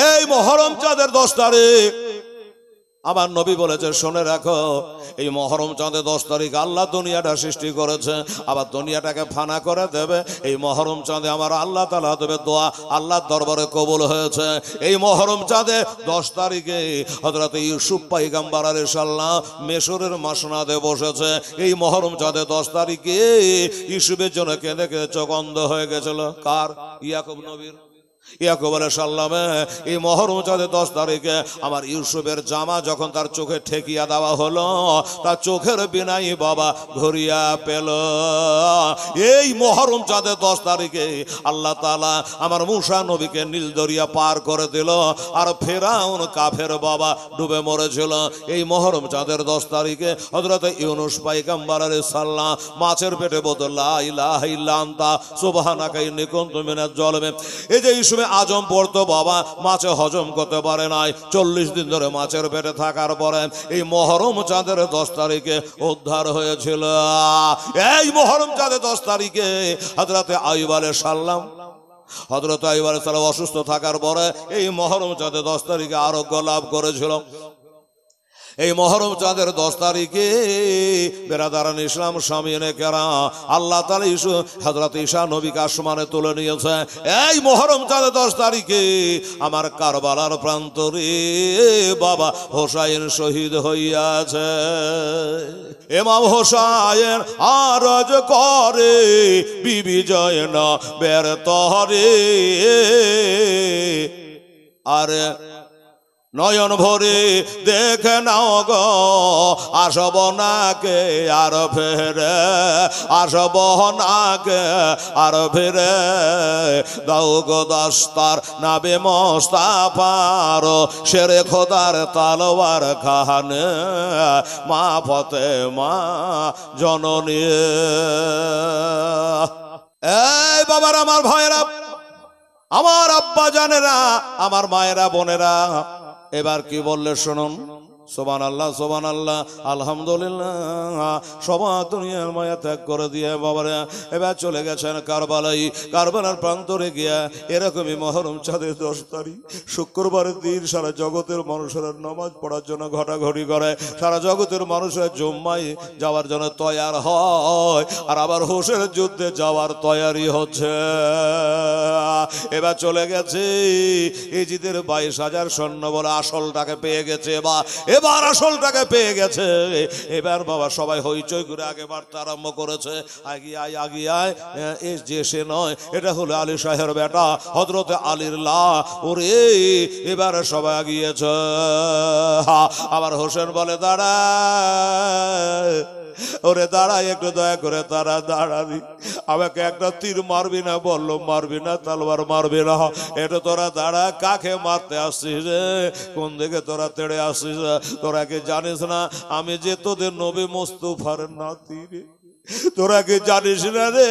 এই মহরম চাঁদের 10 তারিখ আমার নবী বলেছে, শুনে রাখো, এই মহরম চাঁদে 10 তারিখ আল্লাহ দুনিয়াটা সৃষ্টি করেছে, আবার দুনিয়াটাকে ফানা করে দেবে। এই মহরম চাঁদে আমার আল্লাহ তাআলা দেবে দোয়া আল্লাহর দরবারে কবুল হয়েছে। এই মহরম চাঁদে 10 তারিখে হযরত ইউসুফ পয়গম্বর আলাইহিস সালাম মিশরের মাসনাদে বসেছে। এই মহরম চাঁদে 10 তারিখে ইউসুফের জন্য কেঁদে কেঁদে চোখ অন্ধ হয়ে গেছিল। কার? ইয়াকুব নবীর। ইয়াকুব আলাইহিস সালামে এই মহরম চাঁদের 10 তারিখে আমার ইউসুফের জামা যখন তার চোখে ঠেকিয়া দেওয়া হলো, তার চোখের বিনাই বাবা ঘুরিয়া পেল। এই মহরম চাঁদের 10 তারিখে আল্লাহ তাআলা আমার মুসা নবীকে নীল দরিয়া পার করে দিল, আর ফেরাউন কাফের বাবা ডুবে মরেছিল। এই মহরম চাঁদের 10 তারিখে হযরত ইউনূস পয়গম্বর আলাইহিস সালাম মাছের পেটে বলল, লা ইলাহা ইল্লা আনতা সুবহানাকা ইন্নী কুনতু মিনাজ জালিমিন। এই যে ইউসুফে আজম পড়তো বাবা, মাছে হজম করতে পারে নাই, 40 দিন ধরে মাছের পেটে থাকার পরে এই মহরম চাঁদের 10 তারিখে উদ্ধার হয়েছিল। এই মহরম চাঁদের 10 তারিখে হযরত আইয়ুব আলাইহিস সালাম অসুস্থ থাকার পরে এই মহরম চাঁদের 10 তারিখে আরোগ্য লাভ করেছিল। এই মহরম চাঁদের 10 তারিখে বেরাদারান ইসলাম সামিয়ানে কেরাম আল্লাহ তাআলা হযরত ঈসা নবীকে আসমানে তুলে নিয়েছে। এই মহরম চাঁদের 10 তারিখে আমার কারবালার প্রান্তরে বাবা হোসাইন শহীদ হইয়াছে। ইমাম হোসাইন আরজ করে বিবি জয়নবের তরে, আরে নয়ন ভরে দেখে নাও গো, আসব নাকে আর ফেরে, আসব নাকে আর ফেরে, দাও গো দস্তার নাবে মোস্তাফার, শেরে খোদার তালোয়ার খানে, মা ফাতেমা জননী। এই বাবার, আমার ভাইয়েরা, আমার আব্বা জানেরা, আমার মায়েরা বোনেরা, এবার কি বললে শুনুন। সুবহানাল্লাহ, সুবহানাল্লাহ, আলহামদুলিল্লাহ। সবাই দুনিয়ার মায়া ত্যাগ করে দিয়ে বাবারে এবার চলে গেছেন কারবালাই। কারবালার প্রান্তরে গিয়া এরকমই মহরম চাঁদের 10 তারিখ শুক্রবারের দিন সারা জগতের মানুষেরা নামাজ পড়ার জন্য ঘটাঘটি করে, সারা জগতের মানুষের জুম্মায় যাওয়ার জন্য তৈয়ার হয়, আর আবার হোসের যুদ্ধে যাওয়ার তৈয়ারি হচ্ছে। এবার চলে গেছে ইজিদের 22,000 সৈন্য বলে আসলটাকে পেয়ে গেছে, এবার আসলটাকে পেয়ে গেছে। এবার বাবা সবাই হইচই করে আগে বাড়তে আরম্ভ করেছে। আগিয়ায় আগিয়ায়, যে সে নয়, এটা হলো আলী শাহের বেটা হযরত আলীর লা। ওরে এবার সবাই আগিয়েছে। আবার হোসেন বলে, দাঁড়া ওরে দাঁড়া, একটু দয়া করে তারা দাঁড়াবি, আমাকে একটা তীর মারবি না? বললো মারবি না, তালবার মারবি না, এটা তোরা দাঁড়া, কাকে মারতে আসছিস? কোন দিকে তোরা তেড়ে আসছিস? তোরা কি জানিস না আমি যে তোদের নবী মুস্তাফার নাতি রে? তোরা কি জানিস না রে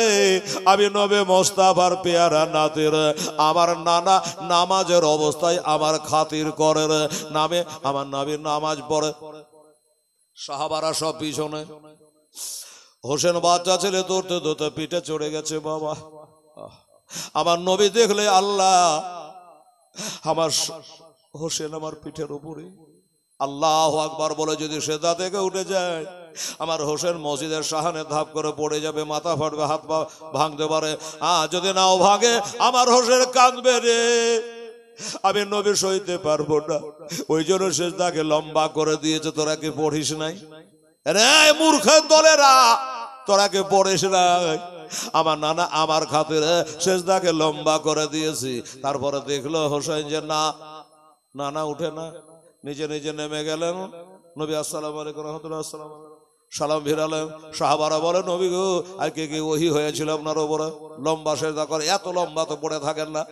আমি নবী মুস্তাফার পেয়ারা নাতি রে? আমার নানা নামাজের অবস্থায় আমার খাতির করে রে, নামে আমার নবীর নামাজ পড়ে, সাহাবারা সব পিছনে। হোসেন বাচ্চা ছেলে দৌড়তে দৌড়তে পিঠে চড়ে গেছে বাবা। আমার নবী দেখলে আল্লাহ, আমার হোসেন আমার পিঠের উপরে, আল্লাহু আকবার বলে যদি সেজদা থেকে উঠে যায়, আমার হোসেন মসজিদের সাহানে ধাপ করে পড়ে যাবে, মাথা ফাটবে, হাত পা ভাঙতে পারে। যদি নাও ভাঙে আমার হোসেন কাঁদবে রে, আমি নবী সইতে পারবো না। ওই জন্য সেজদাকে লম্বা করে দিয়েছে। তোরা কি পড়িস নাই রে মূর্খের দলেরা? তোরা কি পড়িস নাই? আমার নানা আমার খাতিরে সেজদাকে লম্বা করে দিয়েছি। তারপরে দেখলো হোসেন যে না নানা উঠে না, নিজে নিজে নেমে গেলেন। নবী আসসালামু আলাইকুম রাহমাতুল্লাহ, আসসালামু আলাইকুম, সালাম ফিরালেন। সাহাবারা বলে, নবী গো আর কি কি ওহী হয়েছিল আপনার উপরে? লম্বা সেজদা করে, এত লম্বা তো পড়ে থাকেন না।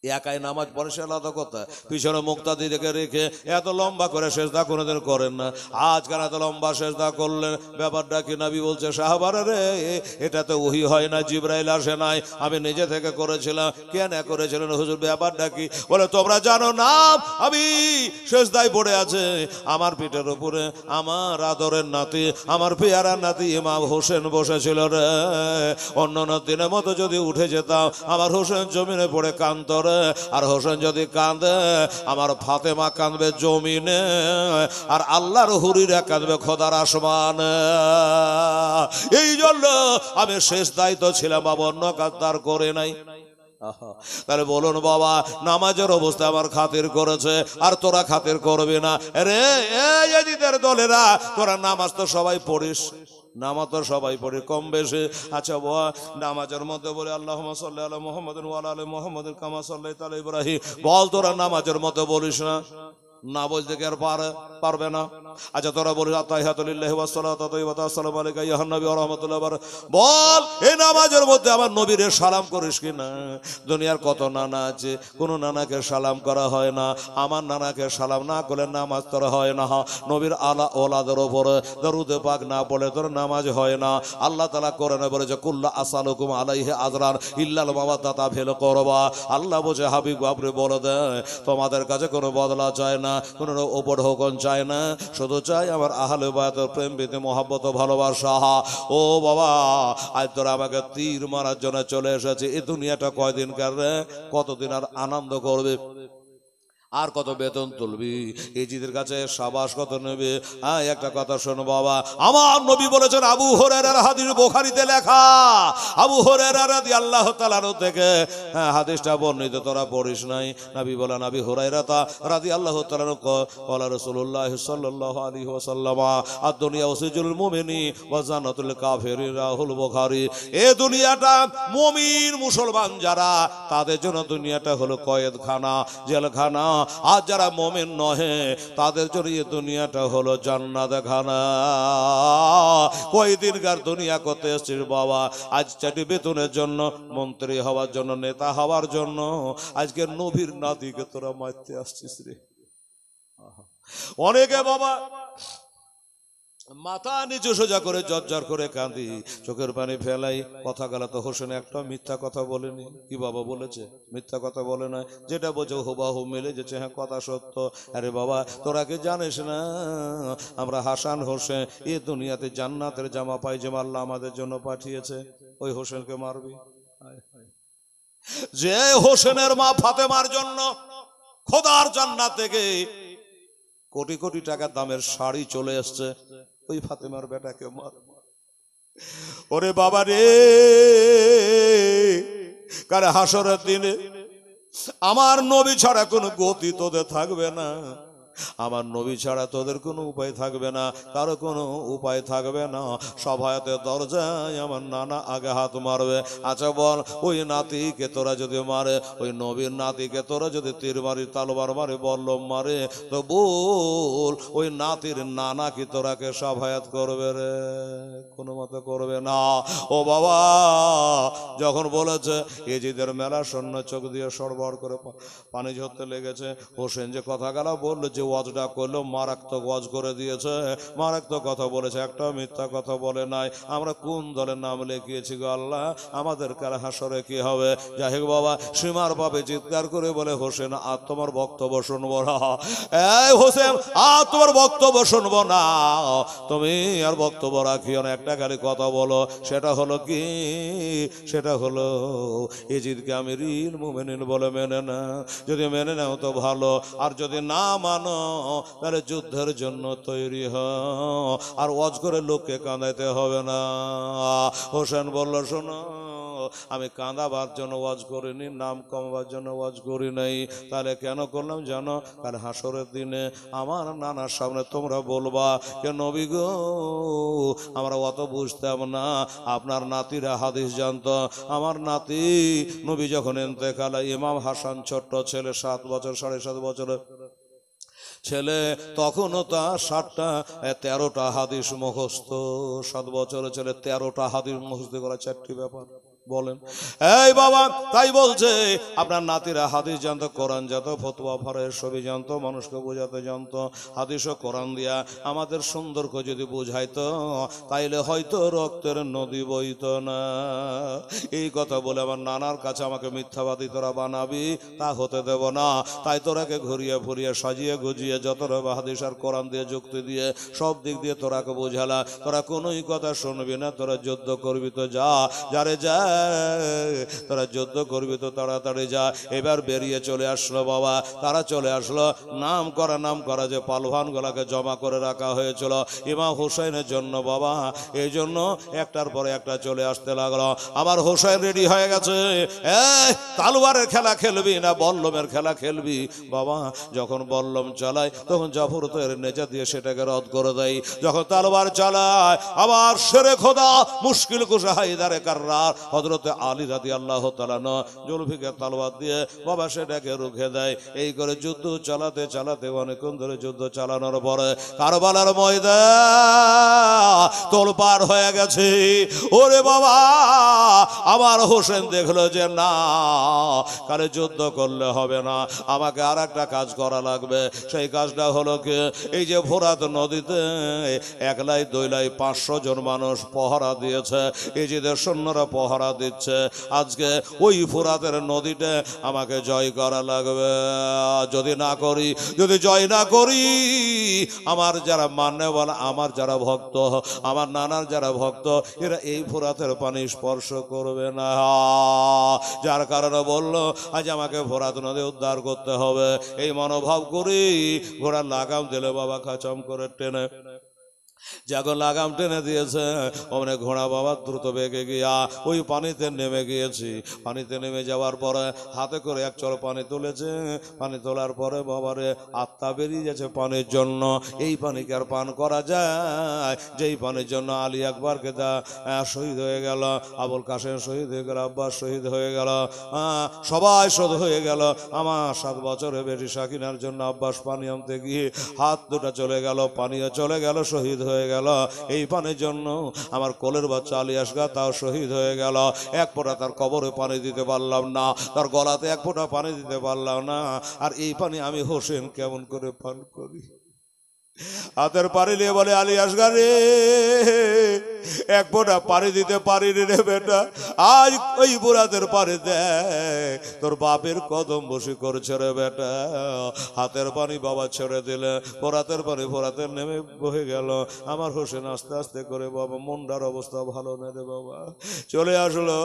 একাই নামাজ পড়ে সে আলাদা কথা, পিছনে মুক্তাদিকে রেখে এত লম্বা করে সেজদা কোনোদিন করেন না। আজকাল এত লম্বা সেজদা করলেন, ব্যাপারটা কি? নবী বলছে, সাহাবারা রে এটা তো ওহী হয় না, জিবরাইল আসে নাই, আমি নিজে থেকে করেছিলাম। কেন করেছিলেন হুজুর, ব্যাপারটা কি? বলে, তোমরা জানো না আমি সেজদায় পড়ে আছে, আমার পিঠের উপরে আমার আদরের নাতি, আমার পেয়ারা নাতি ইমাম হোসেন বসেছিল রে। অন্য দিনের মতো যদি উঠে যেতাম আমার হোসেন জমিনে পড়ে কাঁদত রে, কাঁদবে, আর হোসেন যদি কাঁদে আমার ফাতেমা কাঁদবে জমিনে, আর আল্লাহর হুরিরা কাঁদবে খোদার আসমানে। এই জন্য আমি শেষ দায়িত্ব ছিলাম বাবা, অন্য কাজ তার করে নাই। তাহলে বলুন বাবা, নামাজের অবস্থা আমার খাতির করেছে, আর তোরা খাতির করবি না রে? এই দলেরা, তোরা নামাজ তো সবাই পড়িস, নামাজ তো সবাই পড়ি কম বেশি। আচ্ছা বাবা, নামাজের মধ্যে বলে আল্লাহুম্মা সাল্লি আলা মুহাম্মাদিন ওয়া আলা আলি মুহাম্মাদিন কামা সাল্লাইতা আলা ইব্রাহিম, বল তোরা নামাজের মধ্যে বলিস না? না বলতে কি আর পারবে না? আচ্ছা তোরা বলিস আত্তাহিয়াতু লিল্লাহি ওয়াস সালাতু তাইয়্যিবাতু আসসালামু আলাইকা ইয়া নবী ওয়া রাহমাতুল্লাহি ওয়া বারাকাতুহু, বল এই নামাজের মধ্যে আমার নবীরে সালাম করিস কি না? দুনিয়ার কত নানা আছে, কোন নানাকে সালাম করা হয় না। আমার নানাকে সালাম না করলে নামাজ তোর হয় না। নবীর আলা ওলাদের উপরে দরুদে পাক না পড়লে তোর নামাজ হয় না। আল্লাহ তাআলা কোরআনে বলেছে কুল্লা আসালুকুম আলাইহি আজরান ইল্লাল মাওয়াদ্দাতা ফিল কুরবা। আল্লাহ বলে হাবিব আপনি বলে দেয় তোমাদের কাছে কোনো বদলা চায় না, কোনো উপর হুকুম চায় না, শুধু চাই আমার আহলে বায়াতের প্রেম প্রীতি মহব্বত ভালোবাসা। ও বাবা, আজ তোরা আমাকে তীর মারার জন্য চলে এসেছে। এই দুনিয়াটা কয়দিন কার রে? কতদিন আর আনন্দ করবে, আর কত বেতন তুলবি? এই জিদের কাছে সাবাস কত নেবে? হ্যাঁ, একটা কথা শোনো বাবা, আমার নবী বলেছেন, আবু হুরায়রার হাদিস বুখারীতে লেখা, আবু হুরায়রা রাদিয়াল্লাহু তাআলা থেকে হাদিসটা বর্ণিত, তোরা পড়িস নাই? নবী বলেন, নবী হুরায়রা রাদিয়াল্লাহু তাআলা ক্বালা রাসূলুল্লাহ সাল্লাল্লাহু আলাইহি ওয়াসাল্লাম আদ-দুনিয়া ওয়াসিজুল মুমিনি ওয়া জান্নাতুল কাফিরিন, রাহুল বুখারী। এই দুনিয়াটা মুমিন মুসলমান যারা, তাদের জন্য দুনিয়াটা হলো কয়েদখানা, জেলখানা। আর যারা মুমিন নহে তাদের জন্য এই দুনিয়াটা হলো জান্নাত খানা। কয়দিনকার দুনিয়া করতে এসেছিস বাবা? আজ চাকরি বেতনের জন্য, মন্ত্রী হওয়ার জন্য, নেতা হওয়ার জন্য, আজকে নবীর নাতিকে তোরা মারতে আসছিস রে। অনেকে বাবা মাথা নিচু সোজা করে জর্জর করে কাঁদি, চোখের পানি ফেলাই। কথা গেল তো হোসেন একটা মিথ্যা কথা বলেনি। কি বাবা বলেছে? মিথ্যা কথা বলে না, যেটা বোঝো হুবাহু মিলে যেছে, হ্যাঁ কথা সত্য। আরে বাবা, তোরা কি জানিস না আমরা হাসান হোসেন এই দুনিয়াতে জান্নাতের জামা পায়জামা আল্লাহ আমাদের জন্য পাঠিয়েছে? ওই হোসেনকে মারবি? যে হোসেনের মা ফাতেমার জন্য খোদার জান্নাত থেকে কোটি কোটি টাকা দামের শাড়ি চলে এসছে, ওই ফাতেমার বেটাকে মার। ওরে বাবা রে, কারে হাসরের দিনে আমার নবী ছাড়া কোনো গতি তোদের থাকবে না, আমার নবী ছাড়া তোদের কোনো উপায় থাকবে না, কারো কোনো উপায় থাকবে না। সভায়তের দরজায় আমার নানা আগে হাত মারবে। আচ্ছা বল, ওই নাতিকে তোরা যদি মারে, ওই নবীর নাতিকে তোরা যদি তীর মারি, তালবার মারে, বল্লম মারে, তো বল ওই নাতির নানা কি তোরাকে সভায়ত করবে রে? কোনো মতে করবে না। ও বাবা, যখন বলেছে এজিদের মেলা সৈন্য চোখ দিয়ে সরবর করে পানি ঝরতে লেগেছে, হোসেন যে কথা গেল বললো, যে ওয়াজটা করলো মারাত্মক ওয়াজ করে দিয়েছে, মারাত্মক কথা বলেছে, একটা মিথ্যা কথা বলে নাই। আমরা কোন দলের নাম লিখিয়েছি গো আল্লাহ, আমাদের কার হাসরে কি হবে? যাই হোক বাবা, সীমার পাবে চিৎকার করে বলে, হোসেন আর তোমার বক্তব্য শুনবো না। এই হোসেন, আর তোমার বক্তব্য শুনবো না, তুমি আর বক্তব্য রাখিও না, একটা খালি কথা বলো। সেটা হলো কি? সেটা হলো এজিদকে আমি রিল মুমিনিন বলে মেনে না। যদি মেনে নাও তো ভালো, আর যদি না মানো তাহলে যুদ্ধের জন্য তৈরি হ। আর ওয়াজ করে লোককে কাঁদাইতে হবে না। হোসেন বলল, শোনো, আমি কাঁদাবার জন্য ওয়াজ করিনি, নাম কমাবার জন্য ওয়াজ করি নাই। তাহলে কেন করলাম জানো? কাল হাসরের দিনে আমার নানার সামনে তোমরা বলবা, কে নবী গো, আমরা অত বুঝতাম না, আপনার নাতিরা হাদিস জানতো। আমার নাতি নবী যখন ইন্তেকাল, ইমাম হাসান ছোট্ট ছেলে, 7 বছর 7.5 বছরের ছেলে, তখনও তার 13টা হাদিস মুখস্থ। 7 বছরের ছেলে 13টা হাদিস মুখস্থ করা 4টি ব্যাপার। বলেন এই বাবা, তাই বলছে আপনার নাতিরা হাদিস জানতো, কোরআন জানতো, ফতোয়া ফরজ সবই জানতো, মানুষকে বোঝাতে জানতো। হাদিস ও কোরআন দিয়া আমাদের সুন্দর করে যদি বুঝাইতো, তাইলে হয়তো রক্তের নদী বইতো না। এই কথা বলে আমার নানার কাছে আমাকে মিথ্যাবাদী তোরা বানাবি, তা হতে দেব না। তাই তোরাকে ঘুরিয়ে ফুরিয়ে সাজিয়ে গুজিয়ে যত হাদিস আর কোরআন দিয়ে যুক্তি দিয়ে সব দিক দিয়ে তোরাকে বোঝালা, তোরা কোনোই কথা শুনবি না, তোরা যুদ্ধ করবি তো যা, যারে যা তোরা যুদ্ধ করবি তো তাড়াতাড়ি যা। এবার বেরিয়ে চলে আসলো বাবা, তারা চলে আসলো। নাম করা যে পালভান গুলাকে জমা করে রাখা হয়েছিল ইমাম হুসাইনের জন্য বাবা, এই জন্য একটার পরে একটা চলে আসতে লাগলো। আমার হুসাইন রেডি হয়ে গেছে, তালওয়ারের খেলা খেলবি না বল্লমের খেলা খেলবি? বাবা যখন বল্লম চালায় তখন জাফর তো এর নেজা দিয়ে সেটাকে রদ করে দেয়, যখন তালওয়ার চালায় আবার শেরে খোদা মুশকিল কুশা হায়দারে কাররার হযরতে আলী রাদিয়াল্লাহু তাআলা জুলফিকার তালওয়ার দিয়ে বাবা সেটাকে রুখে দেয়। এই করে যুদ্ধ চালাতে চালাতে অনেকক্ষণ ধরে যুদ্ধ চালানোর পরে কারবালার ময়দান তোলপাড় হয়ে গেছে। ওরে বাবা আমার হোসেন দেখলো যে না, কালে যুদ্ধ করলে হবে না, আমাকে আর একটা কাজ করা লাগবে। সেই কাজটা হলো কি, এই যে ফোরাত নদীতে একলাই দুইলাই 500 জন মানুষ পহরা দিয়েছে, ইজিদের সৈন্যরা পহরা দিচ্ছে। আজকে ওই ফোরাতের নদীটা আমাকে জয় করা লাগবে। যদি না করি, যদি জয় না করি, আমার যারা মান্যওয়ালা, আমার যারা ভক্ত, আমার নানার যারা ভক্ত, এরা এই ফোরাতের পানি স্পর্শ করবে না। যার কারণে বললো আজ আমাকে ফোরাত নদী উদ্ধার করতে হবে। এই মনোভাব করি ঘোড়ার লাগাম দিলে বাবা খাচাম করে টেনে, যখন লাগাম টেনে দিয়েছে অমনে ঘোড়া বাবা দ্রুত বেগে গিয়া ওই পানিতে নেমে গিয়েছি। পানিতে নেমে যাওয়ার পরে হাতে করে এক চল পানি তুলেছে। পানি তোলার পরে বাবারে আত্মা বেরিয়ে গেছে পানির জন্য। এই পানিকে আর পান করা যায়? যেই পানির জন্য আলী আকবরকে শহীদ হয়ে গেল, আবুল কাসেম শহীদ হয়ে গেল, আব্বাস শহীদ হয়ে গেল, সবাই শহীদ হয়ে গেল। আমার 7 বছরের বেশি সাকিনার জন্য আব্বাস পানি আনতে গিয়ে হাত দুটা চলে গেল, পানিও চলে গেল, শহীদ হয়ে গেল। এই পানির জন্য আমার কোলের বাচ্চা আলী আসগা তাও শহীদ হয়ে গেল। এক ফোঁটা তার কবরে পানি দিতে পারলাম না, তার গলাতে এক ফোঁটা পানি দিতে পারলাম না। আর এই পানি আমি হোসেন কেমন করে পান করি? হাতের পানি নিয়ে বলে আলী আসগা রে, এক ফোঁটা পানি দিতে পারিনি রে বেটা, আজ ওই বুড়াদের পানি দে, তোর বাপের কদম বসি করছে রে বেটা। হাতের পানি বাবা ছেড়ে দিলে, ফোরাতের পানি ফোরাতের নেমে বহে গেল। আমার হোসেন আস্তে আস্তে করে বাবা মন্ডার অবস্থা ভালো না রে বাবা, চলে আসলো।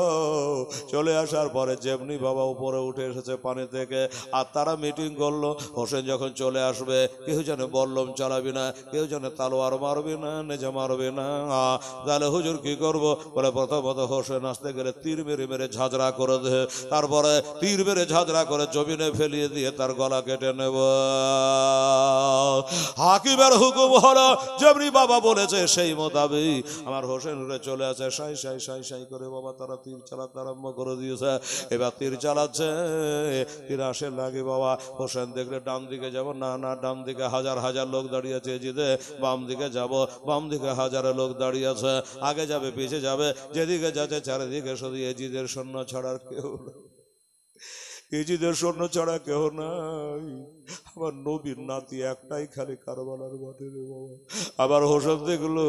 চলে আসার পরে যেমনি বাবা উপরে উঠে এসেছে পানি থেকে, আর তারা মিটিং করলো হোসেন যখন চলে আসবে কেউ যেন বল্লম চালাবি না, কেউ যেন তালোয়ার মারবি না, নেজা মারবি না। তাহলে হুজুর কি করবো? বলে প্রথমত হোসেন আসতে গেলে তীর মেরে মেরে ঝাঁঝরা করে দে, তারপরে তীর মেরে ঝাঁঝরা করে জমিনে ফেলিয়ে দিয়ে তার গলা কেটে নেব। হাকিমের হুকুম হলো যেমনি বাবা বলেছে সেই মোতাবেক আমার হোসেন উড়ে চলে আসে। সাই সাই সাই সাই করে বাবা তারা তীর চালাতে আরম্ভ করে দিয়েছে। এবার তীর চালাচ্ছে, তীর আসে লাগে বাবা। হোসেন দেখলে ডান দিকে যাব, না না ডান দিকে হাজার হাজার লোক দাঁড়িয়ে আছে জিদে, বাম দিকে যাব, বাম দিকে হাজারো লোক দাঁড়িয়ে আছে, আগে যাবে পিছে যাবে, যেদিকে যাচ্ছে চারিদিকে শুধু এজিদের সৈন্য ছাড়ার কেউ নেই, এজিদের সৈন্য ছাড়া কেউ নাই। আমার নবীর নাতি একটাই খালি কারবালার মাঠে রে বাবা। আবার হোসেন দেখলো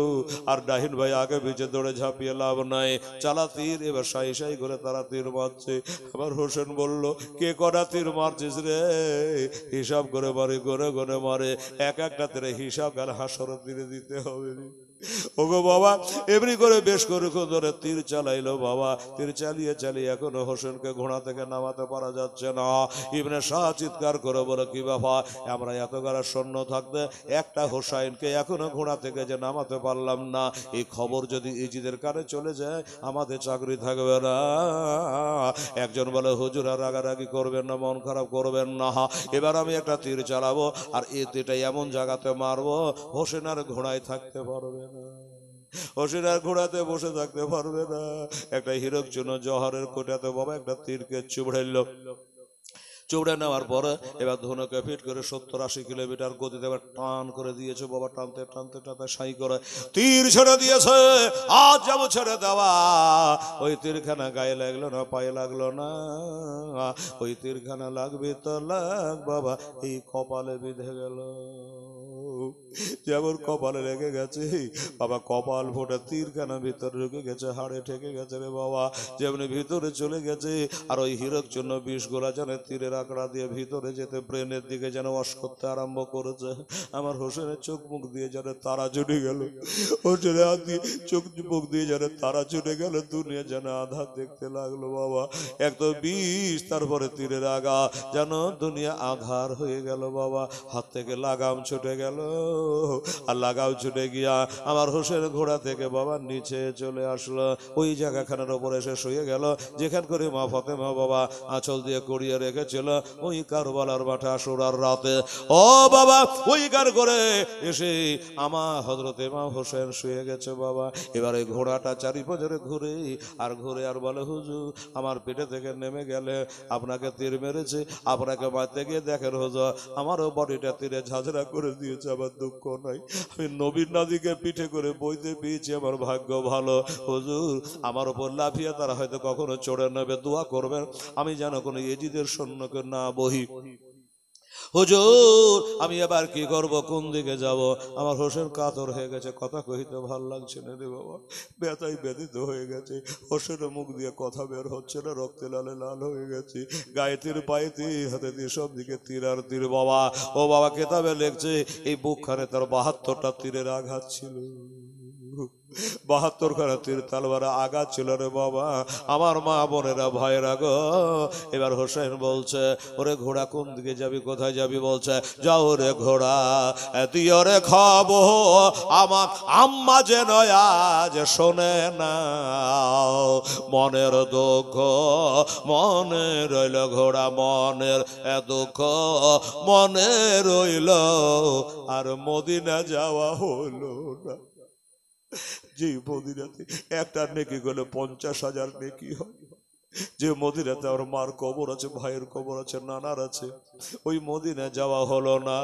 আর ডাহিন ভাই আগে পিছে দৌড়ে ঝাঁপিয়ে লাভ নাই, চালা তীর। এবার সাই সাই করে তারা তীর মারছে। আবার হোসেন বলল কে কটা তীর মারছিস রে? হিসাব করে মারে, গনে গনে মারে, এক একটা তীরে হিসাব গেলে হাসরের দিনে দিতে হবে। ওগো বাবা এমনি করে বেশ করে ধরে তীর চালাইলো বাবা। তীর চালিয়ে চালিয়ে এখনো হোসেনকে ঘোড়া থেকে নামাতে পারা যাচ্ছে না। ইবনে শাহ চিৎকার করে বলে কি বাবা, আমরা এত গাড়া সৈন্য থাকতে একটা হোসাইনকে এখনো ঘোড়া থেকে যে নামাতে পারলাম না, এই খবর যদি ইজিদের কানে চলে যায় আমাদের চাকরি থাকবে না। একজন বলে হুজুর আর রাগারাগি করবেন না, মন খারাপ করবেন না, এবার আমি একটা তীর চালাবো আর এই তীরটা এমন জায়গাতে মারবো হোসেন আর ঘোড়ায় থাকতে পারবে না, হোসেন আর ঘোড়াতে বসে থাকতে পারবে না। একটা হীরক চুনো জহরের কোটাতে বাবা একটা তীরকে চুবড়াইল। চৌড়ে নেওয়ার পরে এবার ধনুকে ফিট করে 70-80 কিলোমিটার গতিতে এবার টান করে দিয়েছে বাবা। টানতে টানতে টানতে সাই করে তীর ছেড়ে দিয়েছে। আজ যাবো ছেড়ে দেওয়া, ওই তীরখানা গায়ে লাগলো না, পায়ে লাগলো না, ওই তীরখানা লাগবে তো লাগ বাবা, এই কপালে বিঁধে গেল। যেমন কপালে লেগে গেছে বাবা, কপাল ফোটা তীরখানা ভিতরে ঢুকে গেছে, হাড়ে ঠেকে গেছে রে বাবা, যেমনি ভিতরে চলে গেছে। আর ওই হীরক জন্য 20 গোলা যেন তীরের আঁকড়া দিয়ে ভিতরে যেতে ব্রেনের দিকে যেন ওয়াশ করতে আরম্ভ করেছে। আমার হোসেনের চোখ মুখ দিয়ে যেন তারা জুটে গেল, হোসেনের হাত দিয়ে চোখ মুখ দিয়ে যেন তারা জুটে গেল, দুনিয়া যেন আধার দেখতে লাগলো বাবা। 120 তারপরে তীরের আগা, যেন দুনিয়া আধার হয়ে গেল বাবা। হাত থেকে লাগাম ছুটে গেল, আর লাগাম ছুটে গিয়া আমার হোসেন ঘোড়া থেকে বাবা নিচে চলে আসলো। ওই জায়গাখানের ওপরে এসে শুয়ে গেল, যেখান করে মা ফাতেমা বাবা আঁচল দিয়ে করিয়ে রেখেছিল ওই কারবালার মাঠে আশুরার রাতে। ও বাবা, ওই কার করে এসে আমার হযরত ইমাম হোসেন শুয়ে গেছে বাবা। এবারে ঘোড়াটা চারিপাশে ঘুরে আর বলে, হুজুর আমার পেটে থেকে নেমে গেলে আপনাকে তীর মেরেছে, আপনাকে মারতে গিয়ে দেখেন হুজুর আমারও বডিটা তীরে ঝাঁঝরা করে দিয়েছে, আমার দুঃখ নাই, আমি নবীর নাদিকে পিঠে করে বইতে পেয়েছি, আমার ভাগ্য ভালো। হুজুর আমার উপর লাফিয়ে তারা হয়তো কখনো চড়ে নেবে, দোয়া করবেন আমি যেন কোনো এজিদের সৈন্যকে না বহি। হুজুর আমি এবার কি করব, কোন দিকে যাব? আমার হোসেন কাতর হয়ে গেছে, কথা কহিতে ভাল লাগছে না রে বাবা, ব্যথায় ব্যথিত হয়ে গেছে। হোসেনের মুখ দিয়ে কথা বের হচ্ছে না, রক্তে লালে লাল হয়ে গেছে, গায়ে তীর পায়ে তীর, হাতে দিয়ে সব দিকে তীর আর তীর বাবা। ও বাবা কেতাবে লিখছে এই বুকখানে তার 72টা তীরের আঘাত ছিল, 72 খানা তীর তালবারে আঘাত ছিল রে বাবা। আমার মা বোনেরা ভাইরা গো, এবার হোসেন বলছে, ওরে ঘোড়া কোন দিকে যাবি, কোথায় যাবি? বলছে, যাও রে ঘোড়া দিও রে খবর, আমার আম্মা যেন আজ শোনে না, মনের দুঃখ মনে রইল ঘোড়া, মনের দুঃখ মনে রইল, আর মদিনা যাওয়া হলো না। যে মদিনাতে একটা নেকি গেলে 50,000 নেকি হয়, যে মদিনাতে আমার মার কবর আছে, ভাইয়ের কবর আছে, নানার আছে, ওই মদিনা যাওয়া হলো না।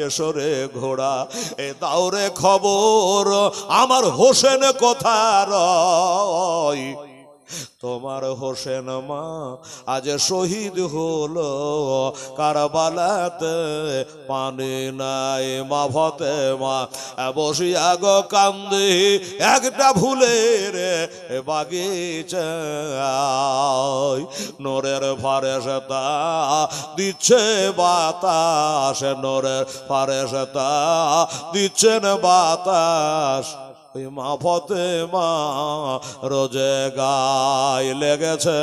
এসো রে ঘোড়া এ দাও রে খবর, আমার হোসেন কোথায় রয়, তোমার হোসেন মা আজ শহীদ হলো কারবালাতে, পানি নাই মা ফাতেমা বসিয়া গো কান্দি একটা ফুলের বাগিচায়, নূরের ফারেশতা দিচ্ছে বাতাস, নূরের ফারেশতা দিচ্ছেন বাতাস, মা ফাতেমা রোজে গায়ে লেগেছে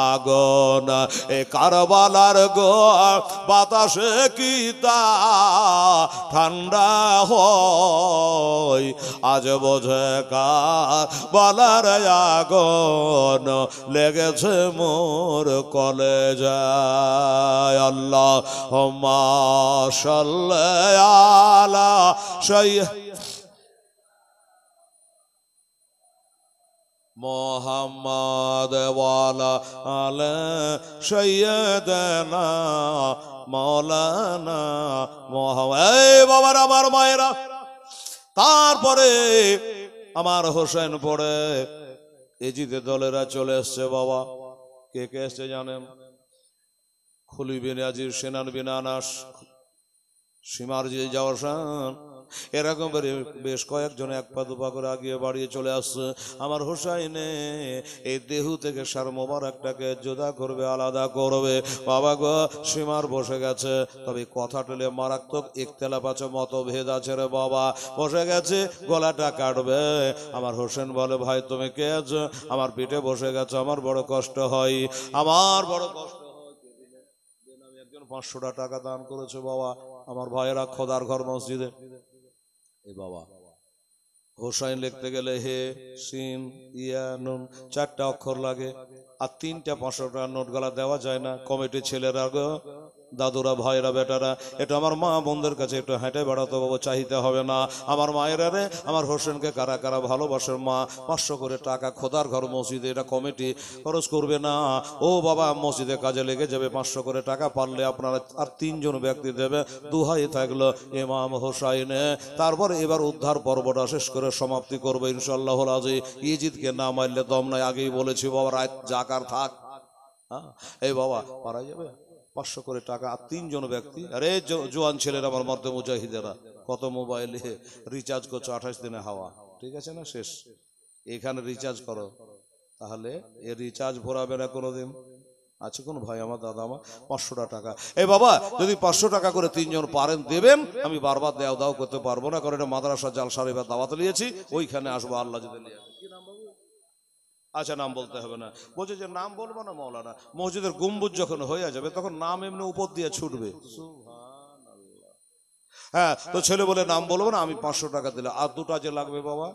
আগুন, এ কারবালার গো বাতাসে কি তা ঠান্ডা হয়, আজ বোঝে কারবালার আগুন লেগেছে মোর কলেজায়। আল্লাহুম্মা সাল্লি আলা সাইয়্যিদিনা মোহাম্মদ ওয়ালা আলে সাইয়্যিদিনা মাওলানা মুহাম্মদ। এই বাবার আমার মায়েরা, তারপরে আমার হোসেন পড়ে এজিদে দলেরা চলে এসছে বাবা। কে কে এসছে জানেন? খুলি বিন আজির, সেনান বিন আনাস, সীমার যে জাওয়াসান, এরকম বেশ কয়েকজন এক পা দুপা করে আগিয়ে বাড়িয়ে চলে আসছে। আমার হোসাইনে এই দেহু থেকে সার মোবারকটাকে জোদা করবে, আলাদা করবে। বাবা গো সীমার বসে গেছে, তবে কথা টেলে মারাত্মক ইখতিলাফ আছে, মতভেদ আছে রে বাবা। বসে গেছে, গলাটা কাটবে। আমার হোসেন বলে, ভাই তুমি কে আছো? আমার পিঠে বসে গেছে, আমার বড় কষ্ট হয়, আমার বড় কষ্ট হয়। 500 টাকা দান করেছে বাবা আমার ভাইয়েরা খোদার ঘর মসজিদে। এই বাবা হোসাইন লিখতে গেলে হে সিন ইয়া নুন 4টা অক্ষর লাগে, আর 3টা 500 টাকার নোট গলা দেওয়া যায় না। কমিটির ছেলেরা গো, দাদুরা, ভাইরা, বেটারা, এটা আমার মা বোনদের কাছে একটু হেঁটে বেড়াতে বাবু, চাইতে হবে না। আমার মায়েরা রে, আমার হোসেনকে কারা কারা ভালোবাসেন মা, 500 করে টাকা খোদার ঘর মসজিদে, এটা কমিটি খরচ করবে না। ও বাবা মসজিদে কাজে লেগে যাবে, 500 করে টাকা পারলে আপনারা আর 3 জন ব্যক্তি দেবে। দুহাই থাকলো ইমাম হোসাইনে। তারপরে এবার উদ্ধার পর্বটা শেষ করে সমাপ্তি করবো ইনশাআল্লাহ। আজি ইজিদকে না মারলে দম নাই, আগেই বলেছি বাবা, রাত জাকার থাক। হ্যাঁ এই বাবা পারা যাবে, 500 করে টাকা, আর 3 জন ব্যক্তি। আরে জোয়ান ছেলেরা, আমার মধ্যে মুজাহিদেরা, কত মোবাইলে রিচার্জ করছো, 28 দিনে হাওয়া, ঠিক আছে না, শেষ। এখানে রিচার্জ করো, তাহলে এ রিচার্জ ভরাবে না কোনোদিন। আছে কোন ভাই আমার, দাদা আমার, 500 টাকা। এই বাবা, যদি 500 টাকা করে 3 জন পারেন দেবেন, আমি বারবার দেও দাও করতে পারবো না, কারণ এটা মাদ্রাসা জালসার এবার দাওয়াত নিয়েছি, ওইখানে আসবো আল্লাহ যদি নিয়ে। কি নাম বাবু? আচ্ছা, নাম বলতে হবে না। বলছে যে নাম বলবো না মৌলানা, মসজিদের গম্বুজ যখন হয়ে যাবে তখন নাম এমনি উপর দিয়ে ছুটবে। হ্যাঁ, তো ছেলে বলে নাম বলবো না, আমি 500 টাকা দিলে। আর 2টা যে লাগবে বাবা,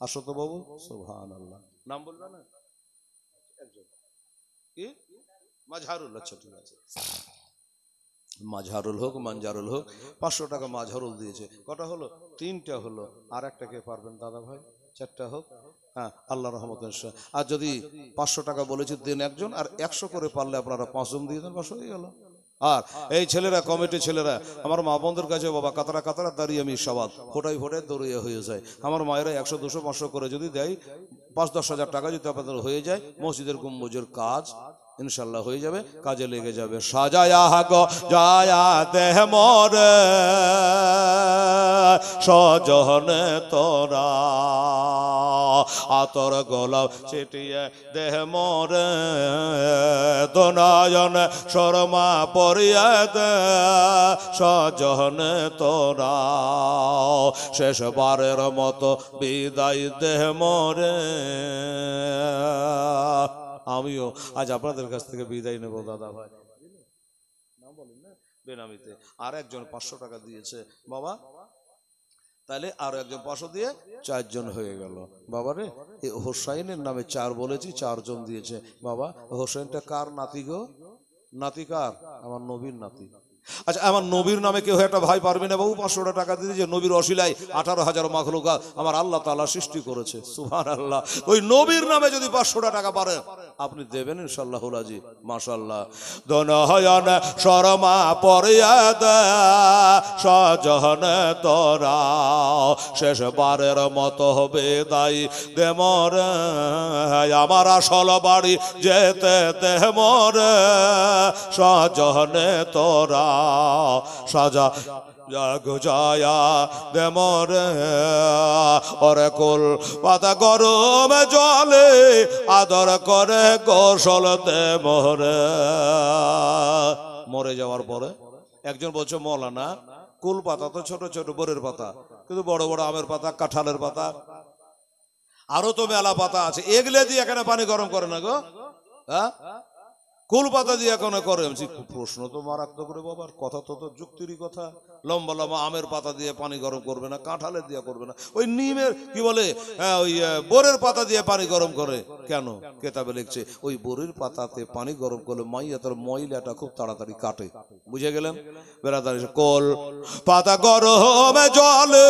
আসো তো বাবু। সুবহানাল্লাহ, নাম বলবে না? একজন কি মাঝহারুল, আচ্ছা ঠিক আছে, মাঝহারুল হোক মানজারুল হোক, 500 টাকা মাঝহারুল দিয়েছে। কটা হলো? 3টা হলো। আর একটা কে পারবেন দাদা ভাই? 4টা হোক। হ্যাঁ, আল্লাহ রহমত। আর যদি 500 টাকা বলেছি দেন একজন, আর 100 করে পারলে আপনারা 5 জন দিয়ে দেন, বাস হয়ে গেল। আর এই ছেলেরা, কমিটি ছেলেরা, আমার মা বোনদের কাছে বাবা কাতারা কাতারা দাঁড়িয়ে আমি সবাদ ফোটাই ফোটাই দৌড়িয়ে হয়ে যায়। আমার মায়েরা 100, 200, 500 করে যদি দেয়, 5-10 হাজার টাকা যদি আপনাদের হয়ে যায়, মসজিদের গম্বুজের কাজ ইনশাল্লাহ হয়ে যাবে, কাজে লেগে যাবে। সাজায়া গো জায়া দেহ মোরে সজনে তোরা, আতর গোলাপ ছিটিয়ে দেহ মোরে, দোনায়ন শর্মা পরিয়ে দে সজনে তোরা, শেষবারের মতো বিদায় দেহ মোরে। আমিও আজ আপনাদের কাছ থেকে বিদায় নেব দাদা ভাই, নাম বলেন না, বেনামিতে। আর একজন 500 টাকা দিয়েছে বাবা, তাহলে আরো একজন 500 দিয়ে 4 জন হয়ে গেল। বাবারে, এই হোসাইনের নামে 4 বলেছি, 4 জন দিয়েছে। বাবা, হোসেনটা কার নাতি গো? নাতি কার? আমার নবীর নাতি। আচ্ছা, আমার নবীর নামে কেউ একটা ভাই পারবে না বাবু 500 টাকা দিতে? যে নবীর অশিলায় 18,000 মাখলুকাত আমার আল্লাহ তাআলা সৃষ্টি করেছে, সুবহানাল্লাহ। ওই নবীর নামে যদি 500 টাকা পারেন আপনি দেবেন ইনশাআল্লাহুল আজিজ, মাশাআল্লাহ। দনহয়ন শর্মা পরিয়া দে সজনে তোরা, শেষবারের মতো বিদায় দে মোরে, আমার আসল বাড়ি যেতে দে মোরে সজনে তোরা, সাজা জাগো জায়া দে মোরে, ওরে কুল পাতা গরম জলে আদর করে গোসল দে মোরে। মরে যাওয়ার পরে একজন বলছে মৌলানা, কুল পাতা তো ছোট ছোট বরের পাতা, কিন্তু বড় বড় আমের পাতা, কাঁঠালের পাতা, আরো তো মেলা পাতা আছে, এগুলো দিয়ে এখানে পানি গরম করে না গো? হ্যাঁ, কুল পাতা দিয়ে এখন করে। প্রশ্ন তো মারাত্মক করে বাবার, কথা তো যুক্তিরই কথা। লম্বা লম্বা আমের পাতা দিয়ে পানি গরম করবে না, কাঁঠালের দিয়ে করবে না, ওই নিমের কি বলে, ওই বোরের পাতা দিয়ে পানি গরম করে কেন? কেতাবে লিখছে ওই বোরের পাতাতে পানি গরম করলে মাইয়াতের ময়লাটা খুব তাড়াতাড়ি কাটে। বুঝে গেলেন বেরাদার? কোল পাতা গরম জলে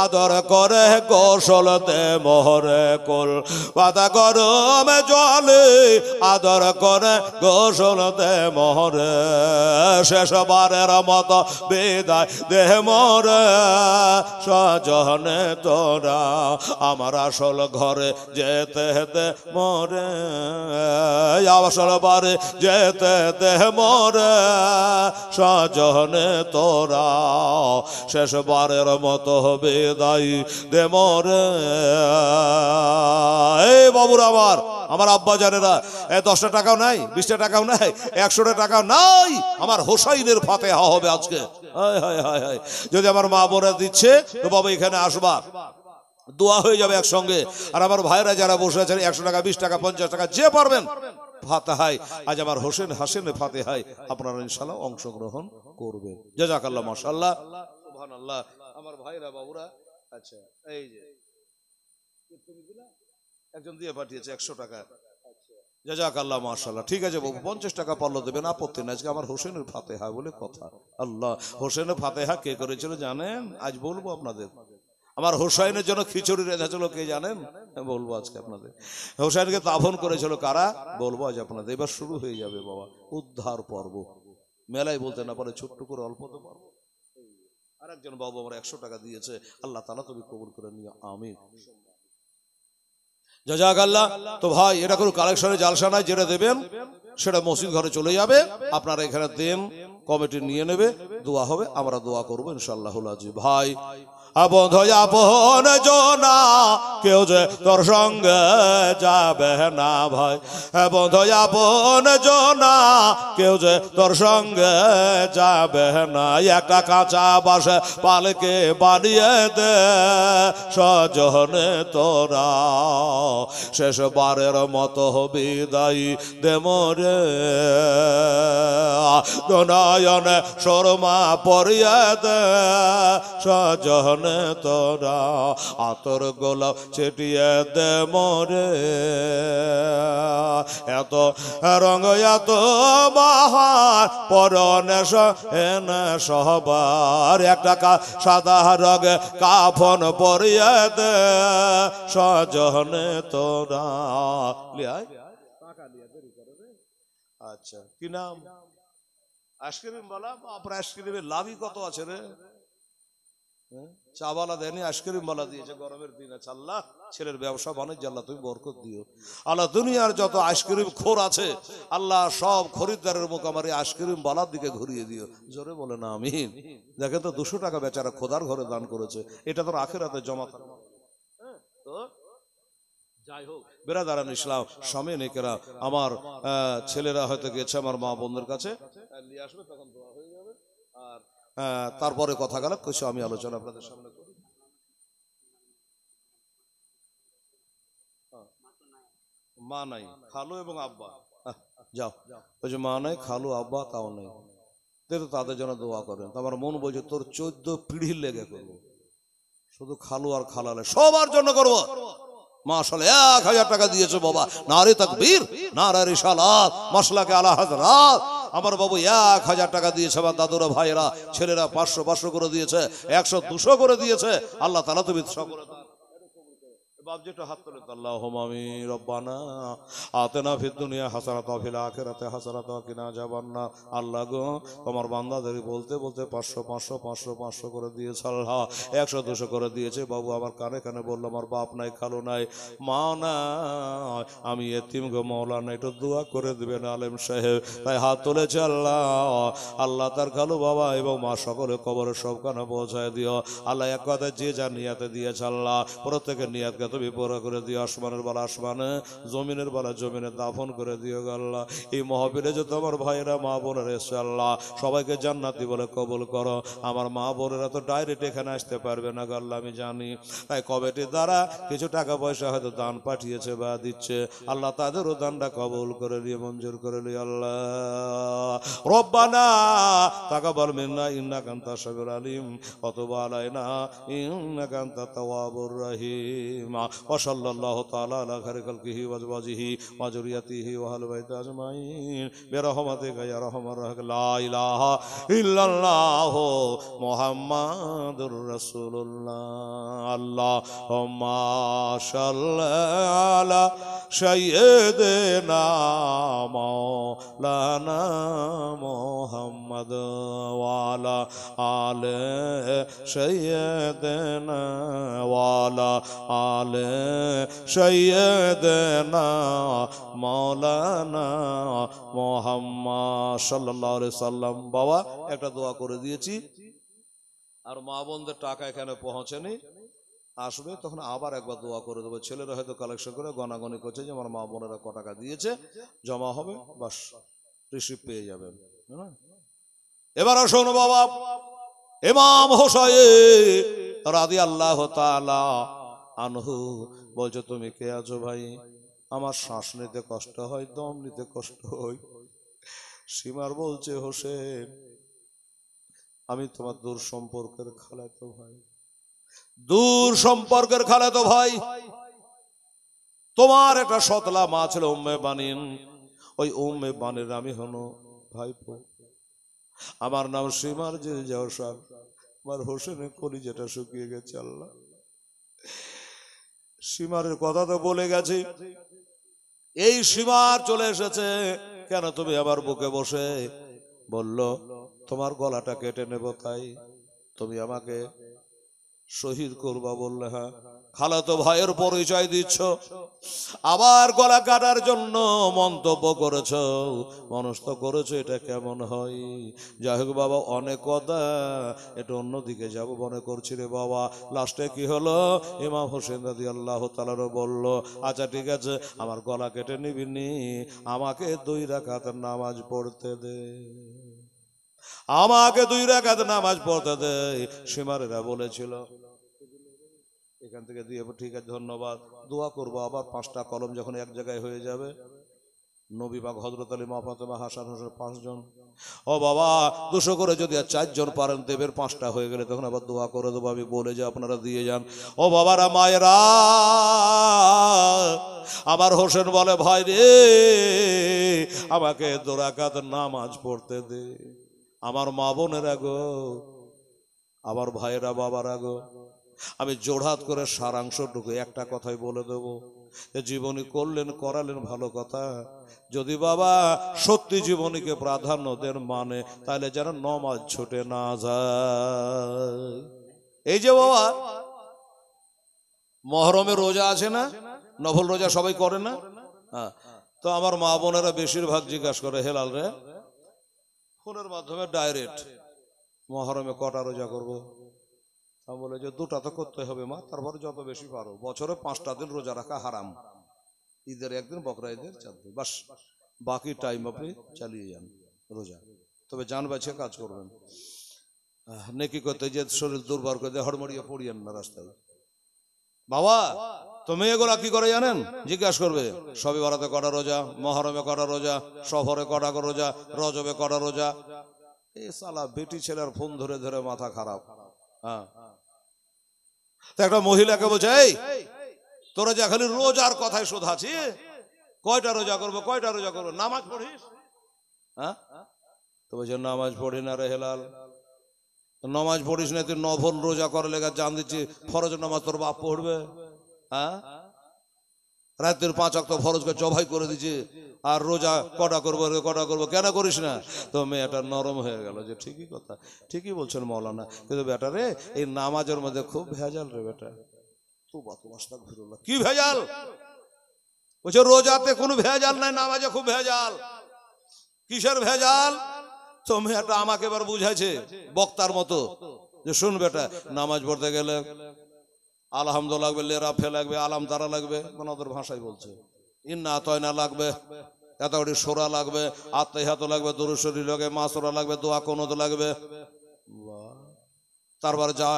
আদর করে গোসল দে মোরে, কোল পাতা গরম জলে আদর করে গোসল দে মোরে, শেষবারের মতো বিদায় দে মোরে সজনে তোরা, আমার আসল ঘরে যেতে দে মোরে, আসল বাড়ি যেতে দে মোরে সজনে তোরা, শেষবারের মতো বিদায় দে মোরে। এই বাবুর আমার আব্বা জানেরা, 10টা টাকাও নাই, 20টা টাকাও নাই, 100টা টাকাও নাই, আমার হোসাইনের ফাতেহা হবে আজকে। যদি আমার মা বোরা দিচ্ছে তো বাবা এখানে আসবা, দোয়া হয়ে যাবে একসঙ্গে। আর আমার ভাইরা যারা বসে আছেন 100 টাকা, 20 টাকা, 50 টাকা যে পারবেন ফাতেহায়, আজ আমার হোসেন হাসেনের ফাতেহায় আপনারা ইনশাআল্লাহ অংশগ্রহণ করবেন। জাযাকাল্লাহ, মাশাআল্লাহ, সুবহানাল্লাহ। আমার ভাইরা বাবুরা, আচ্ছা এই যে একজন দিয়ে পাঠিয়েছে 100 টাকা, জাযাকাল্লাহ, মাশাআল্লাহ। ঠিক আছে বাবু, 50 টাকা পারলো দেবেন, আপত্তি নাই। আজকে আমার হোসেনের ফাতেহা বলে কথা। আল্লাহ, হোসেনের ফাতেহা কে করেছিল জানেন? আজ বলবো আপনাদের। আমার হোসাইনের জন্য খিচুড়ি রেঁধেছিল কে জানেন? বলবো আজকে আপনাদের। হোসাইনকে দাফন করেছিল কারা? বলবো আজ আপনাদের। এবার শুরু হয়ে যাবে বাবা উদ্ধার পর্ব। মেলায় বলতে না পারে, ছোট্ট করে অল্প তো পারবো। আর একজন বাবু আমার 100 টাকা দিয়েছে, আল্লাহ তাআলা তুমি কবুল করে নিও, আমিন। জাযাকাল্লাহ। তো ভাই এটা কোনো কালেকশনের জালসা নাই, যেটা দেবেন সেটা মসজিদ ঘরে চলে যাবে, আপনারা এখানে দেন, কমিটি নিয়ে নেবে, দোয়া হবে, আমরা দোয়া করবো ইনশাআল্লাহুল আজিজ। ভাই বন্ধু আপন জনা কেউ যে তোর সঙ্গে যাবে না ভাই, বন্ধু আপন জনা কেউ যে তোর সঙ্গে যাবে না, একটা কাঁচা বাসে পালকে বানিয়ে দে সজনে তোরা, শেষবারের মতো বিদায় দে মোরে, নয়নে শর্মা পরিয়ে দে সজনে তোরা, আতর গোলাপ ছিটিয়ে দে মোরে, এত রঙ এত বাহার পরনে সবার, একটা সাদা রঙে কাফন পরিয়ে দে সজনে তোরা। আচ্ছা কি নাম? আইসক্রিম বলা, আপনার আইসক্রিমের লাভই কত আছে রে? চাওয়ালা দেয়নি, আইসক্রিম বালা দিয়েছে গরমের দিন। আছে আল্লাহ ছেলের ব্যবসা বাণিজ্য আল্লাহ তুমি বরকত দিও। আল্লাহ দুনিয়ার যত আইসক্রিম খোর আছে আল্লাহ সব খরিদ্দারের মুখ আমার আইসক্রিম বালার দিকে ঘুরিয়ে দিও। জোরে বলে না আমিন। দেখেন তো 200 টাকা বেচারা খোদার ঘরে দান করেছে, এটা তো আখিরাতে জমা থাকবে। তো যাই হোক বেরাদারান ইসলাম স্বামী নেকেরা, আমার ছেলেরা হয়তো গেছে আমার মা বোনদের কাছে, নিয়ে আসবে, তখন দোয়া হয়ে যাবে। আর তারপরে কথা গেল কিছু আমি আলোচনা আপনাদের সামনে করি। মা নাই, খালু এবং আব্বা, যাও ওই যে মা নাই, খালু আব্বা তাও নেই, তো তাদের জন্য দোয়া করেন। আমার মন বলছে তোর 14 পিঢ়ির লেগে করবো, শুধু খালু আর খালালে সবার জন্য করবো। মাশাআল্লাহ 1000 টাকা দিয়েছে বাবা, নারে তাকবীর, নারে রিসালাত, মাসলাকে আলা হযরত। আমার বাবু 1000 টাকা দিয়েছে, আমার দাদুরা ভাইরা ছেলেরা 500 করে দিয়েছে, 100-200 করে দিয়েছে। আল্লাহ তাআলা তুমি সকলে দান। বাপ যেটা হাত তোলে আল্লাহুম্মা আমিন। রব্বানা আতিনা ফিদ দুনিয়া হাসানাতাও ওয়া ফিল আখিরাতি হাসানাতাও ওয়া কিনা আযাবান্নার। আল্লাহ গো তোমার বান্দাদের বলতে বলতে 500 করে দিয়েছে আল্লাহ, 100-200 করে দিয়েছে। বাবু আমার কানে কানে বললো আমার বাপ নাই, খালু নাই, মা নাই, আমি এতিম গো মাওলানা, একটু দোয়া করে দিবেন আলেম সাহেব। তাই হাত তুলেছে আল্লাহ। আল্লাহ তার খালু বাবা এবং মা সকলে কবরে সবখানে পৌঁছায় দিও আল্লাহ। এক কথা যে যা নিয়াতে দিয়েছে আল্লাহ প্রত্যেকের নিয়াতকে তুমি পুরো করে দিও। আসমানের বেলা আসমানে, জমিনের বেলা জমিনে দাফন করে দিও আল্লাহ। এই মহফিলে যে তোমার ভাইয়েরা মা বোনেরা এসছে আল্লাহ সবাইকে জান্নাতি বলে কবুল করো। আমার মা বোনেরা তো ডাইরেক্ট এখানে আসতে পারবে না আল্লাহ আমি জানি, তাই কমিটির দ্বারা কিছু টাকা পয়সা হয়তো দান পাঠিয়েছে বা দিচ্ছে আল্লাহ, তাদেরও দানটা কবুল করে নিয়ে মঞ্জুর করে নিয়ে আল্লাহ। রব্বানা তাকাব্বাল মিন্না ইন্নাকা আনতাস সামিউল আলিম ওয়া তুব আলাইনা ইন্নাকা আনতাত তাওয়াবুর রহিম। ওয়া সাল্লাল্লাহু তাআলা আলা খায়রি খালকিহি ওয়া আজওয়াজিহি ওয়া যুররিয়াতিহি ওয়া আহলি বাইতি আজমাইন বিরহমাতিকা ইয়া আরহামার রাহিমিন। লা ইলাহা ইল্লাল্লাহু মুহাম্মাদুর রাসূলুল্লাহ। আল্লাহুম্মা সাল্লি আলা সাইয়্যিদিনা মাওলানা মুহাম্মদ ওয়া আলা আলি সাইয়্যিদিনা ওয়া আলা আলি সাইয়্যিদিনা মাওলানা মুহাম্মদ সাল্লাল্লাহু আলাইহি সাল্লাম। বাবা একটা দোয়া করে দিয়েছি, আর মা বোনদের টাকা এখানে পৌঁছেনি, আসবে তখন আবার একবার দোয়া করে দেবো। ছেলেরা হয়তো কালেকশন করে গণাগণি করছে যে আমার মা বোনেরা ক টাকা দিয়েছে, জমা হবে, বাস রিসিভ পেয়ে যাবেন। এবার শোনো বাবা, ইমাম হোসাইন রাদিয়াল্লাহু তাআলা আনহু বলছে তুমি কে আছো ভাই? আমার শ্বাস নিতে কষ্ট হয়, দম নিতে কষ্ট হয়। সীমার বলছে হোসেন আমি তোমার দূর সম্পর্কের খালাতো ভাই, দূর সম্পর্কের খালাতো ভাই। তোমার একটা সতলা মা ছিল উম্মে বানিন, ওই উম্মে বানির আমি হলো ভাইপো। আমার নাম সীমার জিল জওসান। আমার হোসেনের কলিজাটা শুকিয়ে গেছে আল্লাহ। সীমারের কথা তো বলে গেছি, এই সীমার চলে এসেছে কেন তুমি আমার বুকে বসে বলল তোমার গলাটা কেটে নেব, তাই তুমি আমাকে শহীদ করবা বললে, হ্যাঁ খালাতো ভাইয়ের পরিচয় দিচ্ছ, আবার গলা কাটার জন্য মন্তব্য করেছ, মানুষ তো করেছো, এটা কেমন হয়? যাই হোক বাবা, অনেক কথা, এটা অন্যদিকে যাব মনে করছি রে বাবা। লাস্টে কি হলো, ইমাম হোসেন রাদিয়াল্লাহু তাআলা বলল, আচ্ছা ঠিক আছে, আমার গলা কেটে নিবিনি, আমাকে 2 রাকাত নামাজ পড়তে দে, আমাকে 2 রাকাত নামাজ পড়তে দে। সীমারেরা বলেছিল, এখান থেকে দিয়ে ঠিক আছে ধন্যবাদ, দোয়া করবো আবার 5টা কলম যখন এক জায়গায় হয়ে যাবে। নবী পাক হযরত আলী, মা ফাতেমা, হাসান হোসেন 5 জন। ও বাবা 200 করে যদি আর 4 জন পারেন দেবের, 5টা হয়ে গেলে তখন আবার দোয়া করে দেবো। আমি বলে যে আপনারা দিয়ে যান। ও বাবারা, মায়েরা, আমার হোসেন বলে, ভাই রে আমাকে 2 রাকাত নামাজ পড়তে দে। আমার মা বোনেরা গো, আমার ভাইয়েরা, বাবারা গো, আমি জোড়হাত করে সারাংশটুকু একটা কথাই বলে দেব, জীবনী করলেন করালেন ভালো কথা, যদি বাবা সত্যি জীবনীকে প্রাধান্য দেন মানে, তাহলে যেন নামাজ ছুটে না যায়। এই যে বাবা মহরমে রোজা আছে না, নফল রোজা সবাই করে না? হ্যাঁ, তো আমার মা বোনেরা বেশিরভাগ জিজ্ঞাসা করে, হেলাল রে ফোনের মাধ্যমে ডাইরেক্ট, মহরমে কটা রোজা করবো? আমি বলে যে 2টা তো করতে হবে মা, তারপরে যত বেশি পারো। বছরে 5টা দিন রোজা রাখা হারাম, ঈদের 1 দিন, বকরা ঈদের 4 দিন, বাস, বাকি টাইম আপনি চালিয়ে যান রোজা, তবে জান বাঁচিয়ে কাজ করবেন। নেকি করতে যে শরীর দুর্বল করে হড়মড়িয়ে পড়িয়েন না রাস্তায়। বাবা তুমি এগুলা কি করে জানেন? জিজ্ঞাসা করবে, সবে বরাতে কটা রোজা, মহরমে কটা রোজা, সফরে কটা রোজা, রজবে কটা রোজা। এই সালা বেটি ছেলের ফোন ধরে ধরে মাথা খারাপ। হ্যাঁ, একটা মহিলাকে বলছে, এই তোরা যা খালি রোজার কথায় শোধাছি, কয়টা রোজা করবো, কয়টা রোজা করবো, নামাজ পড়িস? হ্যাঁ, তো বলছে নামাজ পড়ি না রে হেলাল। নামাজ পড়িস না, তুই নফল রোজা করে লেগে জান দিচ্ছি, ফরজ নামাজ তোর বাপ পড়বে? হ্যাঁ, রাতের 5 ওয়াক্ত ফরজকে জবাই করে দিচ্ছে, আর রোজা কটা করবো, কটা করবো, কেন করিস না? তো মেয়েটা নরম হয়ে গেল যে ঠিকই কথা, ঠিকই বলছেন মৌলানা, কিন্তু বেটা রে এই নামাজের মধ্যে খুব ভেজাল রে বেটা। কি ভেজাল? বলছে রোজাতে কোনো ভেজাল নাই, নামাজে খুব ভেজাল। কিসের ভেজাল? তো মেয়েটা আমাকে এবার বুঝাইছে বক্তার মতো, যে শুন বেটা, নামাজ পড়তে গেলে আলহামদুলিল্লাহ লাগবে, লেরাফে লাগবে, আলাম তারা লাগবে, মানে ওদের ভাষায় বলছে, ইন্না আতাইনা লাগবে, এতগুলি সোরা লাগবে, আত্মাহিয়াত লাগবে, দুরূদ শরীফ লাগবে, মাসুরা লাগবে, দোয়া কুনুত লাগবে। তারপরে যা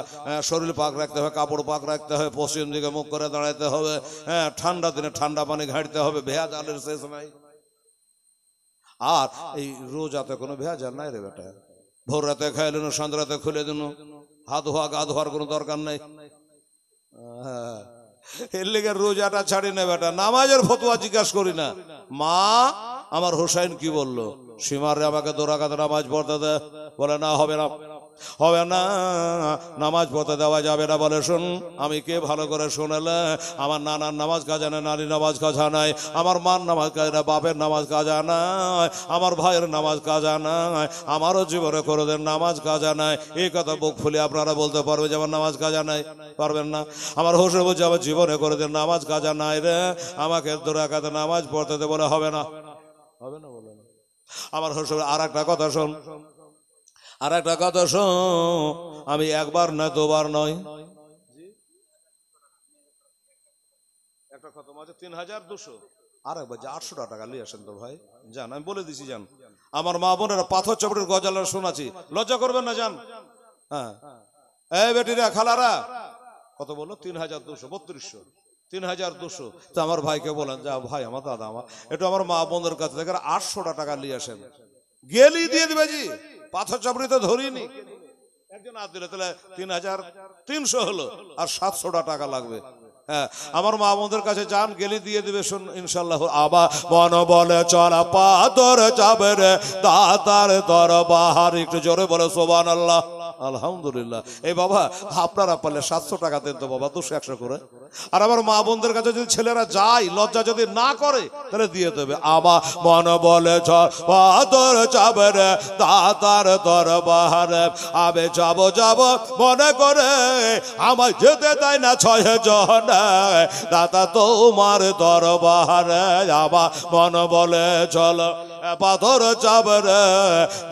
শরীর পাক রাখতে হবে, কাপড় পাক রাখতে হবে, পশ্চিম দিকে মুখ করে দাঁড়াইতে হবে, হ্যাঁ, ঠান্ডা দিনে ঠান্ডা পানি ঘাঁটতে হবে, ভেজালের শেষ নাই। আর এই রোজাতে কোনো ভেজাল নাই রে বেটা। ভোর রাতে খাইলেন, সন্ধ্যা রাতে খুলে দিন, হাত ধোয়া গা ধোয়ার কোনো দরকার নাই। এর লেগে রোজাটা ছাড়ি না বেটা, নামাজের ফতোয়া জিজ্ঞাসা করি না। মা আমার হোসাইন কি বললো, সীমারে আমাকে 2 রাকাত নামাজ পড়তে দে, বলে না হবে না, হবে না, নামাজ পড়তে দেওয়া যাবে না। বলে শোন, আমি কে ভালো করে শোনালে, আমার নানার নামাজ কাজা নাই, নানির নামাজ কাজা নাই, আমার মার নামাজ কাজা নাই, বাপের নামাজ কাজা নাই, আমার ভাইয়ের নামাজ কাজা নাই, আমারও জীবনে করে দেন নামাজ কাজা নাই। এই কথা বুক ফুলে আপনারা বলতে পারবে যে আমার নামাজ কাজা নাই? পারবেন না। আমার হোসেন বলছে আমার জীবনে করে দেন নামাজ কাজা নাই রে, আমাকে 2 রাকাত নামাজ পড়তে দে। বলে হবে না, হবে না, বলে না। আমার হোসেন আর একটা কথা শোন, আর একটা কথা শোন, আমি 1 বার নয় 2 বার নয়, একটা খতম আছে 3200, আর একবার যে 800 টাকা নিয়ে আসেন তো ভাই, যান, আমি বলে দিছি যান। আমার মা বোনেরা পাথর চাপড়ির গজালের শোনাচ্ছি, লজ্জা করবেন না, যান। হ্যাঁ, এই বেটিরা খালারা কত বললো, 3200, 3200, 3200। তো আমার ভাইকে বলেন, যা ভাই, আমার দাদা, আমার একটু আমার মা বোনদের কাছে থেকে 800 টাকা নিয়ে আসেন, গেলি দিয়ে দিবে জি, পাথর চাপড়ি তো ধরিনি। একজন আর দিলে তাহলে 3300 হলো, আর 700 টাকা লাগবে। হ্যাঁ, আমার মা বোনদের কাছে যান, গেলি দিয়ে দিবে, শুন ইনশাল্লাহ। আবার মন বলে চলা পাথর যাবে রে দাতার দরবার, একটু জোরে বলে সুবহানাল্লাহ। আলহামদুলিল্লাহ। এই বাবা আপনারা পারলে 700 টাকা দেন তো বাবা, 200-100 করে। আর আমার মা বোনদের কাছে যদি ছেলেরা যায়, লজ্জা যদি না করে, তাহলে দিয়ে দেবে। আমার মন বলে চল বাদর যাবে রে দাতার দরবারে, আমি যাব যাব মনে করে, আমায় যেতে দেয় না 6 জন দাতা তোমার দরবারে। আমার মন বলে চল পাথর যাবে রে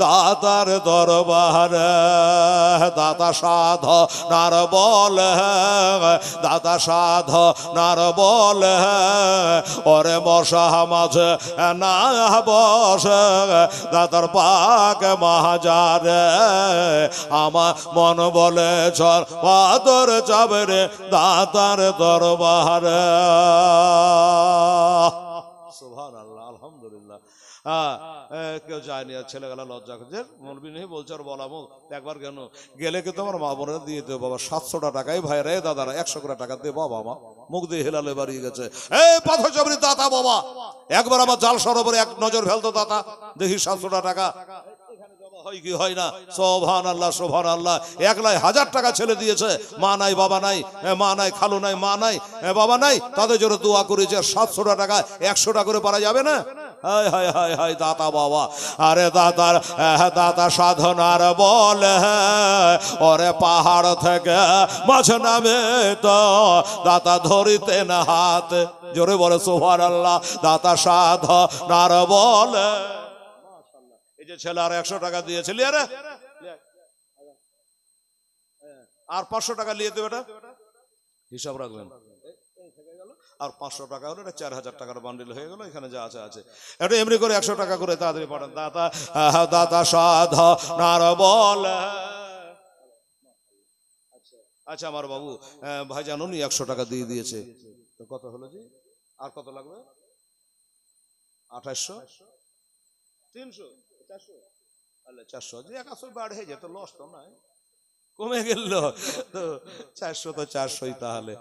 দাতার দরবারে, দাতা সাধ নার বলে, দাতা সাধ নার বলে, ওরে মশা মাঝে না বসে দাতার পাক মাহাজারে। আমার মন বলে চল পাথর যাবে রে দাতার দরবারে। সুবহানাল্লাহ, আলহামদুলিল্লাহ। কেউ যায়নি, আর ছেলেগুলা লজ্জা করছে, মলবি নেই বলছে আর বলা মুখ একবার কেন গেলে কিন্তু আমার মা বোনের দিয়ে দেবো বাবা 700 টাকাই ভাই রে দাদারা 100 করে টাকা দে বাবা। মা মুখ দিয়ে হেলালে বাড়িয়ে গেছে, এই পাথর চাবড়ি দাতা বাবা, একবার আমার জাল সরোবরে এক নজর ফেলতো দাতা, দেখি 700 টাকা হয় কি হয় না। সুবহানাল্লাহ সুবহানাল্লাহ। 1,000,000 টাকা ছেলে দিয়েছে, মা নাই বাবা নাই, মা নাই খালু নাই মা নাই বাবা নাই, তাদের জন্য দোয়া করেছে। 700 টাকা 100 টাকা করে পারা যাবে না? হায় হায় হায় হায় দাতা বাবা। আরে দাতার দাতা সাধনার বলে, ওরে পাহাড় থেকে মাছ নামে তো দাতা ধরিতে না হাত, জোরে বলে সুবহানাল্লাহ। দাতা সাধনার বলে, এই যে ছেলে আর 100 টাকা দিয়েছিল, আরে আর 500 টাকা নিয়ে দেবে, এটা হিসাব রাখবেন। আর 500 টাকা হলো, এটা 4,000 টাকার বান্ডিল হয়ে গেল। এখানে যা আছে আছে, এটা এমনি করে 100 টাকা করে তাড়াতাড়ি পাঠান। দাতা দাতা সাধনার বলে। আচ্ছা আমার বাবু ভাই জানুন 100 টাকা দিয়ে দিয়েছে, তো কত হলো জি? আর কত লাগবে? 2800, 300, 400, 400 যে 100 বাড়ে যেত, লস তো নাই, কমে গেল তো 400 তো 400ই তাহলে।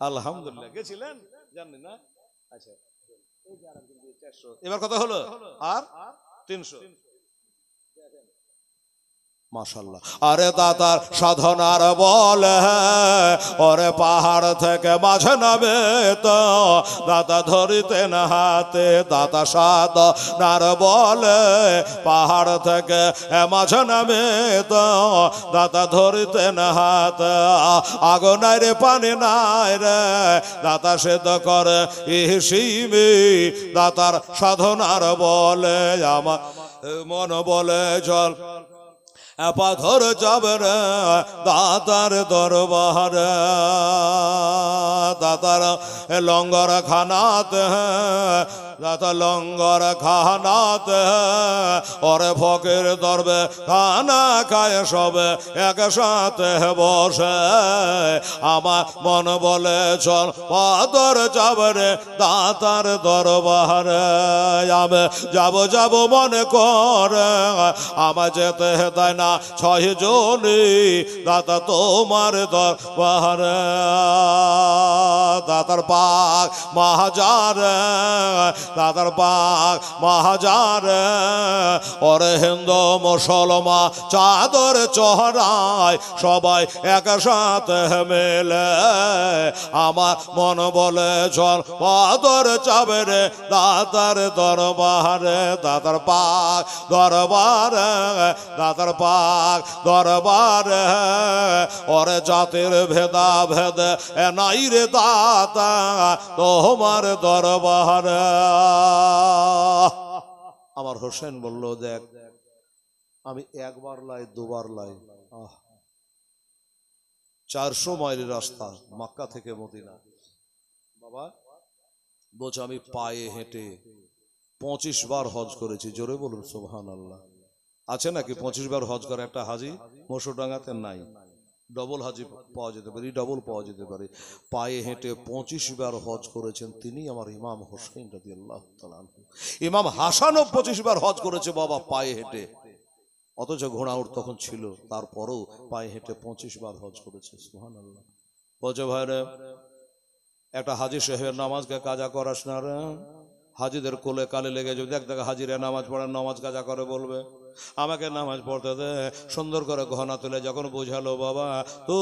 আলহামদুলিল্লাহ। গেছিলেন জানেন না? আচ্ছা এবার কত হলো? আর 300। মাশাআল্লাহ। আরে দাতার সাধনার বলে, ওরে পাহাড় থেকে মাঝে নামে তো দাতা ধরিতে না হাতে, দাতা সাধনার বলে, পাহাড় থেকে মাঝে নামে তো দাতা ধরিতে না হাতে। আগুন নাই রে পানি নাই রে দাতা সেদ্ধ করে ইহিসিমি, দাতার সাধনার বলে। আমার মন বলে চল পাথর যাবে রে দাতার দরবারে, দাতার লঙ্গর খানাতে, দাতা লঙ্গর খানাতে, ওরে ফকির দরবে খানা খায় সবে একসাথে বসে। আমার মন বলে চল পাথর যাবে রে দাতার দরবারে, আমি যাব যাব মনে করে, আমার যেতে দেয় না 6 জনই দাতা তোমার দরবারে। দাতার পাক মাহাজারে, দাতার পাক মাহাজারে, ওরে হিন্দু মুসলমান চাদর চহরায় সবাই একসাথে মেলে। আমার মন বলে চল পাথর যাবে রে দাতার দরবারে, দাতার পাক দরবারে, দাতার পাক দরবারে, ওরে জাতির ভেদা ভেদ নাই রে দাতা তোমার দরবারে। আমার হোসেন বলল দেখ আমি একবার লাই দুবার লাই, 400 মাইল রাস্তা মক্কা থেকে মদিনা। বাবা বলছে আমি পায়ে হেঁটে 25 বার হজ করেছি, জোরে বলুন সুবহানাল্লাহ। আছে নাকি 25 বার হজ করে একটা হাজি? মসুরডাঙ্গাতে নাই, ডবল হাজি পাওয়া যেতে পারে, ডবল পাওয়া যেতে পারে। পায়ে হেঁটে 25 বার হজ করেছেন তিনি আমার ইমাম হোসেন রাদিয়াল্লাহু তাআলা আনহু। ইমাম হাসানও 25 বার হজ করেছে বাবা পায়ে হেঁটে, অথচ ঘোড়া উট তখন ছিল, তারপরও পায়ে হেঁটে 25 বার হজ করেছে। সুবহানাল্লাহ। বলছে ভাইরে একটা হাজি সাহেবের নামাজকে কাজা করাস না রে, হাজিদের কোলে কালে লেগে যদি এক জায়গায় হাজিরা নামাজ পড়ে নামাজ কাজা করে বলবে আমাকে নামাজ পড়তে দে। সুন্দর করে ঘনা তুলে যখন বোঝালো বাবা তো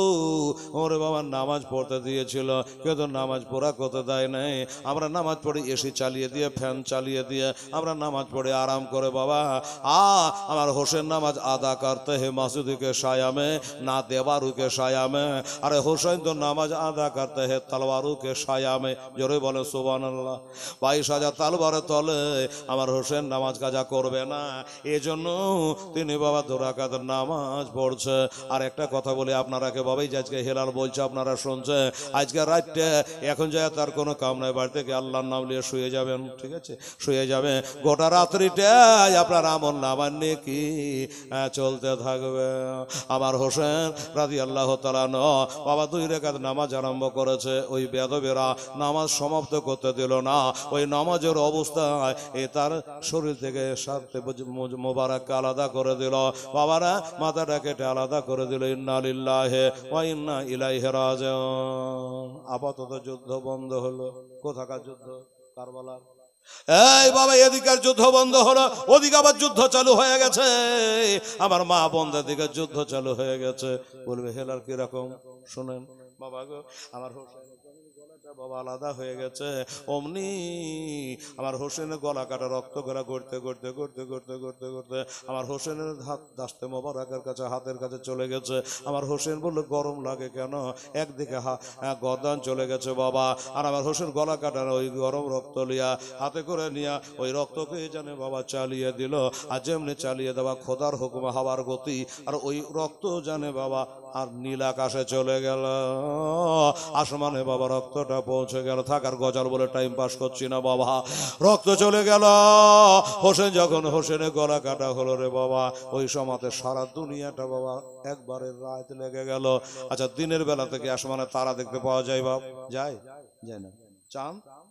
ওরে বাবা নামাজ পড়তে দিয়েছিল কিন্তু নামাজ পড়া করতে দেয় নাই। আমরা নামাজ পড়ে এসি চালিয়ে দিয়ে ফ্যান চালিয়ে দিয়ে আমরা নামাজ পড়ে আরাম করে বাবা আমার হোসেন নামাজ আদা করতে হে মাসুদিকে সায়ামে না দেবারুকে সায়ামে। আরে হোসেন তো নামাজ আদা করতে হে তলবারুকে সায়ামে। জোরে বলে সুবহানাল্লাহ। 22,000 তলবারের তলে আমার হোসেন নামাজ কাজা করবে না, এজন্য তিনি বাবা 2 রাকাত নামাজ পড়ছে। আর একটা কথা বলি আপনারাকে বাবাই যে আজকে হেলাল বলছে আপনারা শুনছে, আজকে রাতটা এখন যায় তার কোনো কাম নাই, বাড়ি থেকে আল্লাহর নাম নিয়ে শুয়ে যাবেন, ঠিক আছে, শুয়ে যাবে। গোটা রাত্রিটাই আপনার আমল নামার নিয়ে কি চলতে থাকবে। আমার হোসেন রাদিয়াল্লাহু তাআলা বাবা 2 রাকাত নামাজ আরম্ভ করেছে, ওই বেদবেরা নামাজ সমাপ্ত করতে দিল না। ওই নামাজের অবস্থায় তার শরীর থেকে সাথে মোবারককে আলাদা করে দিল, বাবারা মাথাটা কেটে আলাদা করে দিল। ইন্না লিল্লাহি ওয়া ইন্না ইলাইহি রাজিউন। আপাতত যুদ্ধ বন্ধ হলো। কোথাকার যুদ্ধ? কারবালার। এই বাবা এদিকের যুদ্ধ বন্ধ হলো, ওদিকে আবার যুদ্ধ চালু হয়ে গেছে। আমার মা বোনদের দিকে যুদ্ধ চালু হয়ে গেছে। বলবে হেলাল কিরকম? শুনেন বাবা গো, আমার হোসেন বাবা আলাদা হয়ে গেছে, অমনি আমার হোসেনের গলা কাটা রক্ত গলা করতে করতে করতে করতে করতে করতে আমার হোসেনের হাত দাস্তে মোবারকের কাছে হাতের কাছে চলে গেছে। আমার হোসেন বললো গরম লাগে কেন? একদিকে গর্দান চলে গেছে বাবা, আর আমার হোসেন গলা কাটার ওই গরম রক্ত লিয়া হাতে করে নিয়া ওই রক্তকে জানে বাবা চালিয়ে দিল। আর যেমনি চালিয়ে দেওয়া খোদার হুকুম হাওয়ার গতি, আর ওই রক্ত জানে বাবা আর নীল আকাশে চলে গেল, আসমানে বাবা রক্তটা পৌঁছে গেল। থাকার গজাল বলে টাইম পাস করছি না বাবা, রক্ত চলে গেল। হোসেন যখন হোসেনের গলা কাটা হলো রে বাবা, ওই সময়তে সারা দুনিয়াটা বাবা একবারে রাত লেগে গেল। আচ্ছা দিনের বেলা থেকে আসমানে তারা দেখতে পাওয়া যায় বাপ? যায়? যায় না।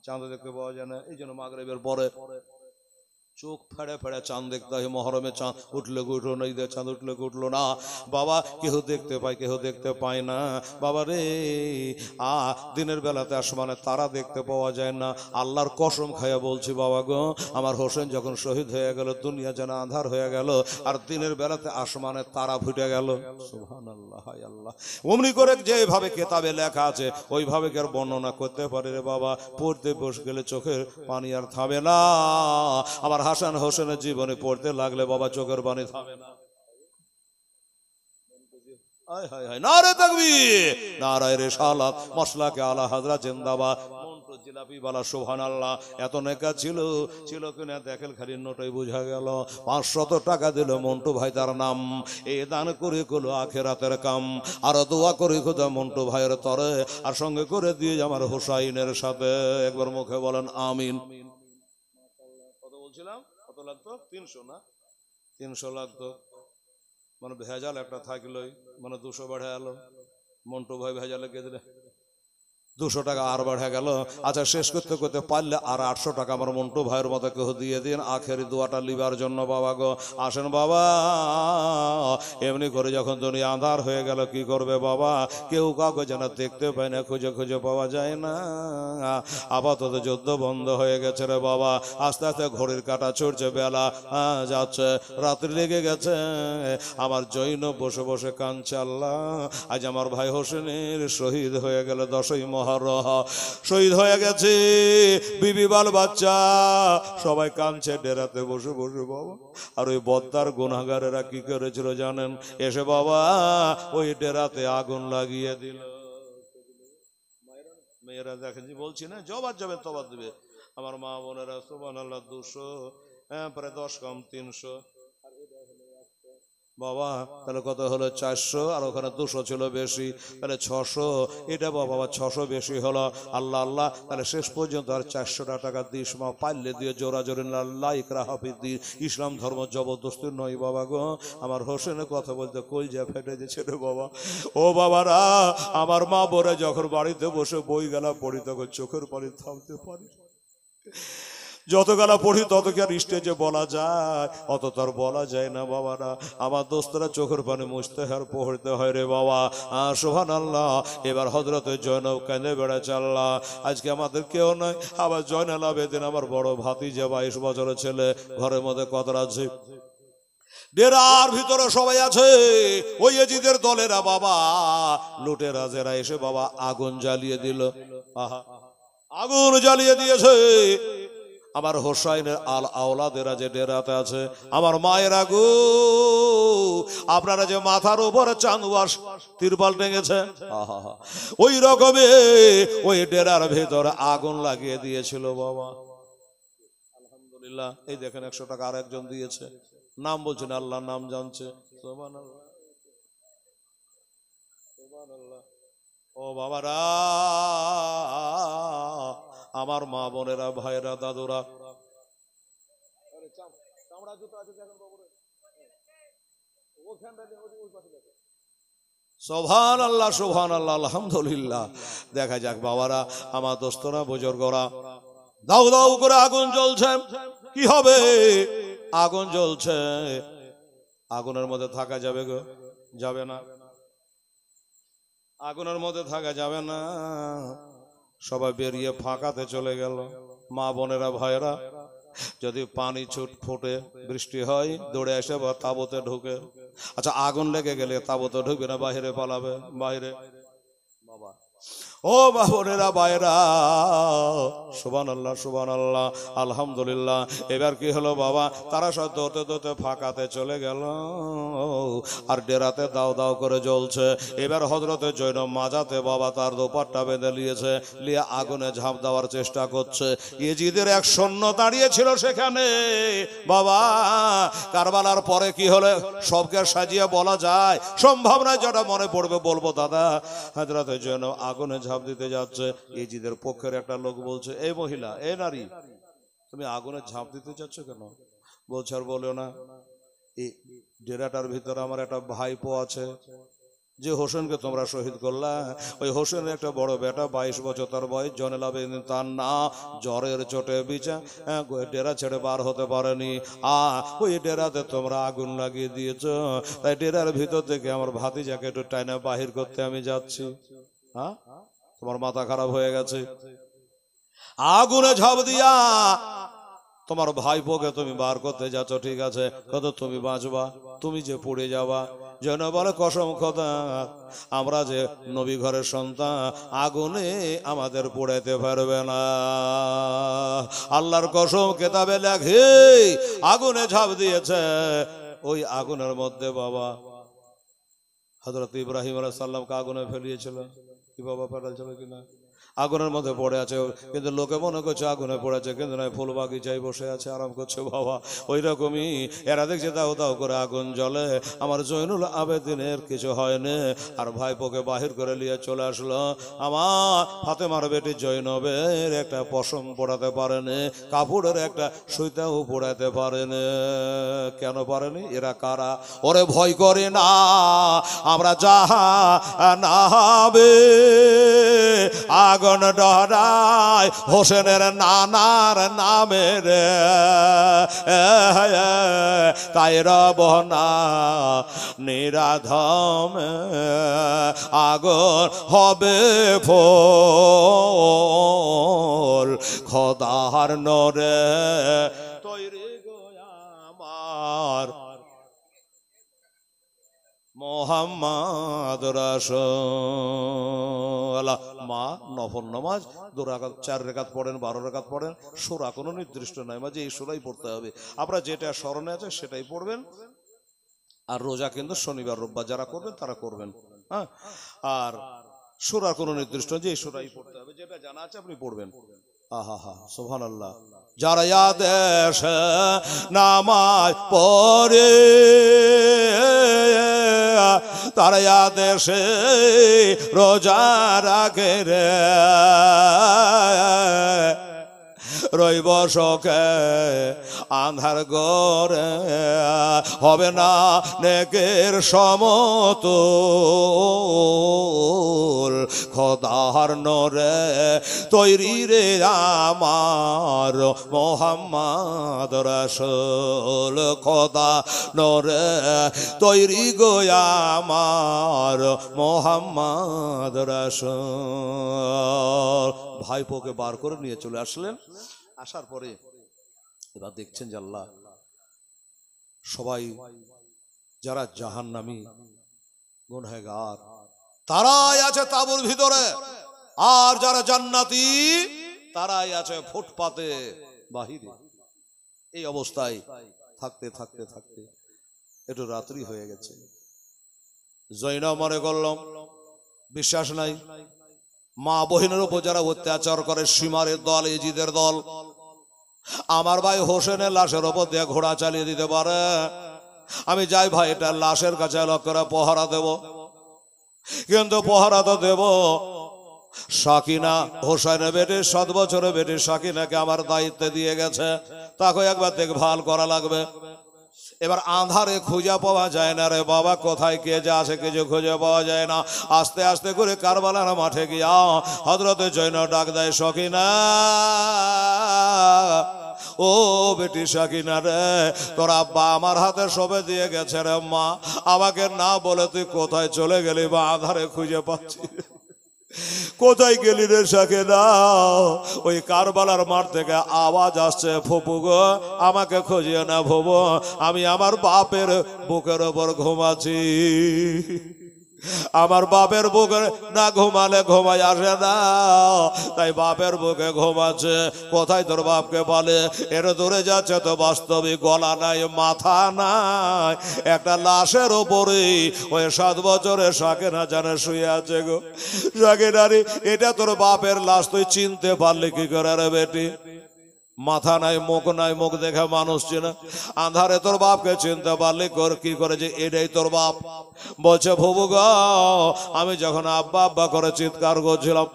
চাঁদ দেখতে পাওয়া যায় না। এই জন্য মাগরিবের পরে চোখ ফেড়ে ফেড়ে চাঁদ দেখতে হয়। মহরমে চাঁদ উঠলে উঠলো না, ঈদের চাঁদ উঠলে উঠলো না বাবা, কেহ দেখতে পায় কেহ দেখতে পায় না বাবা রে। দিনের বেলাতে আসমানে তারা দেখতে পাওয়া যায় না। আল্লাহর কসম খাইয়া বলছি বাবা গো, আমার হোসেন যখন শহীদ হয়ে গেল দুনিয়া যেন আঁধার হয়ে গেল, আর দিনের বেলাতে আসমানে তারা ফুটে গেল। সুবহানাল্লাহ, হায় আল্লাহ। অমনি করে যেভাবে কেতাবে লেখা আছে ওইভাবে কি আর বর্ণনা করতে পারে রে বাবা? পড়তে বসে গেলে চোখের পানি আর থামে না। আমার হাসান হোসেনের জীবনে পড়তে লাগলে বাবা চোখের পানি থামে না। নারে তাকবীর, নারায়ে রিসালাত, মাসলাকে আলা হযরত জিন্দাবাদ। মন্টু জিলাপি বালা সুবহানাল্লাহ। এত নেকা ছিল কিনা দেখেন, খালি নোটই বোঝা গেল। 500 টাকা দিল মন্টু ভাই তার নাম, এ দান করে কলো আখেরাতের কাম। আর দোয়া করে খোদা মন্টু ভাইয়ের তরে, আর সঙ্গে করে দিয়ে আমার হোসাইনের সাথে। একবার মুখে বলেন আমিন। কত বলছিলাম? কত লাগতো? 300 না? 300 লাগতো। মানে ভেজাল একটা থাকলোই, মানে 200 বেড়ে গেল। মন্টু ভাই ভেজালে কে দিলে 200 টাকা আর বেড়ে গেল। আচ্ছা শেষ করতে করতে পারলে আর 800 টাকা আমার মন্টু ভাইয়ের মতো কেউ দিয়ে দিন আখেরি দোয়াটা লিবার জন্য বাবা গো। আসেন বাবা, এমনি করে যখন দুনিয়া আঁধার হয়ে গেল কি করবে বাবা? কেউ কাউকে যেন দেখতে পায় না, খুঁজে খুঁজে পাওয়া যায় না। আপাতত যুদ্ধ বন্ধ হয়ে গেছে রে বাবা। আস্তে আস্তে ঘড়ির কাঁটা ছুটছে, বেলা যাচ্ছে, রাত্রি লেগে গেছে। আমার জৈন বসে বসে কাঁদছে, আল্লাহ আজ আমার ভাই হোসেনের শহীদ হয়ে গেল। 10ই মহররম শহীদ হয়ে গেছে, বিবি বাল বাচ্চা সবাই কাঁদছে ডেরাতে বসে বসে বাবা। আর ওই বদ্দার গুনাহগারেরা কি করেছিল জানেন? এসে বাবা ওই ডেরাতে আগুন লাগিয়ে দিল। মেয়েরা দেখেন, বলছি না জবাব যাবে তবাদ দেবে। আমার মা বোনেরা সুবহানাল্লাহ 200 প্রায় 10 কম 300 বাবা, তাহলে কত হলো? 400, আর ওখানে 200 ছিল বেশি, তাহলে 600। এটা বাবা 600 বেশি হলো। আল্লাহ আল্লাহ, তাহলে শেষ পর্যন্ত আর 400 টাকা দিস মা, পারলে দিয়ে জোরা জোরে আল্লাহ ইকরাহা ফিদ্দিন। ইসলাম ধর্ম জবরদস্তি নয় বাবা গো। আমার হোসেনের কথা বলতে কলজা ফেটে দিয়েছে রে বাবা। ও বাবারা, আমার মা বোরা যখন বাড়িতে বসে বই গেলা পড়ি তখন চোখের পানি থামতে পারি। যত গালা পড়ি তত কি আর স্টেজে বলা যায়? অত তার বলা যায় না বাবারা। আমার দোস্তরা চোখের পানি মুছতে আর পড়তে হয় রে বাবা। সুবহানাল্লাহ। এবার হযরতে জয়নব কেঁদে বেড়াচ্ছে, আল্লাহ আজকে আমাদের কেউ নাই। আবার জয়নাল আবেদিন আমার বড় ভাতিজা 22 বছরের ছেলে, ঘরের মধ্যে কত আছে ডেরার ভিতরে সবাই আছে। ওই এজিদের দলেরা বাবা লুটেরা যারা এসে বাবা আগুন জ্বালিয়ে দিল। আহা, আগুন জ্বালিয়ে দিয়েছে। আমার হোসাইনের আল আওলাদেরা যে ডেরাতে আছে, আমার মায়েরা গো, আপনারা যে মাথার উপরে চাঁদওয়াস তিরপাল টেঙেছে, ওই রকমে ওই ডেরার ভেতরে আগুন লাগিয়ে দিয়েছিল বাবা। আলহামদুলিল্লাহ, এই দেখেন 100 টাকা আর একজন দিয়েছে, নাম বলছেন, আল্লাহর নাম জানছে। সুবহানাল্লাহ, সুবহানাল্লাহ। ও বাবারা, আমার মা বোনেরা, ভাইরা, দাদুরা, সুবহানাল্লাহ, সুবহানাল্লাহ, আলহামদুলিল্লাহ। দেখা যাক বাবারা, আমার দোস্তরা, বুজুর্গরা, দাউ দাউ করে আগুন জ্বলছে। কি হবে? আগুন জ্বলছে, আগুনের মধ্যে থাকা যাবে গো? যাবে না। আগুনের মধ্যে থাকা যাবে না। সবাই বেরিয়ে ফাঁকাতে চলে গেল। মা বোনেরা, ভাইরা, যদি পানি ছুট ফুটে বৃষ্টি হয়, দৌড়ে এসে বা তাঁবুতে ঢুকে। আচ্ছা, আগুন লেগে গেলে তাঁবুতে ঢুকবে না, বাহিরে পালাবে? বাইরে বাবা। ও বাবনেরা, বাইরা, সুবহানাল্লাহ, সুবহানাল্লাহ, আলহামদুলিল্লাহ। এবার কি হলো বাবা? তারা সব দৌড়তে দৌড়তে ফাঁকাতে চলে গেল, আর ডেরাতে দাও দাও করে জ্বলছে। এবার হযরতে জৈনব মাজাতে বাবা তার দোপাট্টা বেঁধে নিয়েছে, নিয়ে আগুনে ঝাঁপ দেওয়ার চেষ্টা করছে। ইয়েজিদের এক সৈন্য দাঁড়িয়ে ছিল সেখানে বাবা। কারবালার পরে কি হলো সবকে সাজিয়ে বলা যায় সম্ভব নয়, যেটা মনে পড়বে বলবো দাদা। হযরতে জৈনব আগুনে ঝাঁপ দিতে যাচ্ছে। ইয়েজিদের পক্ষের একটা লোক বলছে, এই মহিলা, এই নারী, তুমি আগুনে ঝাঁপ দিতে যাচ্ছ কেন? বলছে, আর বলো না, এই ডেরাটার ভিতরে আমার একটা ভাইপো আছে, যে হোসেনকে তোমরা শহীদ করলা। ওই হোসেনের একটা বড় বেটা, 22 বছর তার বয়স, জনেলা বেদিন তার না, জ্বরের চোটে বিছা ডেরা ছেড়ে বার হতে পারেনি। ওই ডেরাতে তোমরা আগুন লাগিয়ে দিয়েছ, তাই ডেরার ভিতর থেকে আমার ভাতিজাকে একটু টাইনা বাহির করতে আমি যাচ্ছি। হ্যাঁ, তোমার মাথা খারাপ হয়ে গেছে? আগুনে ঝাঁপ দিয়া তোমার ভাইপোকে তুমি বার করতে যাচ্ছ, ঠিক আছে, কত তুমি বাঁচবা, তুমি যে পড়ে যাবা। যেন বলে, কসম খোদা, আমরা যে নবী ঘরের সন্তান, আগুনে আমাদের পোড়াইতে পারবে না। আল্লাহর কসম, কেতাবে লেখে আগুনে ঝাঁপ দিয়েছে। ওই আগুনের মধ্যে বাবা হযরত ইব্রাহিম আলাইহিস সালামকে আগুনে ফেলিয়েছিল। কি বাবা, ফেলেছিল কিনা? আগুনের মধ্যে পড়ে আছে, কিন্তু লোকে মনে করছে আগুনে পড়েছে, কিন্তু নয়, ফুল বাগিচায় বসে আছে, আরাম করছে বাবা। ওই রকমই এরা দেখছে দাও দাও করে আগুন জ্বলে। আমার জৈনুল আবেদিনের কিছু হয়নি, আর ভাইপোকে বাহির করে নিয়ে চলে আসলো। আমার ফাতেমার বেটি জৈনবের একটা পশম পড়াতে পারেনি, কাপড়ের একটা সুইতাও পড়াতে পারেনি। কেন পারেনি? এরা কারা? ওরে ভয় করে না, আমরা যাহা নাবে আগুন ডরায় হোসেনের নানার নামের, তাই রব না নিরাধম, আগুন হবে ফল খোদার নরে তৈরি গো আমার মোহাম্মদ রাসূলুল্লাহ। মা নফল নামাজ 2 রাকাত, 4 রাকাত পড়েন, 12 রাকাত পড়েন, সূরা কোনো নির্দিষ্ট নাই, মাঝে এই সূরাই পড়তে হবে। আপনারা যেটা স্মরণে আছে সেটাই পড়বেন। আর রোজা কিন্তু শনিবার রোববার যারা করবেন তারা করবেন। হ্যাঁ, আর সূরা কোনো নির্দিষ্ট যে এই সূরাই পড়তে হবে, যেটা জানা আছে আপনি পড়বেন। আহা হা, সুবহানাল্লাহ। যারা আদেশ নামাজ পড়ে তারা আদেশে রোজা রাখে রে, রইব শোকে আন্ধার গরে, হবে না নেকের সমতুল খোদার নরে তৈরি রে আমার মোহাম্মদ রাসূল, খোদা নরে তৈরি গো আমার মোহাম্মদ রাসূল। ভাইপোকে বার করে নিয়ে চলে আসলেন। আসার পরে এবার দেখছেন যে আল্লাহ সবাই যারা জাহান্নামী গুনহগার তারাই আছে তাঁবুর ভিতরে, আর যারা জান্নাতি তারাই আছে ফুটপাতে বাহিরে। এই অবস্থায় থাকতে থাকতে থাকতে একটু রাত্রি হয়ে গেছে। জৈনব মনে করলাম বিশ্বাস নাই, মা বহিনের উপর যারা অত্যাচার করে, সীমারের দল, এজিদের দল, আমার ভাই হোসেনের লাশের ওপর দিয়ে ঘোড়া চালিয়ে দিতে পারে। আমি যাই ভাই এটা লাশের কাছে লক্ষ্য করে পহরা দেব, কিন্তু পহরা তো দেব সাকিনা, হোসেনের বেটি 7 বছরের বেটি সাকিনাকে আমার দায়িত্বে দিয়ে গেছে, তাকে একবার দেখভাল করা লাগবে। এবার আঁধারে খুঁজে পাওয়া যায় না রে বাবা, কোথায় কে যে আছে কিছু খুঁজে পাওয়া যায় না। আস্তে আস্তে করে কারবালার মাঠে গিয়া হযরতে জৈনব ডাক দেয়, সাকিনা ও বেটি সাকিনা রে, তোর আব্বা আমার হাতে সবে দিয়ে গেছে রে মা, আমাকে না বলে তুই কোথায় চলে গেলি বা আঁধারে খুঁজে পাচ্ছি, কোথায় গেলি রে সাকিনা? ওই কারবালার মাঠ থেকে আওয়াজ আসছে, ফুপু গো আমাকে খুঁজিয়ে না ফুপু, আমি আমার বাপের বুকের ওপর ঘুমাচ্ছি। আমার বাপের বুকে না ঘুমালে ঘুমাই আসে না, তাই বাপের বুকে ঘুমাচ্ছে। কোথায় তোর বাপকে বলে? এটা দূরে যাচ্ছে তো বাস্তবিক, গলা নাই মাথা নাই, একটা লাশের ওপরে ওই 7 বছরের সাকিনা জানে শুয়ে আছে গো। সাকিনারি এটা তোর বাপের লাশ, তুই চিনতে পারলি কি করে রে বেটি? মাথা নাই মুখ নাই, মুখ দেখে মানুষ চেনে, আঁধারে তোর বাপকে চিনতে পারলি কি করে যে এটাই তোর বাপ? বলছে ফুপু গো আমি যখন আব্বা আব্বা করে চিৎকার করছিলাম,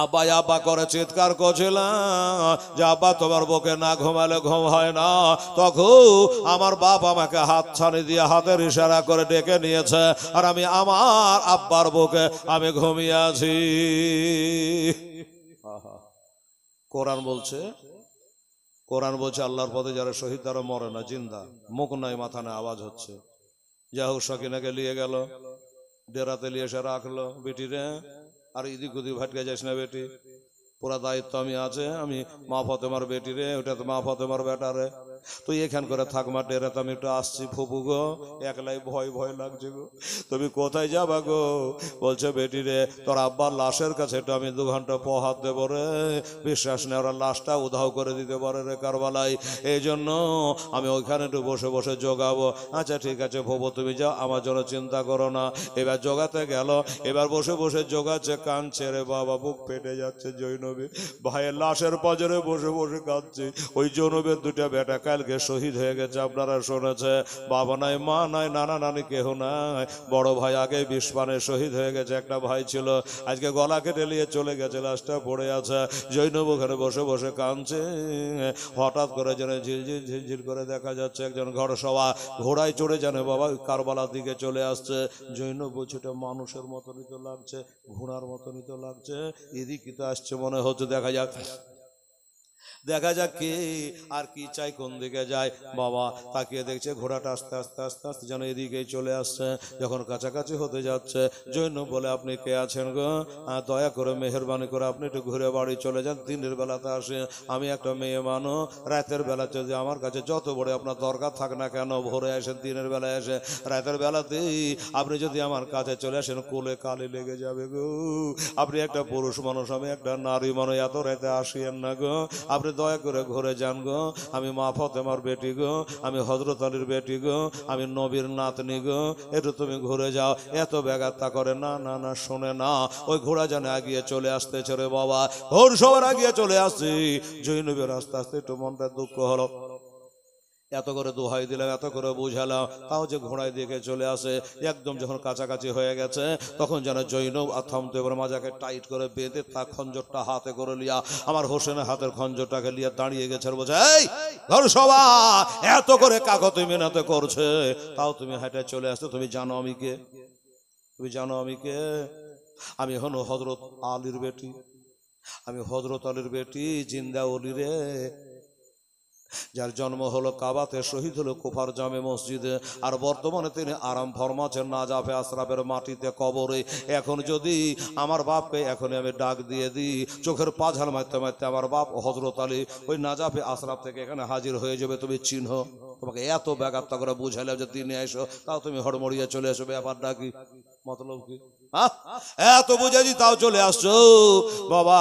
আব্বা আব্বা করে চিৎকার করছিলাম যে আব্বা তোমার বুকে না ঘুমালে ঘুম হয় না, তখন আমার বাপ আমাকে হাত ছানি দিয়ে হাতের ইশারা করে ডেকে নিয়েছে, আর আমি আমার আব্বার বুকে আমি ঘুমিয়ে আছি। কোরআন বলছে, কোরআন বলছে আল্লাহর পথে যারা শহীদ তারা মরে না, জিন্দা, মুখ নাই মাথা নাই, আওয়াজ হচ্ছে। যা হোক সাকিনাকে নিয়ে গেল, ডেরাতে নিয়ে এসে রাখলো। বেটি রে আর ইদিক উদিক ভাটকে যাস না বেটি, পুরা দায়িত্ব আমি আছে, আমি মা ফাতেমার বেটি রে, ওটা তো মা ফাতেমার বেটা রে, তুই এখান করে থাক মা, ডেরাতে আমি একটু আসছি। ফুপু গো একলাই ভয় ভয় লাগছে গো, তুমি কোথায় যাবা গো? বলছে বেটি রে তোর আব্বার লাশের কাছে একটু আমি 2 ঘন্টা পহাত দেবো রে, বিশ্বাস নেই ওরা লাশটা উধাও করে দিতে পারে রে কারবালায়, এই জন্য আমি ওইখানে একটু বসে বসে জোগাবো। আচ্ছা ঠিক আছে ফুপু তুমি যাও, আমার জন্য চিন্তা করো না। এবার জোগাতে গেল, এবার বসে বসে জোগাচ্ছে, কাঁদছে রে বাবা, বুক পেটে যাচ্ছে। জৈনবে ভাইয়ের লাশের পাজরে বসে বসে কাঁদছে। ওই জৈনবের 2টা বেটা কালকে শহীদ হয়ে গেছে, আপনারা শুনেছে, বাবা নাই মা নাই নানা নানি কেহ নাই, বড় ভাই আগে বিষপানে শহীদ হয়ে গেছে, একটা ভাই ছিল আজকে গলা কেটে নিয়ে চলে গেছে, লাশটা পড়ে আছে। জৈনব ওখানে বসে বসে কাঁদছে। হঠাৎ করে যেন ঝিলঝিল ঝিলঝিল করে দেখা যাচ্ছে একজন ঘোড়সওয়া ঘোড়ায় চড়ে জানে বাবা কারবালার দিকে চলে আসছে। জৈনব বলছে এটা মানুষের মতনই তো লাগছে, ঘোড়ার মতনই তো লাগছে, এদিকে তো আসছে মনে হচ্ছে, দেখা যাক দেখা যাক কে আর কি চাই, কোন দিকে যায়। বাবা তাকিয়ে দেখছে ঘোড়াটা আস্তে আস্তে আস্তে আস্তে যেন এদিকেই চলে আসছে। যখন কাছাকাছি হতে যাচ্ছে, জৈনব বলে আপনি কে আছেন গো? দয়া করে মেহেরবানি করে আপনি একটু ঘুরে বাড়ি চলে যান, দিনের বেলাতে আসে, আমি একটা মেয়ে মানুষ, রাতের বেলা যদি আমার কাছে যত বড় আপনার দরকার থাক না কেন, ভোরে আসেন দিনের বেলায় এসে, রাতের বেলাতেই আপনি যদি আমার কাছে চলে আসেন কোলে কালি লেগে যাবে গো। আপনি একটা পুরুষ মানুষ, আমি একটা নারী মানুষ, এত রাতে আসিয়েন না গো, আপনি দয়া করে ঘুরে যান গো। আমি মা ফাতেমার বেটি গো, আমি হযরত আলীর বেটি গো, আমি নবীর নাতনি গো, একটু তুমি ঘুরে যাও। এত ব্যাঘাতটা করে না না না, শোনে না। ওই ঘোড়া জানে আগিয়ে চলে আসতেছে রে বাবা, ঘোর সবার আগিয়ে চলে আসছি। জৈনবের আস্তে আস্তে একটু মনটা দুঃখ হলো, এত করে দোহাই দিলাম, এত করে বুঝালাম, তাও যে ঘোড়ায় দিকে চলে আসে। একদম যখন কাছাকাছি হয়ে গেছে তখন যেন জৈনব আর থামতে এবার মাজাকে টাইট করে বেঁধে তার খঞ্জরটা হাতে করে লিয়া আমার হোসেনের হাতের খঞ্জরটাকে লিয়ে দাঁড়িয়ে গেছে। বলছে এই ধর সবা, এত করে কাকতি মিনতি করছে, তাও তুমি হেঁটে চলে আসতে, তুমি জানো আমি কে? তুমি জানো আমি কে? আমি হন হযরত আলীর বেটি, আমি হযরত আলীর বেটি, জিন্দা ওলি রে, যার জন্ম হলো কাবাতে, শহীদ হলো কুফার জামে মসজিদে, আর বর্তমানে তিনি আরাম ফরমাচ্ছেন নাজাফে আশরাফের মাটিতে কবরে। এখন যদি আমার বাপকে এখন আমি ডাক দিয়ে দিই, চোখের পাঝাল মারতে মারতে আমার বাপ হযরত আলী ওই নাজাফে আশরাফ থেকে এখানে হাজির হয়ে যাবে, তুমি চিনহ? তোমাকে এত ব্যাঘাত করে বুঝাইলাম যে তিনি এসো, তাও তুমি হড়মড়িয়ে চলে এসো, ব্যাপারটা কি, মতলব কি? এত বুঝেছি তাও চলে আসছো। বাবা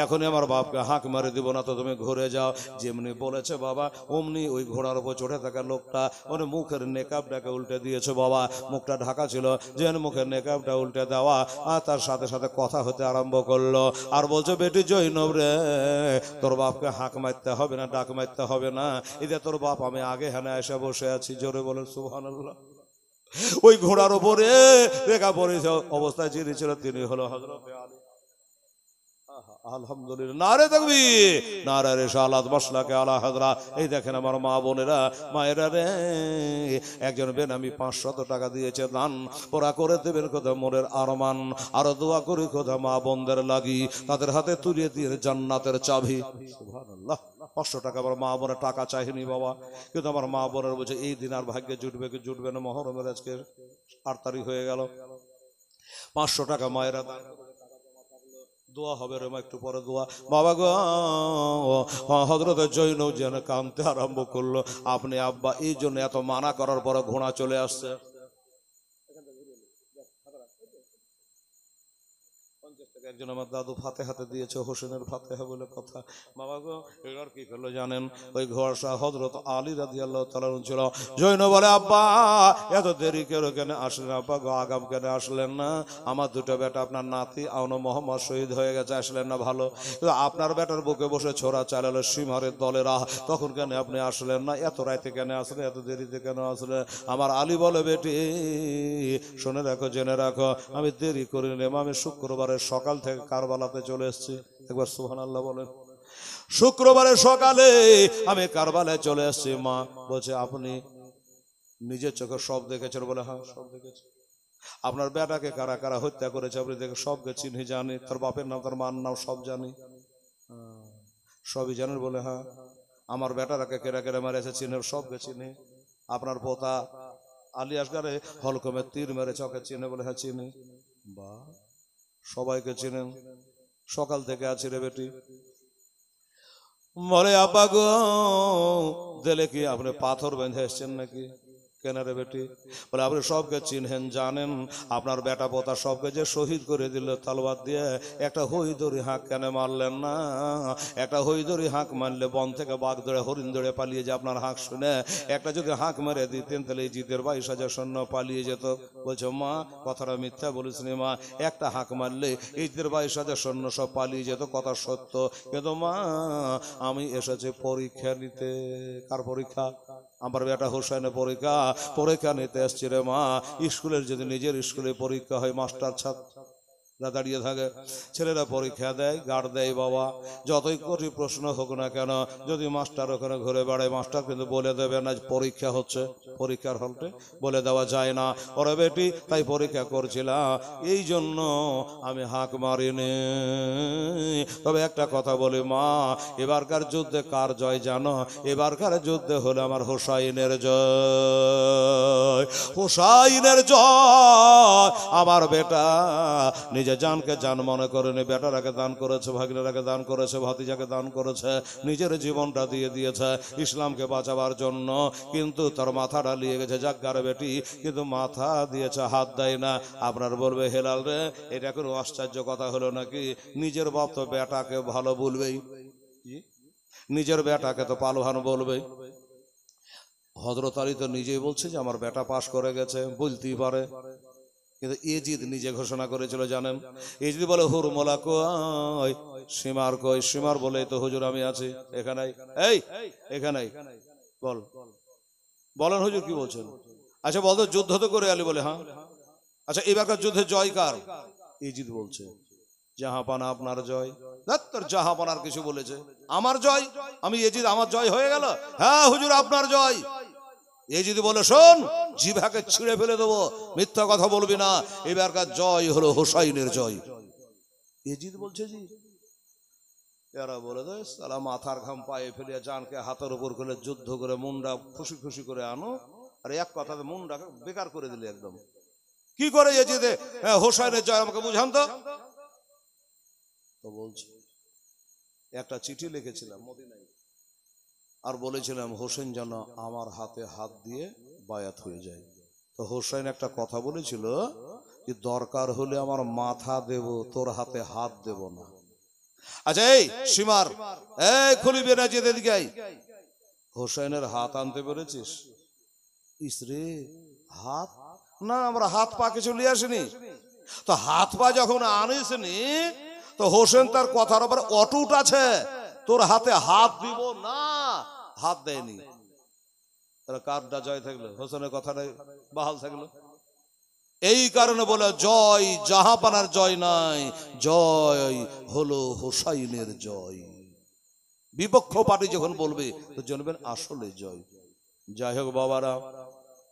এখনই আমার বাপকে হাঁক মারে দিব না তো তুমি ঘুরে যাও। যেমনি বলেছে বাবা অমনি ওই ঘোড়ার উপর চড়ে থাকা লোকটা ওর মুখের নেকাবটাকে উল্টে দিয়েছে। বাবা মুখটা ঢাকা ছিল, যেন মুখের নেকাবটা উল্টে দেওয়া, আর তার সাথে সাথে কথা হতে আরম্ভ করলো। আর বলছে বেটি জৈনব রে, তোর বাপকে হাঁক মারতে হবে না, ডাক মারতে হবে না, এই যে তোর বাপ আমি আগে হেনে এসে বসে আছি। জোরে বলেন সুবহানাল্লাহ। ওই ঘোড়ার উপরে রেখা পড়েছে অবস্থায় যিনি ছিল তিনি হলো হযরত আলী। আলহামদুলিল্লাহ, নারে তাকবীর, নারে রিসালাত, মাসলাকে আলা হাজরা। এই দেখেন আমার মা বোনেরা, মায়েরা রে, একজন বেনামি 500 টাকা দিয়েছে দান, ওরা করে দেবেন কথা মনের আরমান। আরো দোয়া করি কথা মা বোনদের লাগি, তাদের হাতে তুলে দিয়ে জান্নাতের চাবি। সুবহানাল্লাহ। 500 টাকা আমার মা বোনের টাকা চাইনি বাবা, কিন্তু আমার মা বোনের বলছে এই দিন আর ভাগ্যে জুটবে কি জুটবে না। মহরমের আজকে 8 তারিখ হয়ে গেল। 500 টাকা মায়েরা দান, দোয়া হবে রে মা, একটু পরে দোয়া। বাবা গো, হযরত জৈনব যেন কাঁদতে আরম্ভ করলো। আপনি আব্বা এই জন্য এত মানা করার পরে ঘোড়া চলে আসছে। একজন আমার দাদু ফাতেহাতে দিয়েছে, হোসেনের ফাতেহা বলে কথা। বাবা গো এবার কি করলো জানেন, ওই ঘোড়া হযরত আলী রাদিয়াল্লাহু তাআলা ছিল। জৈনব বলে আব্বা এত দেরি করে কেন আসলেন আব্বা গো, আগাম কেন আসলেন না? আমার দুটো বেটা আপনার নাতি আউন মোহাম্মদ শহীদ হয়ে গেছে, আসলেন না ভালো, কিন্তু আপনার বেটার বুকে বসে ছোড়া চালালো সীমারের দলেরা, তখন কেন আপনি আসলেন না? এত রাতে কেন আসলেন, এত দেরিতে কেন আসলেন? আমার আলী বলে বেটি শুনে রাখো, জেনে রাখো, আমি দেরি করিনি, আমি শুক্রবারের সকাল থেকে কারবালাতে চলে এসেছি। একবার সুবহানাল্লাহ বলেন। শুক্রবারের সকালে আমি কারবালায় চলে এসেছি। মা বলছে আপনি নিজের চোখে সব দেখেছেন? বলে হ্যাঁ সব দেখেছি। আপনার বেটাকে কারা কারা হত্যা করেছে আপনি দেখে সবকে চিনি জানি, তার বাপের নাম তার মার নাম সব জানি। সবই জানেন? বলে হ্যাঁ। আমার বেটারাকে কেরা কেরা মেরেছে চিনে, সবকে চিনি। আপনার পোতা আলী আসগারে হলকমে তীর মেরে চকে চিনে? বলে হ্যাঁ চিনি। বা সবাইকে চিনেন, সকাল থেকে আছি রে বেটি। বলে আপা গো দিলে কি আপনি পাথর বেঁধে এসছেন নাকি? কেন রে বেটি? বলে আপনি সবকে চিনহেন জানেন, আপনার বেটা পোতা সবকে যে শহীদ করে দিল তলোয়ার দিয়ে, একটা হইদরি হাঁক কেন মারলেন না? একটা হইদরি হাঁক মারলে বন থেকে বাঘ ধরে হরিণ ধরে পালিয়ে যে আপনার হাঁক শুনে একটা যদি হাঁক মেরে দিতেন তাহলে এই জিদের 22,000 সৈন্য পালিয়ে যেত। বলছে মা কথাটা মিথ্যা বলিস নি মা, একটা হাঁক মারলে এই জিদের 22,000 সৈন্য সব পালিয়ে যেত, কথা সত্য। কিন্তু মা আমি এসেছি পরীক্ষা নিতে। কার পরীক্ষা? আমার বেটা হোসেনের পরীক্ষা। পরীক্ষা নিতে এসছি রে মা। স্কুলের যদি নিজের স্কুলে পরীক্ষা হয়, মাস্টার ছাত্ররা দাঁড়িয়ে থাকে, ছেলেরা পরীক্ষা দেয়, গার্ড দেয় বাবা। যতই কঠিন প্রশ্ন হোক না কেন, যদি মাস্টার ওখানে ঘুরে বেড়ায়, মাস্টার কিন্তু বলে দেবে না পরীক্ষা হচ্ছে। পরীক্ষার হলতে বলে দেওয়া যায় না। ওরে বেটি তাই পরীক্ষা করছিলাম, এই জন্য আমি হাঁক মারিনি। তবে একটা কথা বলি মা, এবারকার যুদ্ধে কার জয় জানো? এবারকার যুদ্ধে হলো আমার হোসাইনের জয়। হোসাইনের জয়। আমার বেটা নিজে জানকে জান মনে করেনি, বেটারাকে দান করেছে, ভাগিনারাকে দান করেছে, ভাতিজাকে দান করেছে, নিজের জীবনটা দিয়ে দিয়েছে ইসলামকে বাঁচাবার জন্য। কিন্তু তার মাথাটা নিয়ে গেছে জাগ্গার বেটি, কিন্তু মাথা দিয়েছে হাত দেয় না। আপনার বলবে হেলাল রে এটা কোনো আশ্চর্য কথা হলো নাকি? নিজের বাপ তো বেটাকে ভালো বলবেই, নিজের বেটাকে তো পালোহান বলবেই। হযরত আলী তো নিজেই বলছে যে আমার বেটা পাশ করে গেছে, বলতেই পারে, কিন্তু এজিদ নিজে ঘোষণা করেছিল জানেন? এজিদ বলে হুরমোলা কই, সীমার কই? সীমার বলে তো হুজুর আমি আছি এখানে। এই এখানে বল, বলেন হুজুর কি বলছেন? আচ্ছা বলতো যুদ্ধ তো করে আলী? বলে হ্যাঁ। আচ্ছা এবারকার যুদ্ধে জয় কার? এজিদ বলছে জাহাপানা আপনার জয়। তোর জাহাপানার কিছু বলেছে? আমার জয়? আমি এজিদ আমার জয় হয়ে গেল? হ্যাঁ হুজুর আপনার জয়। এজিদ বলে শোন জিভাকে ছিঁড়ে ফেলে দেবো, মিথ্যা কথা বলবি না, এবারকার জয় হলো হোসাইনের জয়। এজিদ বলছে জি। এরা বলে দেয় সালা মাথার ঘাম পায়ে ফেলিয়া জানকে হাতের উপর করে যুদ্ধ করে মুন্ডা খুশি খুশি করে আনো, আর এক কথাতে মুন্ডাকে বেকার করে দিলে একদম। কি করে এজিদে হোসাইনের জয় আমাকে বুঝান তো। তো বলছে একটা চিঠি লিখেছিলাম মদিনায়, আর বলেছিলাম হোসেন যেন আমার হাতে হাত দিয়ে বায়াত হয়ে যায়। তো হোসেন একটা কথা বলেছিল যে দরকার হলে আমার মাথা দেব, তোর হাতে হাত দেব না। আচ্ছা এই সীমার, এই খুলিবে না যেতে দিকে, হোসেনের হাত আনতে পেরেছিস? ইসরে হাত না, আমরা হাত পা কিছু নিয়ে আসিনি। তো হাত পা যখন আনিসনি, তো হোসেন তার কথার উপর অটুট আছে, তোর হাতে হাত দিব না, হাত দেয়নি। তাহলে কারটা জয় থাকলো? হোসেনের কথাটাই বাহাল থাকলো। এই কারণে বলে জয় জাহাপানার জয় নাই, জয় হলো হোসাইনের জয়। বিপক্ষ পার্টি যখন বলবে তো জানবেন আসলে জয়। যাই হোক বাবারা,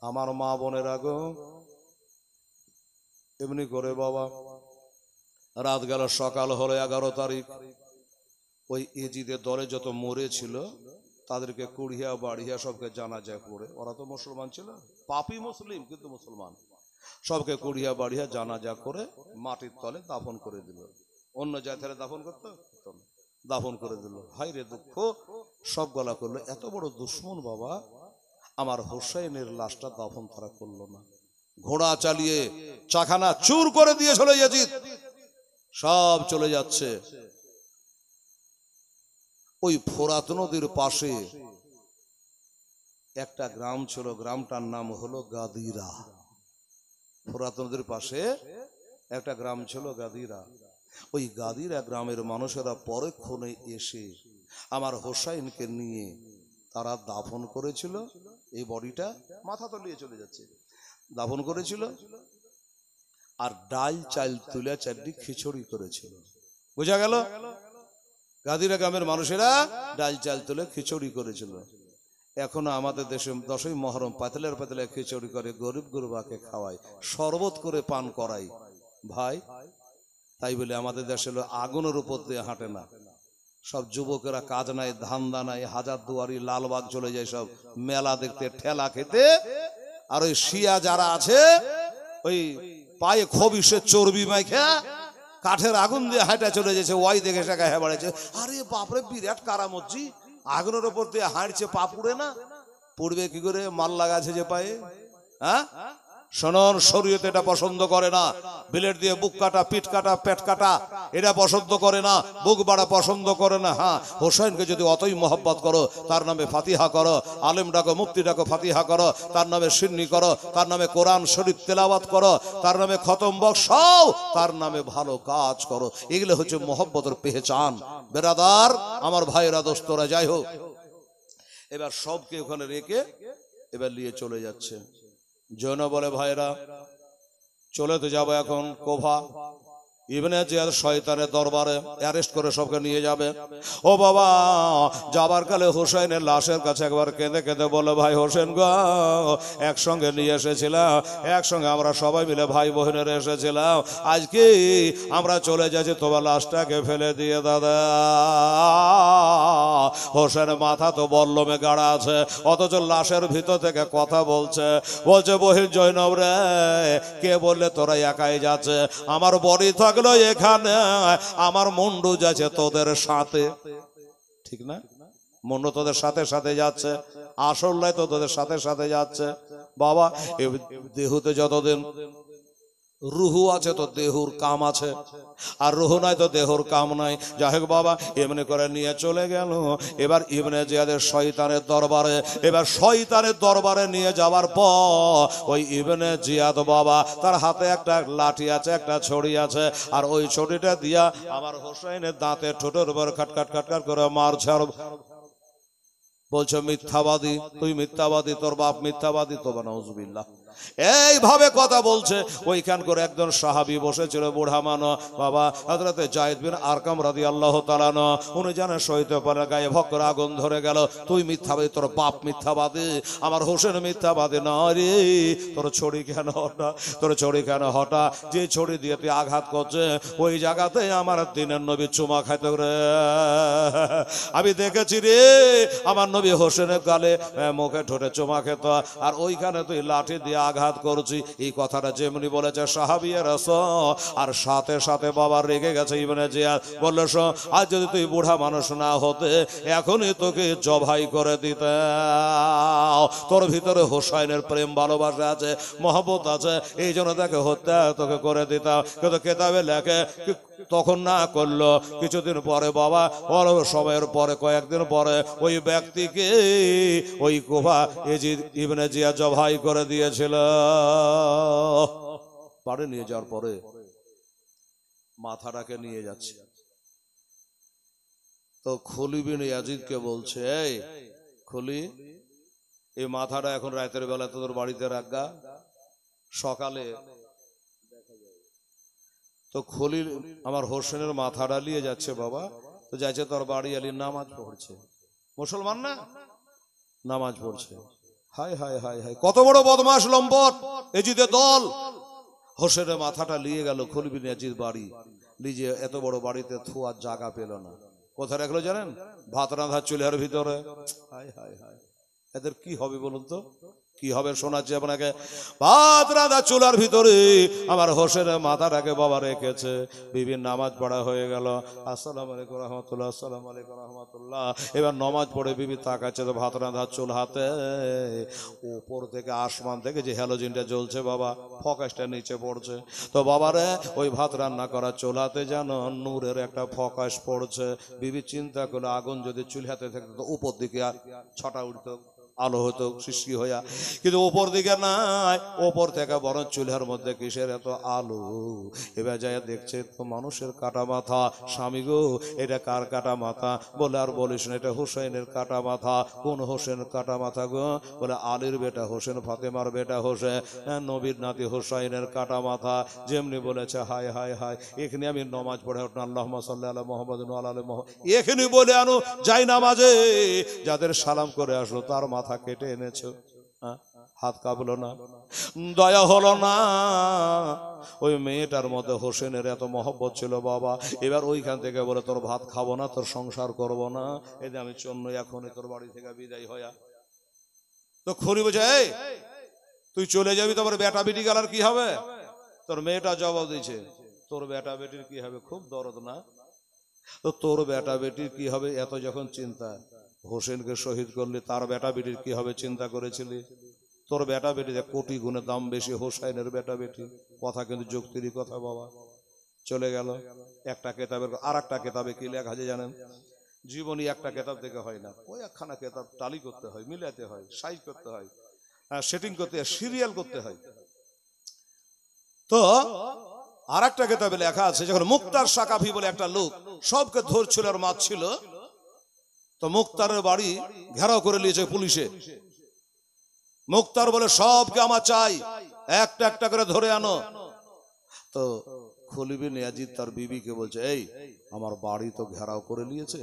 আমার মা বোনের আগে এমনি করে বাবা, রাত গেল, সকাল হলো 11 তারিখ। ওই এজিদের দলে যত মরে ছিল তাদেরকে কুড়িয়া বাড়িয়া সবকে জানাজা করে, ওরা তো মুসলমান ছিল, পাপী মুসলিম কিন্তু মুসলমান, সবকে কুড়িয়া বাড়িয়া জানাজা করে মাটির তলে দাফন করে দিল। অন্য জায়গায় দাফন করতো, দাফন করে দিল। হাই রে দুঃখ, সব গলা করলো। এত বড় দুশ্মন বাবা, আমার হোসেনের লাশটা দাফন তারা করলো না। ঘোড়া চালিয়ে চাখানা চুর করে দিয়ে চলে ইয়াজিদ, সব চলে যাচ্ছে। ওই ফোরাত নদীর পাশে একটা গ্রাম ছিল, গ্রামটার নাম হলো গাদিরা। ফোরাত নদীর পাশে একটা গ্রাম ছিল গাদিরা। ওই গাদিরা গ্রামের মানুষেরা পরক্ষণে এসে আমার হোসাইনকে নিয়ে তারা দাফন করেছিল। এই বডিটা মাথা তলিয়ে চলে যাচ্ছে, দাফন করেছিল। আর ডাল চাল তুলে চারটি খিচুড়ি করেছিল। বোঝা গেল? গাদিরা গ্রামের মানুষেরা ডাল চাল তুলে খিচুড়ি করেছিল। এখনো আমাদের দেশে 10ই মহরম পাতলের পাতলে খিচুড়ি করে গরিব গুরবাকে খাওয়ায়, শরবত করে পান করায় ভাই। তাই বলে আমাদের দেশে আগুনের উপর দিয়ে হাঁটে না। সব যুবকেরা কাজ নাই, ধান্দা নাই, হাজারদুয়ারি লালবাগ চলে যায় সব মেলা দেখতে, ঠেলা খেতে। আর ওই শিয়া যারা আছে, ওই পায়ে খবিসে চর্বি মাইখা কাঠের আগুন দিয়ে হাঁটা চলে যাচ্ছে, ওয়াই দেখে সে গায়ে বাড়াচ্ছে, আরে বাপরে বিরাট কারামজি, আগুনের ওপর দিয়ে হাঁটছে, পা পুড়ে না? পুড়বে কি করে? মাল লাগাছে যে পায়ে। হ্যাঁ শোনন, শরীয়ত এটা পছন্দ করে না। বিলেট দিয়ে বুক কাটা, পিঠ কাটা, পেট কাটা এটা পছন্দ করে না, বুক বাড়া পছন্দ করে না। হ্যাঁ, হোসেনকে যদি অতই মহব্বত করো, তার নামে ফাতিহা করো, আলেম ডাকো, মুফতি ডাকো, ফাতিহা করো, তার নামে সিন্নি করো, তার নামে কোরআন শরীফ তেলাওয়াত করো, তার নামে খতম বসাও, তার নামে ভালো কাজ করো। এগুলো হচ্ছে মহব্বতের পেহচান। বেরাদার, আমার ভাইরা, দোস্তরা, যাই হোক, এবার সবকে ওখানে রেখে এবার নিয়ে চলে যাচ্ছে। জৈন বলে, ভাইরা চলে তো যাবো এখন কোফা। ইবনে জিয়াদ শয়তানের দরবারে অ্যারেস্ট করে সবকে নিয়ে যাবে। ও বাবা, যাবার কালে হোসেনের লাশের কাছে একবার কেঁদে কেঁদে বলে, ভাই হোসেন গো, একসঙ্গে নিয়ে এসেছিলাম, একসঙ্গে আমরা সবাই মিলে ভাই বোনের এসেছিলাম, আজকে আমরা চলে যাচ্ছি, তোমার লাশটাকে ফেলে দিয়ে দাদা। হোসেনের মাথা তো বল্লমে গাড়া আছে, অথচ লাশের ভিতর থেকে কথা বলছে, বলছে, বহির জৈনব রে, কে বললে তোরা একাই যাচ্ছে? আমার বডি থাকলো এখানে, আমার মুন্ডু যাচ্ছে তোদের সাথে, ঠিক না? মুন্ডু তোদের সাথে সাথে যাচ্ছে, আসল তো তোদের সাথে সাথে যাচ্ছে। বাবা, দেহুতে যতদিন রুহু আছে তো দেহুর কাম আছে, আর রুহু নাই তো দেহুর কাম নাই। যাই হোক বাবা, এমনি করে নিয়ে চলে গেল। এবার ইবনে জিয়াদের শয়তানের দরবারে, এবার শয়তানের দরবারে নিয়ে যাওয়ার পর ওই ইবনে জিয়াদ বাবা, তার হাতে একটা লাঠি আছে, একটা ছড়ি আছে, আর ওই ছড়িটা দিয়া আমার হোসেনের দাঁতে ঠোঁটের উপর খাটখাট খাটখাট করে মারছে। আর বলছে, মিথ্যাবাদী, তুই মিথ্যাবাদী, তোর বাপ মিথ্যাবাদী, তো নাউজুবিল্লাহ, এইভাবে কথা বলছে। ওইখান করে একজন সাহাবী বসেছিল, বুড়া মানো বাবা, হযরতে যায়েদ বিন আরকাম রাদিয়াল্লাহু তাআলা আনহু, উনি জানে সইতে পারে, গায়ে ভক্কর আগুন ধরে গেল। তুই মিথ্যাবাদী, তোর বাপ মিথ্যাবাদী, আমার হোসেন মিথ্যাবাদী না রে। তোর ছড়ি কেন হটা, তোর ছড়ি কেন হটা? যে ছড়ি দিয়ে তুই আঘাত করছে, ওই জায়গাতে আমার দিনের নবী চুমা খাইতে রে। আমি দেখেছি রে, আমার নবী হোসেনের গালে, মুখে ঠোঁটে চুমা খেত, আর ওইখানে তুই লাঠি দিয়ে আঘাত করছি। এই কথাটা যেমনি বলেছে সাহাবিয়া রাসূল, আর সাথে সাথে বাবা রেগে গেছে। ইবনে জিয়াদ বলল, শোন, আজ যদি তুই বুড়া মানুষ না হতে এখনই তোকে জবাই করে দিতে। তোর ভিতরে হোসাইনের প্রেম ভালোবাসা আছে, মহব্বত আছে, এই জন্য তাকে হত্যা তোকে করে দিতাম। কিন্তু কেতাবে লেখে তখন না করলো। কিছুদিন পরে বাবা, অল্প সময়ের পরে, কয়েকদিন পরে ওই ব্যক্তিকে ওই কুফা ইয়াজিদ ইবনে জিয়াদ জবাই করে দিয়েছিল। বাড়ি নিয়ে যাওয়ার পরে মাথাটাকে নিয়ে যাচ্ছে। তো খলিল বিন ইয়াজিদকে বলছে, এই খলি, এই মাথাটা এখন রাতের বেলা তোদের বাড়িতে রাখগা, সকালে। তো খলিল আমার হোসেনের মাথাটা নিয়ে যাচ্ছে বাবা। তো যাচ্ছে তোর বাড়ি, আলী নামাজ পড়ছে, মুসলমান না, নামাজ পড়ছে। হাই হাই হাই হাই, কত বড় বদমাশ লম্পট ইয়াজিদের দল। হোসেনের মাথাটা নিয়ে গেল খলিল বিন ইয়াজিদ বাড়ি, নিজে এত বড় বাড়িতে থুয়ার জায়গা পেল না। কোথায় রাখলো জানেন? ভাত রাঁধার চুলার ভিতরে। হাই হাই হাই, এদের কি হবে বলুন তো, কি হবে? শোনাচ্ছি আপনাকে, ভাত রাঁধা চুলার ভিতরে আমার হোসেনের মাথাটাকে বাবা রেখেছে। বিবির নামাজ পড়া হয়ে গেল, আসসালামু আলাইকুম রহমতুল্লাহ, আসসালামু আলাইকুম রহমতুল্লাহ। এবার নামাজ পড়ে বিবি তাকাচ্ছে, তো ভাত রাঁধা চুল হাতে, উপর থেকে আসমান থেকে যে হ্যালোজিনটা জ্বলছে বাবা, ফোকাসটা নিচে পড়ছে। তো বাবারে ওই ভাত রান্না করা চুলাতে যেন নূরের একটা ফোকাস পড়ছে। বিবি চিন্তা করলো, আগুন যদি চুলহাতে থাকতো তো উপর দিকে ছটা উঠতো, আলো হতো সৃষ্টি হইয়া, কিন্তু ওপর দিকে নাই, ওপর থেকে বরং চুলার মধ্যে কিসের এত আলো। এবার যাই দেখছে তো মানুষের কাটা মাথা। স্বামী গো, এটা কার কাটা মাথা? বলে, আর বলিস না, এটা হোসেনের কাটা মাথা। কোন হোসেন কাটা মাথা গো? বলে, আলীর বেটা হোসেন, ফাতেমার বেটা হোসেন, নবীর নাতি হোসাইনের কাটা মাথা। যেমনি বলেছে, হায় হায় হায়, এখানে আমি নমাজ পড়ে উঠলাম, আল্লাহুম্মা সাল্লি আলা মুহাম্মাদিন ওয়া আলা আলি মুহাম্মাদ, এখানে বলে আনো যাই নামাজে যাদের সালাম করে আসলো তার মাথা কেটে এনেছো। হাত কাঁপলো না, দয়া হলো না। ওই মেয়েটার মধ্যে হোসেনের এত মহব্বত ছিল বাবা। এবার ওইখান থেকে বলে, তোর ভাত খাবো না, তোর সংসার করবো না, এই যে আমি চন্ন এখনই তোর বাড়ি থেকে বিদায় হইয়া। তো খনি বলছে, এই তুই চলে যাবি, তোমার বেটা বেটি গেলার কি হবে? তোর মেয়েটা জবাব দিচ্ছে, তোর বেটা বেটির কি হবে? খুব দরদ না? তো তোর বেটা বেটির কি হবে এত যখন চিন্তা, হোসেনকে শহীদ করলি, তার বেটা বেটির কি হবে চিন্তা করেছিলি? তোর বেটা বেটির কোটি গুণে দাম বেশি হোসাইনের বেটা বেটি। কথা কিন্তু যুক্তিরই কথা বাবা। চলে গেল। একটা কেতাবের আর একটা কেতাবে কি লেখা আছে জানেন? জীবনী একটা কেতাব থেকে হয় না, ওই একখানা কেতাব টালি করতে হয়, মিলাতে হয়, সাইজ করতে হয়, সেটিং করতে হয়, সিরিয়াল করতে হয়। তো আর একটা কেতাবে লেখা আছে, যখন মুক্তার সাকাফি বলে একটা লোক সবকে ধরছিল আর মারছিল, তো মুক্তারের বাড়ি ঘেরাও করে নিয়েছে পুলিশে। মুক্তার বলে, সবকে আমার চাই, একটা একটা করে ধরে আনো। তো খলিল বিন ইয়াজিদ তার বিবিকে বলছে, এই আমার বাড়ি তো ঘেরাও করে নিয়েছে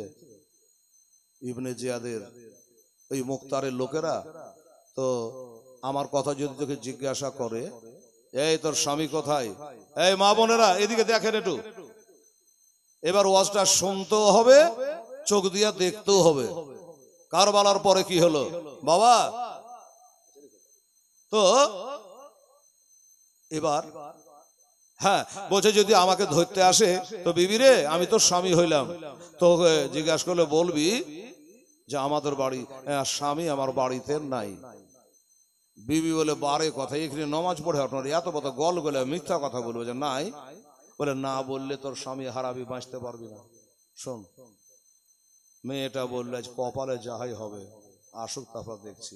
ইবনে জিয়াদের এই মুক্তারের লোকেরা, তো আমার কথা যদি তোকে জিজ্ঞাসা করে, এই তোর স্বামী কোথায়? এই মা বোনেরা এদিকে দেখেন একটু। এবার ওয়াজটা শুনতেও হবে, চোখ দিয়া দেখতেও হবে। কারবালার পরে কি হলো বাবা? তো এবার হ্যাঁ বলছে, যদি আমাকে ধরতে আসে তো বিবি রে, আমি তো স্বামী হইলাম, তো জিজ্ঞাসা করলে বলবি যে আমাদের বাড়ি, স্বামী আমার বাড়িতে নাই। বিবি বলে, বারে কথা, এখানে নমাজ পড়ে আপনার এত কথা গল গলে মিথ্যা কথা বলবে যে নাই? বলে, না বললে তোর স্বামী হারাবি, বাঁচতে পারবি না। শোন, মেয়েটা বললে, কপালে যাহাই হবে আসুক, তারপর দেখছি।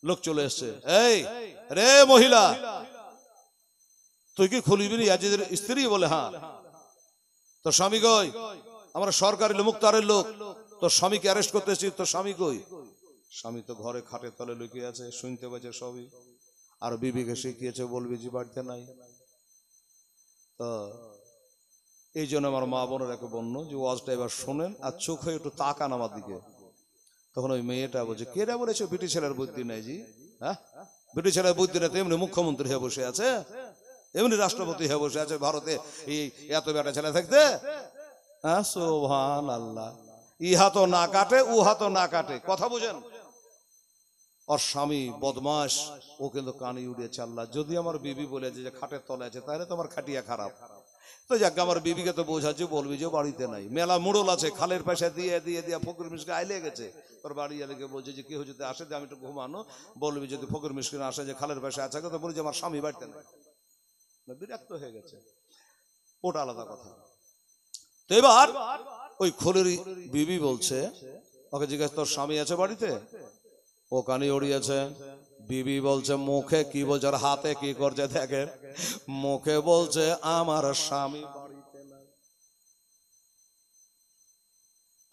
লোক চলে এসছে, এই রে মহিলা, তুই কি খলিল বিন ইয়াজিদের স্ত্রী? বলে, হ্যাঁ। তোর স্বামী কই? আমরা সরকারি মুক্তারের লোক, তোর স্বামীকে অ্যারেস্ট করতে এসেছি, তোর স্বামী কই? স্বামী তো ঘরে খাটের তলে লুকিয়ে আছে, শুনতে পাচ্ছে সবই। আর বিবিকে শিখিয়েছে, বলবি যে বাড়িতে নাই। তো এই জন্য আমার মা বোনের একে বন্য যে ওয়াজটা এবার শোনেন আর চোখে একটু তাকান আমার দিকে। তখন ওই মেয়েটা বলছে, কেরা বলেছে বিটি ছেলের বুদ্ধি নাই জি? হ্যাঁ, বিটি ছেলের বুদ্ধি নেই, এমনি মুখ্যমন্ত্রী হয়ে বসে আছে, এমনি রাষ্ট্রপতি হয়ে বসে আছে ভারতে, এই এত বেটা ছেলে থাকতে। হ্যাঁ, সুবহানাল্লাহ। ইহা তো না কাটে, উহা তো না কাটে, কথা বুঝেন? ওর স্বামী বদমাস, ও কিন্তু কানে উড়িয়েছে আল্লাহ যদি আমার বিবি বলেছে যে খাটের তলে আছে তাহলে তো আমার খাটিয়া খারাপ। তো যাক আমার বিবিকে তো বোঝাচ্ছে, বলবি যে বাড়িতে নাই, মেলা মুড়ল আছে খালের পাশে দিয়ে দিয়ে দিয়ে ফকির মিশকে আইলে গেছে, তোর বাড়ি এলাকে বলছে যে কেউ যদি আসে আমি একটু ঘুমানো, বলবি যদি ফকির মিশকিন আসে যে খালের পাশে আছে তো বলি যে আমার স্বামী বাড়িতে নাই, বিরক্ত হয়ে গেছে, ওটা আলাদা কথা। তো এবার ওই খোলের বিবি বলছে, ওকে জিজ্ঞাসা তোর স্বামী আছে বাড়িতে, ও কানে উড়িয়েছে। বিবি বলছে মুখে কি বলছে আর হাতে কি করছে দেখে, মুখে বলছে আমার স্বামী বাড়িতে নাই,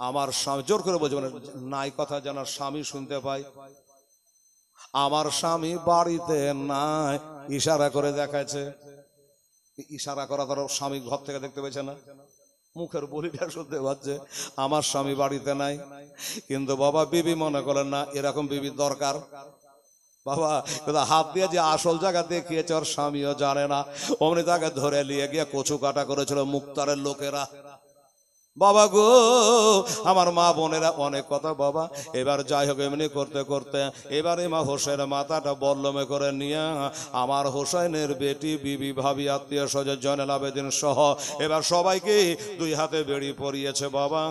আমার স্বামী, জোর করে বলছে মানে নাই কথা যেন স্বামী শুনতে পাই, আমার স্বামী বাড়িতে নাই, ইশারা করে দেখাচ্ছে। ইশারা করা তার স্বামী ঘর থেকে দেখতে পেয়েছে না, মুখের বলিটা শুনতে পাচ্ছে আমার স্বামী বাড়িতে নাই। কিন্তু বাবা বিবি মনে করেন না এরকম বিবির দরকার, বাবা হাত দিয়ে যে আসল জায়গা দেখিয়েছে ওর স্বামীও জানে না, অমনি তাকে ধরে নিয়ে গিয়ে কচু কাটা করেছিল মুক্তারের লোকেরা। বাবা গো আমার মা বোনেরা অনেক কথা বাবা। এবার যাই হোক এমনি করতে করতে এবার মা হোসেনের মাথাটা বল্লমে করে নিয়ে আমার হোসেনের বেটি বিবি ভাবি আত্মীয় স্বজন জয়নাল আবেদিন সহ এবার সবাইকে দুই হাতে বেড়ি পরিয়েছে বাবা।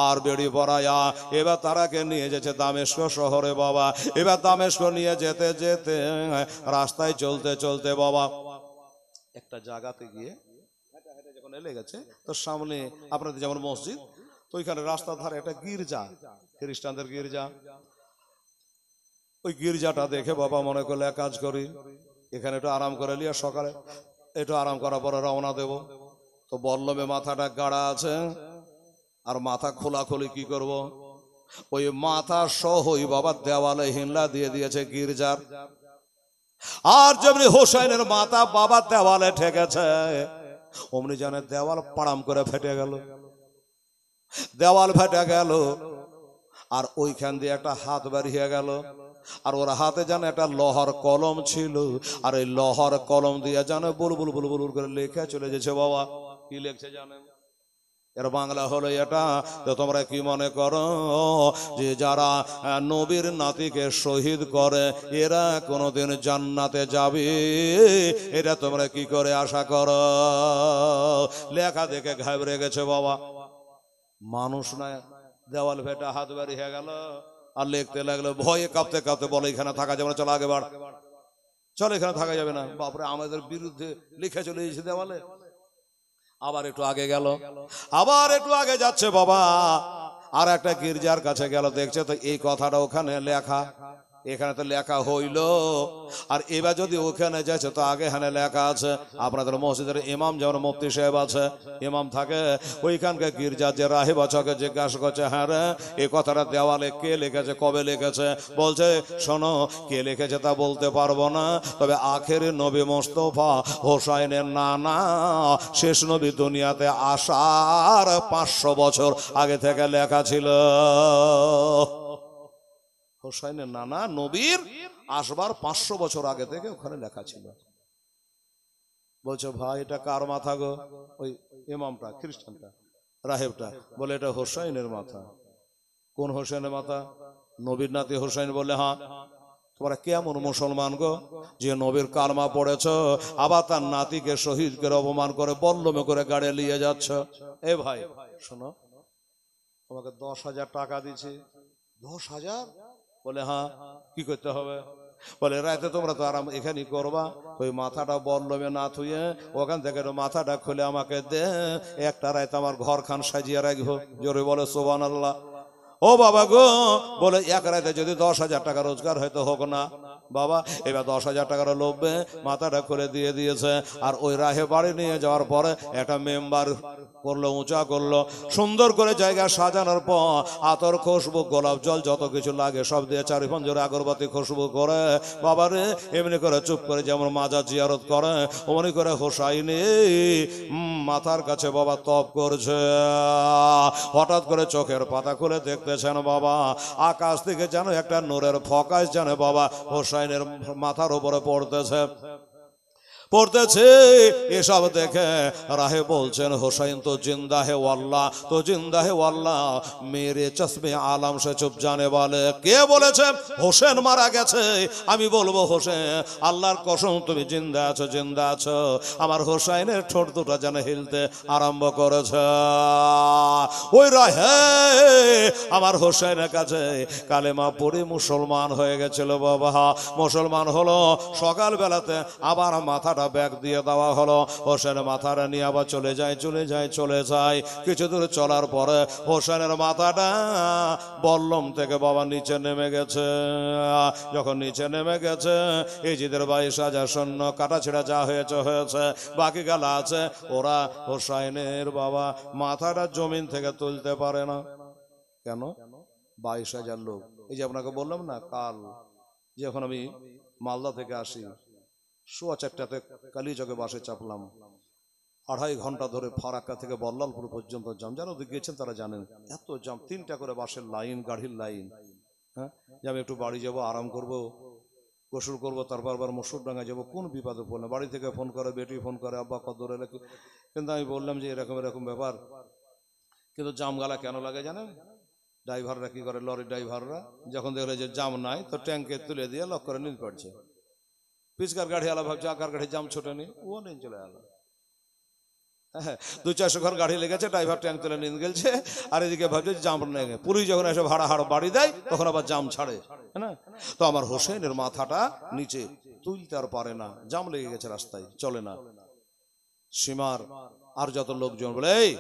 আর বেড়ি পরায়া এবার তারাকে নিয়ে যেছে দামেস্ক শহরে বাবা। এবার দামেস্ক নিয়ে যেতে যেতে রাস্তায় চলতে চলতে বাবা একটা জায়গাতে গিয়ে লেগেছে, তো সামনে আপনাদের যেমন মসজিদ, তো ওইখানে রাস্তার ধারে একটা গির্জা, খ্রিস্টানদের গির্জা। ওই গির্জাটা দেখে বাবা মনে করলে এক কাজ করি, এখানে একটু আরাম করে নিয়ে সকালে একটু আরাম করার পরে রওনা দেব। তো বল্লমে মাথাটা গাড়া আছে আর মাথা খোলাখুলি কি করব, ওই মাথা সহই বাবা দেওয়ালে হিমলা দিয়ে দিয়েছে গির্জার। আর যেমনি হোসেনের মাথা বাবা দেওয়ালে ঠেকেছে অমনি জানে দেওয়াল পাড়াম করে ফেটে গেল, দেওয়াল ফেটে গেল। আর ওইখান দিয়ে একটা হাত বেরিয়ে গেল, আর ওর হাতে জানে একটা লোহার কলম ছিল, আর এই লোহার কলম দিয়ে জানে বুলবুল বুলবুল করে লেখা চলে যেছে বাবা। কি লেখছে জানেন? এর বাংলা হলো এটা। তো তোমরা কি মনে করো যে যারা নবীর নাতিকে শহীদ করে এরা কোনোদিন জান্নাতে যাবে? এটা তোমরা কি করে আশা করো? লেখা দেখে ঘাবড়ে গেছে বাবা, মানুষ না দেওয়াল ভেটা হাত বেরিয়ে গেল আর লিখতে লাগলো ভয়ে কাঁপতে কাঁপতে, বলে এখানে থাকা যাবে না, চলো আগে বাড়, চলো এখানে থাকা যাবে না। বাপরে আমাদের বিরুদ্ধে লিখে চলে এসেছে দেওয়ালে। আবার একটু আগে গেল, আবার একটু আগে যাচ্ছে বাবা, আর একটা গির্জার কাছে গেল, দেখছে তো এই কথাটা ওখানে লেখা, এখানে তো লেখা হইল। আর এবার যদি ওখানে যাচ্ছে তো আগে এখানে লেখা আছে। আপনাদের মসজিদের ইমাম যেমন মুফতি সাহেব আছে, ইমাম থাকে, ওইখানকার গির্জার যে রাহিব আছে জিজ্ঞাসা করছে, হ্যাঁ রে এই কথাটা দেওয়ালে কে লিখেছে, কবে লিখেছে? বলছে শোনো কে লিখেছে তা বলতে পারবো না, তবে আখের নবী মোস্তফা হোসাইনের নানা শেষ নবী দুনিয়াতে আসার 500 বছর আগে থেকে লেখা ছিল। হোসাইনের নানা নবীর আসবার 500 বছর আগে থেকে ওখানে লেখা ছিল। বলছো ভাই এটা কার মাথা গো? ওই ইমামটা, খ্রিস্টানটা, রাহেবটা বলে এটা হোসাইনের মাথা। কোন হোসেনের মাথা? নবীর নাতি হোসাইন। বলে হ্যাঁ। তোমরা কেমন মুসলমান গো যে নবীর কালমা পড়েছ আবার তার নাতিকে শহীদ করে অপমান করে বল্লমে করে গাড়ি নিয়ে যাচ্ছ? এ ভাই শোনো, তোমাকে 10,000 টাকা দিছি। 10,000? বলে হ্যাঁ। কি করতে হবে? বলে রাতে তোমরা তো আরাম এখানেই করবা, ওই মাথাটা বল্লমে না থুয়ে ওখান থেকে মাথাটা খুলে আমাকে দে, একটা রাত আমার ঘর খান সাজিয়ে রাখবো। জোরে বলে সুবহানাল্লাহ। ও বাবা গো, বলে এক রাতে যদি 10,000 টাকা রোজগার হয়তো হোক না বাবা। এবার 10,000 টাকার লোভে মাথাটা খুলে দিয়ে দিয়েছে। আর ওই রাহে বাড়ি নিয়ে যাওয়ার পরে একটা মেম্বার করলো, উঁচা করলো, সুন্দর করে জায়গা সাজানোর পর আতর খুশবু গোলাপ জল যত কিছু লাগে সব দিয়ে চারিপঞ্জরে আগরবাতি খুশবু করে বাবারে এমনি করে চুপ করে যেমন মাজার জিয়ারত করে অমনি করে হোসাইনি মাথার কাছে বাবা তপ করছে। হঠাৎ করে চোখের পাতা খুলে দেখতেছেন বাবা আকাশ থেকে যেন একটা নূরের ফোকাস যেন বাবা হোসাইনের মাথার উপরে পড়তেছে। পড়তেছে। এসব দেখে রাহে বলছেন হোসেন তো জিন্দা হে ওয়াল্লাহ, তো জিন্দা হে ওয়াল্লাহ মেরে চশমে আলম সে চুপ জানে বলে। কে বলেছে হোসেন মারা গেছে? আমি বলবো হোসেন আল্লাহর কসম তুমি জিন্দা আছো, জিন্দা আছো। আমার হোসেনের ঠোঁট দুটো যেন হিলতে আরম্ভ করেছে। ওই রাহে আমার হোসেনের কাছে কালেমা পড়ে মুসলমান হয়ে গেছিল বাবা। মুসলমান হলো, সকালবেলাতে আবার মাথাটা ব্যাগ দিয়ে দেওয়া হলো। হোসেন মাথাটা নিয়ে আবার চলে যায়। কিছু দূর চলার পরে হোসেনের মাথাটা বল্লম থেকে বাবা নিচে নেমে গেছে। যখন নিচে নেমে গেছে, ইজিদের 22,000 সৈন্য কাটা ছেড়া যা হয়েছে, বাকি গেলা আছে, ওরা হোসেনের বাবা মাথাটা জমিন থেকে তুলতে পারে না। কেন? 22,000 লোক। এই যে আপনাকে বললাম না কাল যখন আমি মালদা থেকে আসি, 4:15 কালীচকে বাসে চাপলাম। 2.5 ঘন্টা ধরে ফারাক্কা থেকে বল্লালপুর পর্যন্ত জাম। যারা ওদিকে গেছেন তারা জানেন এত জাম, 3টা করে বাসের লাইন, গাড়ির লাইন। হ্যাঁ, যে আমি একটু বাড়ি যাব, আরাম করব, গোসল করবো, তারপর আবার মসুরডাঙ্গা যাবো, কোন বিপদে পড়লাম। বাড়ি থেকে ফোন করে, বেটি ফোন করে, আব্বা কত দূর এলে। কিন্তু আমি বললাম যে এরকম ব্যাপার। কিন্তু জামগালা কেন লাগে জানেন? ড্রাইভাররা কি করে, লরির ড্রাইভাররা যখন দেখলে যে জাম নাই, তো ট্যাঙ্কে তুলে দিয়ে লক করে নিয়ে পড়ছে। পিচকার গাড়ি আলা ভাবছে আকার গাড়ি জাম ছোটেনি, ও নিয়ে চলে এলো। হ্যাঁ, 200-400 ঘর গাড়ি লেগেছে, ড্রাইভার ট্যাঙ্ক তুলে নিয়ে গেছে, আর এদিকে ভাবছে জাম নেই। পুলিশ যখন এসে ভাড়া বাড়ি দেয় তখন আবার জাম ছাড়ে। হ্যাঁ, তো আমার হোসেনের মাথাটা নিচে তুলতে আর পারে না, জাম লেগে গেছে, রাস্তায় চলে না। সীমার আর যত লোকজন বলে এই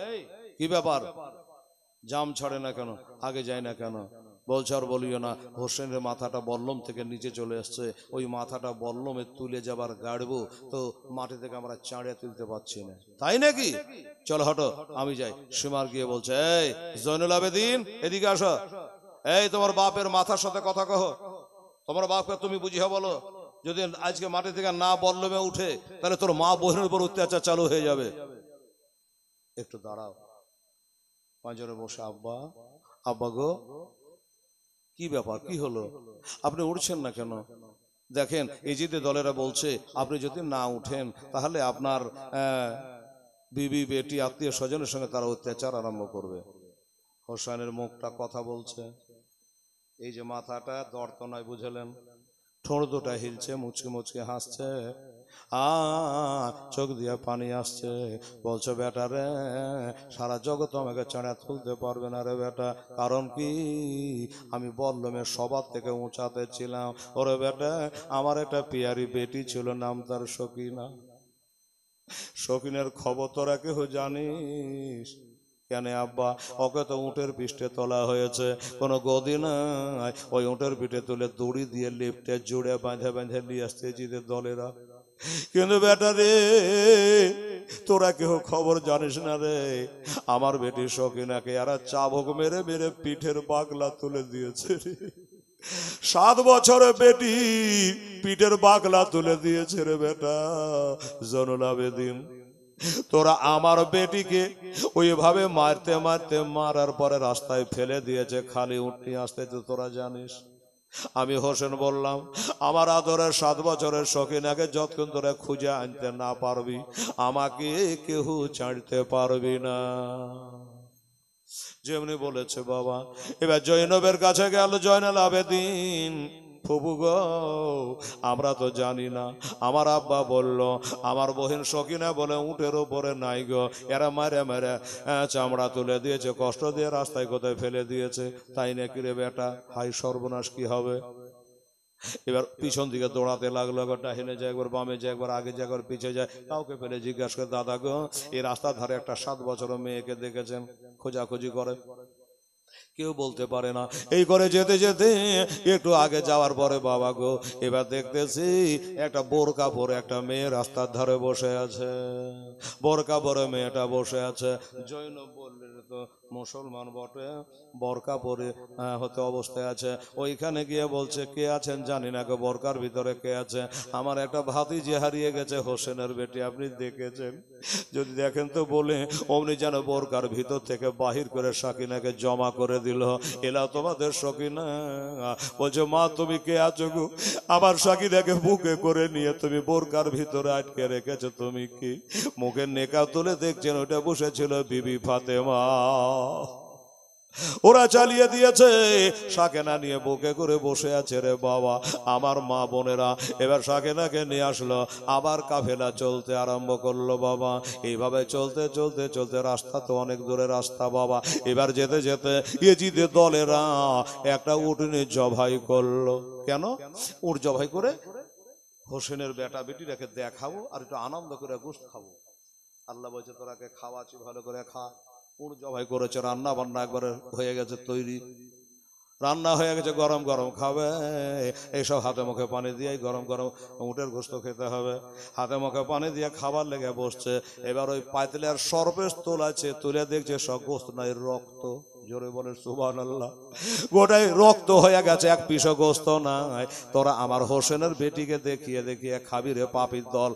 কি ব্যাপার, জাম ছাড়ে না কেন, আগে যায় না কেন? বলছে আর বলিও না, হোসেনের মাথাটা বল্লম থেকে নিচে চলে আসছে। ওই মাথাটা বল্লমে তুলে যাবার গাড়বো, তো মাটি থেকে আমরা চাঁড়িয়ে তুলতে পারছি না। তাই নাকি? চলো হটো, আমি যাই। সীমার গিয়ে বলছে এই জয়নুল আবেদিন এদিকে আসো। এই তোমার বাপের মাথার সাথে কথা কহ, তোমার বাপকে তুমি বুঝিয়ে বলো, যদি আজকে মাটি থেকে না বল্লমে উঠে তাহলে তোর মা বোনের উপর অত্যাচার চালু হয়ে যাবে। একটু দাঁড়াও। পাঁজরে বসে আব্বা, আব্বা গো কি ব্যাপার, কি হলো, আপনি উঠছেন না কেন? দেখেন এজিদের দলেরা বলছে আপনি যদি না উঠেন তাহলে আপনার বিবি, বেটি, আত্মীয় স্বজনের সঙ্গে তারা অত্যাচার আরম্ভ করবে। হোসেনের মুখটা কথা বলছে, এই যে মাথাটা দর্ত নয়, বুঝলেন, ঠোঁট দুটা হিলছে, মুচকে মুচকে হাসছে, চোখ দিয়ে পানি আসছে। বলছো বেটা রে, সারা জগৎ আমাকে চাঁড়া তুলতে পারবে না রে বেটা, কারণ কি আমি বল্লমের সবার থেকে উঁচাতে ছিলাম। ওরে বেটা, আমার একটা পিয়ারি বেটি ছিল, নাম তার সকিনা। সকিনের খবর তোরা কেউ জানিস? কেন আব্বা? ওকে তো উটের পিঠে তোলা হয়েছে, কোনো গদি নাই, ওই উটের পিঠে তুলে দড়ি দিয়ে লিফটে জুড়ে বাঁধে নিয়ে আসছে জিদের দলেরা। কিন্তু বেটা রে, তোরা কেউ খবর জানিস না রে, আমার বেটি সকিনাকে এরা চাবুক মেরে মেরে পিঠের বাগলা তুলে দিয়েছে রে। 7 বছরে বেটি পিঠের বাগলা তুলে দিয়েছে রে বেটা। জয়নুল আবেদিন, তোরা আমার বেটিকে ওইভাবে মারতে মারতে মারার পরে রাস্তায় ফেলে দিয়েছে, খালি উঠ নিয়ে আসতে, তোরা জানিস? আমি হোসেন বললাম আমার আদরের 7 বছরের সকিনাকে যতক্ষণ তোরা খুঁজে আনতে না পারবি, আমাকে কেউ ছাড়তে পারবি না। যেমনি বলেছে বাবা। এবার জৈনবের কাছে গেল জয়নুল আবেদিন, ফুবু গো আমরা তো জানি না, আমার আব্বা বলল আমার বহিন সকিনা বলে উটের উপরে নাই গো, এরা মারে মারে চামড়া তুলে দিয়েছে, কষ্ট দিয়ে রাস্তায় কোথায় ফেলে দিয়েছে। তাই নাকি রে বেটা? হাই সর্বনাশ, কি হবে? এবার পিছন দিকে দৌড়াতে লাগলো, একবার ডাহিনে যায়, একবার বামে যায়, একবার আগে যায়, একবার পিছিয়ে যায়। কাউকে পেলে জিজ্ঞাসা করে, দাদা গো এই রাস্তার ধারে একটা 7 বছরের মেয়েকে দেখেছেন? খোঁজাখুঁজি করে, কেউ বলতে পারে না। এই করে যেতে যেতে একটু আগে যাওয়ার পরে বাবা গো এবার দেখতেছি একটা বোরকা পরে একটা মেয়ে রাস্তার ধারে বসে আছে। বোরকা পরে মেয়েটা বসে আছে। জৈনব বললেন তো মুসলমান বটে, বরকা পরে হতে অবস্থায় আছে। ওইখানে গিয়ে বলছে কে আছেন জানি না গো, বরকার ভিতরে কে আছে? আমার একটা ভাতিজি হারিয়ে গেছে, হোসেনের বেটি, আপনি দেখেছেন? যদি দেখেন তো বলে অমনি যেন বোরকার ভিতর থেকে বাহির করে সাকিনাকে জমা করে দিল। এলা তোমাদের সকিনা। বলছে মা তুমি কে আছো গো? আমার সাকিনাকে বুকে করে নিয়ে তুমি বোরকার ভিতরে আটকে রেখেছো, তুমি কি? মুখের নেকা তুলে দেখছেন, ওটা বসেছিল বিবি ফাতেমা। ওরা চালিয়ে দিয়েছে, সাকেনা নিয়ে বুকে করে বসে আছে রে বাবা আমার মা বোনেরা। এবার সাকেনাকে নিয়ে আসলো, আবার কাফেলা চলতে আরম্ভ করলো বাবা। এইভাবে চলতে চলতে চলতে, রাস্তা তো অনেক দূরে রাস্তা বাবা। এবার যেতে যেতে ইয়েজিদের দলেরা একটা উটনি জবাই করলো। কেন উট জবাই করে? হোসেনের বেটা বেটিরাকে দেখাবো আর একটু আনন্দ করে গোশত খাবো। আল্লাহ বলছে তোরাকে খাওয়াচ্ছি, ভালো করে খা। উট জবাই করেছে, রান্না বান্না একবারে হয়ে গেছে তৈরি, রান্না হয়ে গেছে, গরম গরম খাবে। এইসব হাতে মুখে পানি দিয়ে গরম গরম উটের গোশত খেতে হবে। হাতে মুখে পানি দিয়ে খাবার লেগে বসছে। এবার ওই পাতিলের সরপেশ তোলাছে, তুলে দেখছে সব গোশত নাই, রক্ত। জোরে বলে সুবহানাল্লাহ। গোটাই রক্ত হয়ে গেছে, এক পিসও গোশত নাই। তোরা আমার হোসেনের বেটিকে দেখিয়ে দেখিয়ে খাবি রে পাপির দল।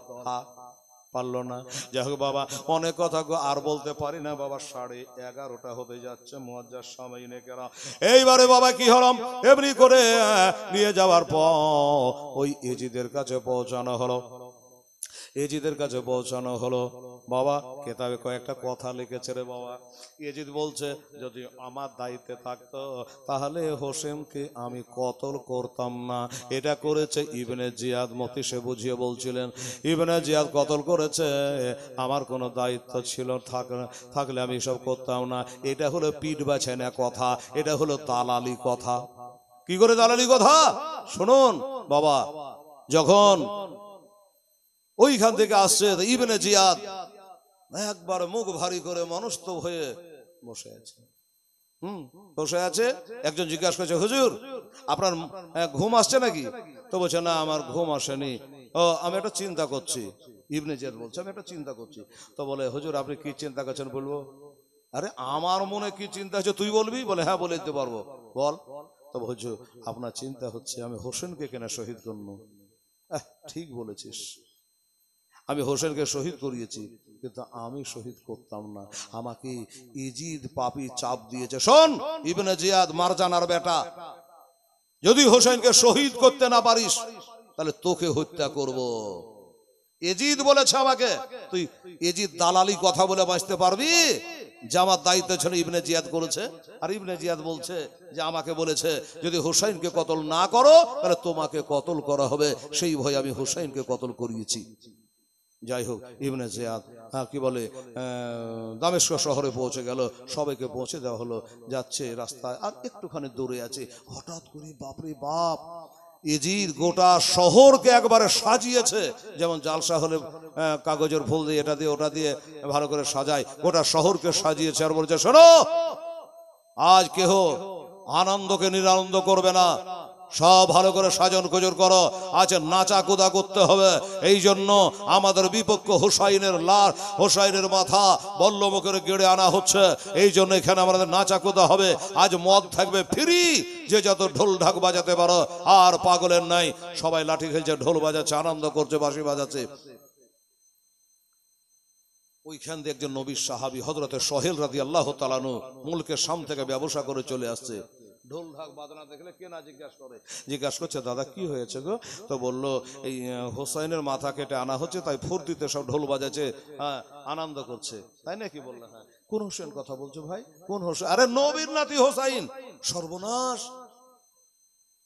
পারলো না। যাই হোক বাবা, অনেক কথা আর বলতে পারি না বাবা, 11:30 হতে যাচ্ছে, মুয়াজ্জার সামাইনেকেরা। এইবারে বাবা কি হলাম, এমনি করে নিয়ে যাওয়ার পর ওই এজিদের কাছে পৌঁছানো হলো। এজিদের কাছে পৌঁছানো হলো বাবা। কেতাবে কয়েকটা কথা লিখেছে রে বাবা। এজিদ বলছে যদি আমার দায়িত্বে থাকতো তাহলে হোসেনকে আমি কতল করতাম না। এটা করেছে ইবনে জিয়াদ, মতি সে বুঝিয়ে বলছিলেন ইবনে জিয়াদ কতল করেছে, আমার কোনো দায়িত্ব ছিল থাকলে আমি সব করতাম না। এটা হলো পিঠ বাছায় না কথা, এটা হলো দালালি কথা। কি করে দালালি কথা? শুনুন বাবা, যখন ওইখান থেকে আসছে ইবনে জিয়াদ একবার মুখ ভারী করে মনস্থ হয়ে বসে আছে। বসে আছে। একজন জিজ্ঞাসা করছে হুজুর আপনার ঘুম আসছে নাকি? তো বলছে না আমার ঘুম আসেনি। ও আমি একটা চিন্তা করছি। ইবনে জিয়াদ বলছে আমি একটা চিন্তা করছি। তো বলে হুজুর আপনি কি চিন্তা করছেন বলবো? আরে আমার মনে কি চিন্তা হচ্ছে তুই বলবি? বলে হ্যাঁ বলে দিতে পারবো, বল। তো হুজুর আপনার চিন্তা হচ্ছে আমি হোসেনকে কেন শহীদ করবো। ঠিক বলেছিস, আমি হোসেনকে শহীদ করিয়েছি, কিন্তু আমি শহীদ করতাম না, আমাকে ইজিদ পাপী চাপ দিয়েছে। শোন ইবনে জিয়াদ মারজানার বেটা, যদি হোসেনকে শহীদ করতে না পারিস তাহলে তোকে হত্যা করব। ইজিদ বলেছে আমাকে, তুই ইজিদ দালালি কথা বলে বাঁচতে পারবি? যে আমার দায়িত্ব ছিল ইবনে জিয়াদ করেছে। আর ইবনে জিয়াদ বলছে যে আমাকে বলেছে যদি হোসেনকে কতল না করো তাহলে তোমাকে কতল করা হবে, সেই ভয়ে আমি হোসেনকে কতল করিয়েছি। যাই হোক ইবনে জিয়াদ কি বলে দামেস্ক শহরে পৌঁছে গেল, সবাইকে পৌঁছে দেওয়া হলো। যাচ্ছে রাস্তায়, আর একটুখানি দূরে আছে, হঠাৎ করে বাপরে বাপ ইজিদ গোটা শহরকে একবারে সাজিয়েছে। যেমন জালসা হলে কাগজের ফুল দিয়ে এটা দিয়ে ওটা দিয়ে ভালো করে সাজায়, গোটা শহরকে সাজিয়েছে। আর বলছে শোনো, আজ কেহ আনন্দকে নিরানন্দ করবে না, সব ভালো করে সাজন গোজর করো, আজ নাচা কুদা করতে হবে। এই জন্য আমাদের বিপক্ষ হোসাইনের লাশ, হোসাইনের মাথা বল্লম করে গেড়ে আনা হচ্ছে, এই জন্য এখানে আমাদের নাচা কুদা হবে। আজ মদ থাকবে ফ্রি, যে যত ঢোল ঢাক বাজাতে পারো। আর পাগলের নাই, সবাই লাঠি খেলছে, ঢোল বাজাচ্ছে, আনন্দ করছে, বাঁশি বাজাচ্ছে। ওইখান দিয়ে একজন নবীর সাহাবী হযরতে সোহেল রাদিয়াল্লাহু তাআলা আনহু মুলকে শাম থেকে ব্যবসা করে চলে আসছে। ঢোল ঢাক বাজনা দেখলে কে না জিজ্ঞাসা করছে দাদা কি হয়েছে গো? তো বললো এই হোসাইনের মাথা কেটে আনা হচ্ছে, তাই ফুর্তিতে সব ঢোল বাজাচ্ছে, হ্যাঁ আনন্দ করছে, তাই নাকি? বললো হ্যাঁ। কোন হোসেন কথা বলছো ভাই? কোন হোসেন? আরে নবীর নাতি হোসাইন। সর্বনাশ,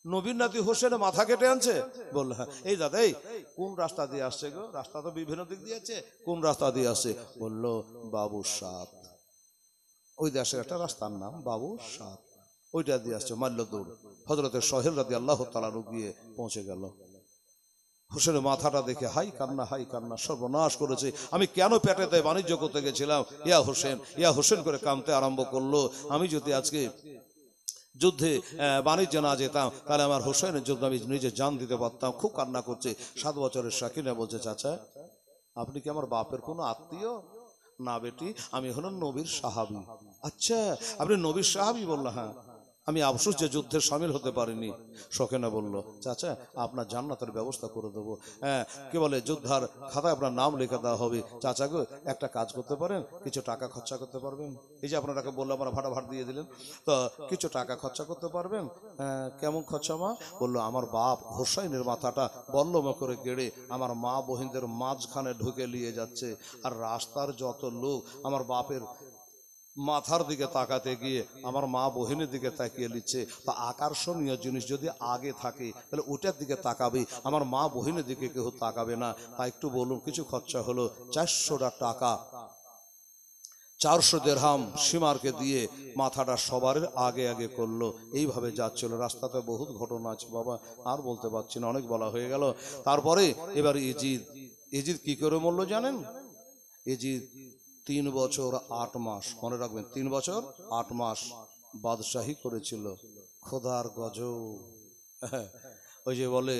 নবীর নাতি হোসেনের মাথা কেটে আনছে? বললো হ্যাঁ। এই দাদা এই কোন রাস্তা দিয়ে আসছে গো? রাস্তা তো বিভিন্ন দিক দিয়ে আছে, কোন রাস্তা দিয়ে আসছে? বললো বাবুর সাত, ওই দেশের একটা রাস্তার নাম বাবুর সাত, ওইটা দিয়ে আসছে। মাল্য দৌড়, হযরতে সোহেল রাদিয়াল্লাহু তাআলা আনহু গিয়ে পৌঁছে গেল। হোসেনের মাথাটা দেখে হাই কান্না, হাই কান্না, সর্বনাশ করেছে, আমি কেন পেটেতে বাণিজ্য করতে গেছিলাম, ইয়া হোসেন, ইয়া হোসেন করে কাঁদতে আরম্ভ করলো। আমি যদি আজকে যুদ্ধে বাণিজ্য না যেতাম তাহলে আমার হোসেনের জন্য আমি নিজে জান দিতে পারতাম। খুব কান্না করছে। 7 বছরের সাকিনা বলছে চাচা আপনি কি আমার বাপের কোনো আত্মীয়? না বেটি, আমি হলো নবীর সাহাবী। আচ্ছা, আপনি নবীর সাহাবী? বলল হ্যাঁ। আমি আফসোস যে যুদ্ধে সামিল হতে পারিনি। সখেনা বলল, চাচা আপনার জান্নাতের ব্যবস্থা করে দেবো। হ্যাঁ, কি বলে, যোদ্ধার খাতায় আপনার নাম লিখে দেওয়া হবে। চাচা গো, একটা কাজ করতে পারেন, কিছু টাকা খরচা করতে পারবেন? এই যে আপনারাকে বললাম, আপনারা ভাড়া ভাড় দিয়ে দিলেন, তো কিছু টাকা খরচা করতে পারবেন? কেমন খরচা মা? বললো, আমার বাপ হোসাইনের মাথাটা বল্লম করে গেড়ে আমার মা বহিনদের মাঝখানে ঢুকে নিয়ে যাচ্ছে, আর রাস্তার যত লোক আমার বাপের মাথার দিকে তাকাতে গিয়ে আমার মা বহিনের দিকে তাকিয়ে নিচ্ছে। তা আকর্ষণীয় জিনিস যদি আগে থাকে তাহলে ওটার দিকে তাকাবে, আমার মা বহিনের দিকে কেউ তাকাবে না। তা একটু বলুন, কিছু খরচা হলো 400 টাকা। 400 দিরহাম সীমারকে দিয়ে মাথাটা সবার আগে আগে করলো। এইভাবে যাচ্ছিল, রাস্তাতে বহুত ঘটনা আছে বাবা, আর বলতে পারছি না, অনেক বলা হয়ে গেল। তারপরে এবার ইজিদ কি করে মরল জানেন? ইজিদ 3 বছর 8 মাস, মনে রাখবেন, 3 বছর 8 মাস বাদশাহী করেছিল। খোদার গজব। ওই যে বলে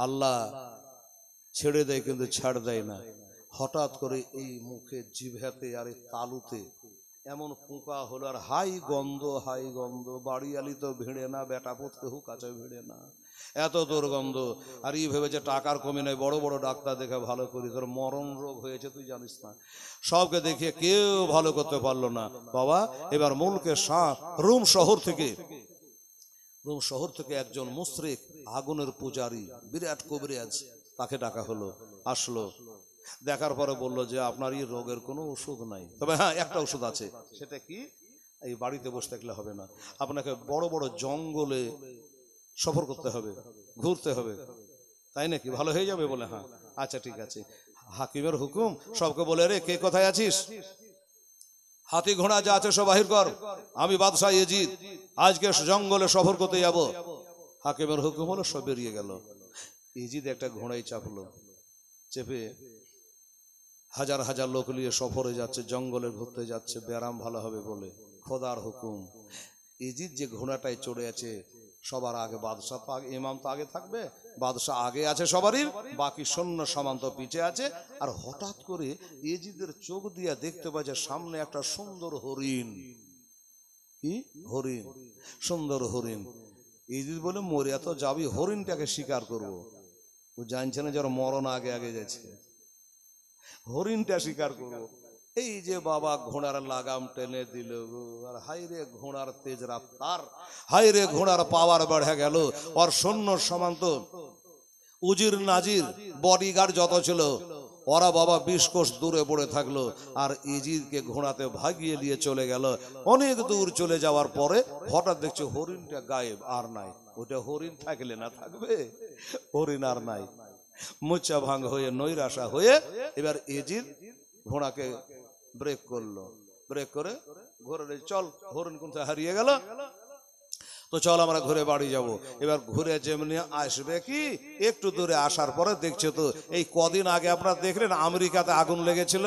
আল্লাহ ছেড়ে দেয় কিন্তু ছাড় দেয় না। হঠাৎ করে এই মুখে, জিভেতে আর এই তালুতে এমন পোকা হলো, আর হাই গন্ধ, বাড়িয়ালি তো ভিড়ে না, বেটা পুত কেউ কাছে ভিড়ে না, এত দুর্গন্ধ। আর এই ভেবেছে টাকার কমি নেই, বড় বড় ডাক্তার দেখে ভালো করি, তোর মরণ রোগ হয়েছে তুই জানিস না। সবকে দেখিয়ে কেউ ভালো করতে পারলো না বাবা। এবার মুলকে শাহ রোম শহর থেকে একজন মুশরিক, আগুনের পূজারী, বিরাট কবিরাজ, তাকে ডাকা হলো। আসলো, দেখার পরে বললো যে আপনার এই রোগের কোনো ওষুধ নাই, তবে হ্যাঁ একটা ওষুধ আছে। সেটা কি? এই বাড়িতে বসে থাকলে হবে না, আপনাকে বড় বড় জঙ্গলে সফর করতে হবে, ঘুরতে হবে। তাই নাকি? ভালো হয়ে যাবে? বলে হ্যাঁ। আচ্ছা ঠিক আছে। হাকিমের হুকুম, সবকে বলে, রে কে কোথায় আছিস? হাতি ঘোড়া যা আছে সব বাহির কর, আমি বাদশাহ ইজিদ আজকে জঙ্গলে সফর করতে যাব। হাকিমের হুকুম হলো, সব বেরিয়ে গেল। ইজিদ একটা ঘোড়ায় চাপলো, চেপে হাজার হাজার লোক নিয়ে সফরে যাচ্ছে, জঙ্গলে ঘুরতে যাচ্ছে, ব্যারাম ভালো হবে বলে। খোদার হুকুম, ইজিদ যে ঘোড়াটায় চড়ে আছে সবার আগে, বাদশাহ তো আগে, ইমাম তো আগে থাকবে, বাদশাহ আগে আছে সবারই, বাকি সৈন্য সামন্ত পিছে আছে। আর হঠাৎ করে ইজিদের চোখ দিয়ে দেখতে পায় যে সামনে একটা সুন্দর হরিণ। কি হরিণ? সুন্দর হরিণ। ইজিদ বলে, মরিয়া তো যাবি, হরিণটাকে শিকার করবো। ও জানছে না যার মরণ আগে আগে যাচ্ছে, হরিণটা শিকার করবো। এই যে বাবা ঘোড়ার লাগাম টেনে দিল, আর হাইরে ঘোড়ার তেজ রাফতার, হাইরে ঘোড়ার পাওয়ার বেড়ে গেল। আর সৈন্য সামন্ত উজির নাজির বডিগার্ড যত ছিল, ওরা বাবা 20 কোষ দূরে পড়ে থাকলো, আর ইজিদকে ঘোড়াতে ভাগিয়ে নিয়ে চলে গেল। অনেক দূর চলে যাওয়ার পরে হঠাৎ দেখছে হরিণটা গায়েব, আর নাই। ওটা হরিণ থাকলে না থাকবে, হরিণ আর নাই। মোচা ভাঙ হয়ে, নৈরাশা হয়ে, এবার ইজিদ ঘোড়াকে ব্রেক করলো, ব্রেক করে ঘোড়া, চল, হরিণ কোথায় হারিয়ে গেল, তো চল আমরা ঘুরে বাড়ি যাব। এবার ঘুরে যেমনি আসবে, কি একটু দূরে আসার পরে দেখছে তো এই কদিন আগে আপনারা দেখলেন আমেরিকাতে আগুন লেগেছিল,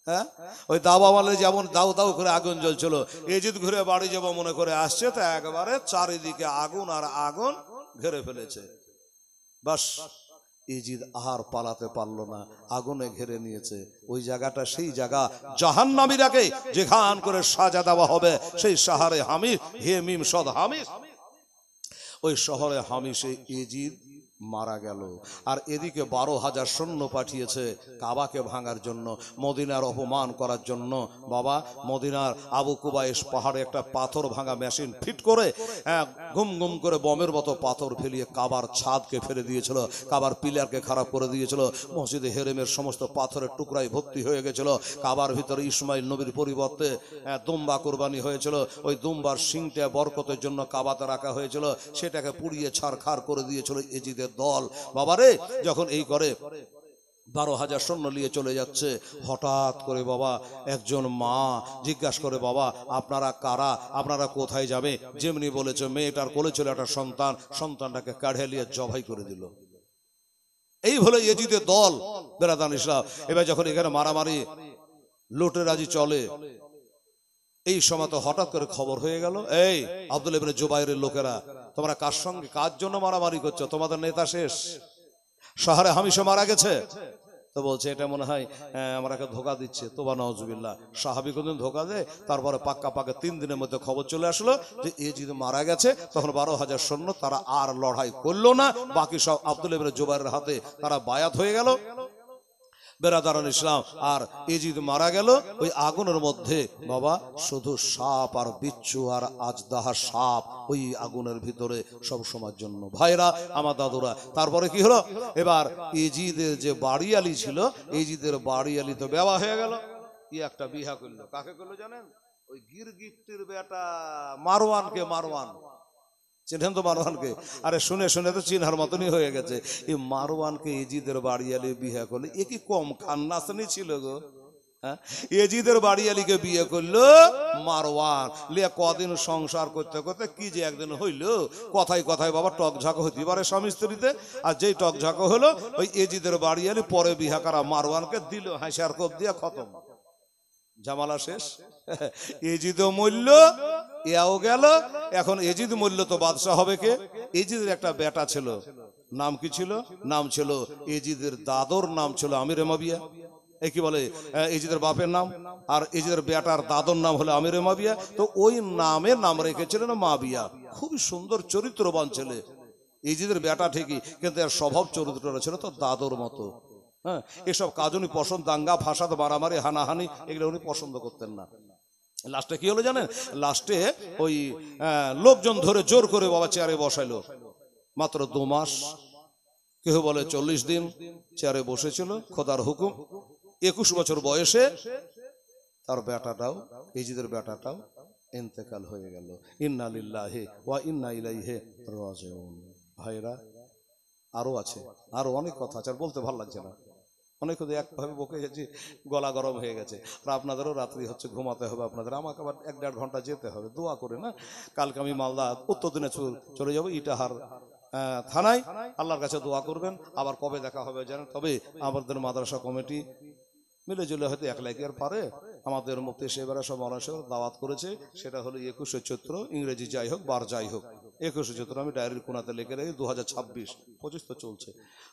হ্যাঁ, ওই দাবা মালে যেমন দাউ দাউ করে আগুন জ্বলছিল। ইজিদ ঘুরে বাড়ি যাব মনে করে আসছে, তো একবারে চারিদিকে আগুন আর আগুন ঘিরে ফেলেছে। বাস, ইজিদ আর পালাতে পারলো না, আগুনে ঘিরে নিয়েছে। ওই জায়গাটা সেই জায়গা জাহান্নামীরাকে যেখান করে সাজা দেওয়া হবে, সেই শহরে হামিস, হে মিম সদ হামিস, ওই শহরে হামিসে ইজিদ মারা গেল। আর এদিকে 12,000 সৈন্য পাঠিয়েছে কাবাকে ভাঙার জন্য, মদিনার অপমান করার জন্য। বাবা, মদিনার আবু কুবাইস পাহাড়ে একটা পাথর ভাঙা মেশিন ফিট করে গুম গুম করে বমের মতো পাথর ফেলিয়ে কাবার ছাদকে ফেলে দিয়েছিল, কাবার পিলারকে খারাপ করে দিয়েছিল। মসজিদে হেরেমের সমস্ত পাথরের টুকরায় ভর্তি হয়ে গেছিল। কাবার ভিতরে ইসমাইল নবীর পরিবর্তে দুম্বা কোরবানি হয়েছিল, ওই দুম্বার শিংটা বরকতের জন্য কাবাতে রাখা হয়েছিল, সেটাকে পুড়িয়ে ছারখার করে দিয়েছিল ইজিদের দল। বাবারে, যখন এই করে 12,000 সৈন্য নিয়ে চলে যাচ্ছে, হঠাৎ করে বাবা একজন মা জিজ্ঞাসা করে, বাবা আপনারা কারা, আপনারা কোথায় যাবে? যেমনি বলেছে, মেয়েটার কোলে ছিল একটা সন্তান, সন্তানটাকে কাঢ়ে নিয়ে জবাই করে দিল। এই হলো ইজিদের দল, বেরাদান ইসলাম। এবার যখন এখানে মারামারি লুটেরাজি চলে, এই সময় তো হঠাৎ করে খবর হয়ে গেল, এই আব্দুল্লাহ ইবনে জুবাইরের লোকেরা, তোমরা কার সঙ্গে, কার জন্য মারামারি করছো? তোমাদের নেতা শেষ, শহরে হামিশে মারা গেছে, তো তো বলছে এটা মনে হয় আমাকে ধোকা দিচ্ছে, তোবা নাউজুবিল্লাহ। সাহাবী কোনদিন ধোকা দেয়? তারপরে পাক্কা 3 দিনের মধ্যে খবর চলে আসলো যে এজিদ মারা গেছে। তখন 12,000 সৈন্য, তারা আর লড়াই করলো না, বাকি সব আব্দুল্লাহ ইবনে জুবাইরের হাতে তারা বায়াত হয়ে গেল। বেরাদারান ইসলাম, আর এজিদ মারা গেল ওই আগুনের মধ্যে। বাবা শুধু সাপ আর বিচ্ছু আর আজদাহা সাপ ওই আগুনের ভিতরে সব সময়ের জন্য। ভাইরা আমার দাদুরা, তারপরে কি হলো? এবার এজিদের যে বাড়িয়ালি ছিল, এজিদের বাড়িয়ালি তো বেওয়া হয়ে গেল। কি একটা বিহা করলো, কাকে করলো জানেন? ওই গিরগিফটির বেটা মারওয়ানকে। মারওয়ান চিনেন তো মারওয়ানকে? আরে শুনে শুনে তো চিনহার মতনই হয়ে গেছে। এই মারওয়ানকে এজিদের বাড়িয়ালি বিয়ে করলে, এ কি কম খান্নাসনি ছিল গো? হ্যাঁ, এজিদের বাড়িয়ালিকে বিয়ে করলো মারওয়ান। লিয়া কদিন সংসার করতে করতে কি যে একদিন হইল, কথায় কথায় বাবা টকঝাকো হইতে পারে স্বামী স্ত্রীতে। আর যেই টকঝাকো হলো, ওই এজিদের বাড়িয়ালি পরে বিহা করা মারওয়ানকে দিল হাঁসার কোপ দিয়া, খতম, জামালা শেষ। এজিদও মূল্য, এও গেল। এখন এজিদ মূল্য তো বাদশাহ হবে কে? এজিদের একটা বেটা ছিল, নাম কি ছিল? নাম ছিল এজিদের দাদর নাম ছিল আমির মাবিয়া। এই কি বলে, এজিদের বাপের নাম, আর এজিদের বেটার দাদর নাম হলো আমির মাবিয়া। তো ওই নামে নাম রেখেছিলেন মাবিয়া। খুবই সুন্দর চরিত্রবান ছেলে এজিদের বেটা ঠিকই, কিন্তু এর স্বভাব চরিত্রটা ছিল তো দাদর মতো। হ্যাঁ, এসব কাজ উনি পছন্দ, দাঙ্গা ফাসাদ মারামারি হানাহানি এগুলো উনি পছন্দ করতেন না। লাস্টে কি হলো জানেন? লাস্টে ওই লোকজন ধরে জোর করে বাবা চেয়ারে বসাইলো। মাত্র 2 মাস, কেউ বলে 40 দিন চেয়ারে বসেছিল খোদার হুকুম। 21 বছর বয়সে তার বেটাটাও, এজিদের বেটাটাও ইন্তেকাল হয়ে গেল। ইন্না লিল্লাহি ওয়া ইন্না ইলাইহি রাজিউন। ভাইরা আরো আছে, আরো অনেক কথা আছে, আর বলতে ভালো লাগছে না। অনেক একভাবে বকে গেছি, গলা গরম হয়ে গেছে। আর আপনাদেরও রাত্রি হচ্ছে, ঘুমাতে হবে আপনাদের, আমাকে আবার 1-1.5 ঘন্টা যেতে হবে। দোয়া করে না, কালকে আমি মালদা উত্তর দিনাজপুর চলে যাবো, ইটাহার থানায়। আল্লাহর কাছে দোয়া করবেন। আবার কবে দেখা হবে জানেন? তবে আমাদের মাদ্রাসা কমিটি মিলে জুলে হয়তো 1 লাখ আর পারে। আমাদের মুফতি সাহেবরা সব মানুষের দাওয়াত করেছে, সেটা হলো 21শে চৈত্র, ইংরেজি যাই হোক বার যাই হোক 21শে চৈত্র। আমি ডায়েরির কোনাতে লিখে রাখি 2026, 25 তো চলছে।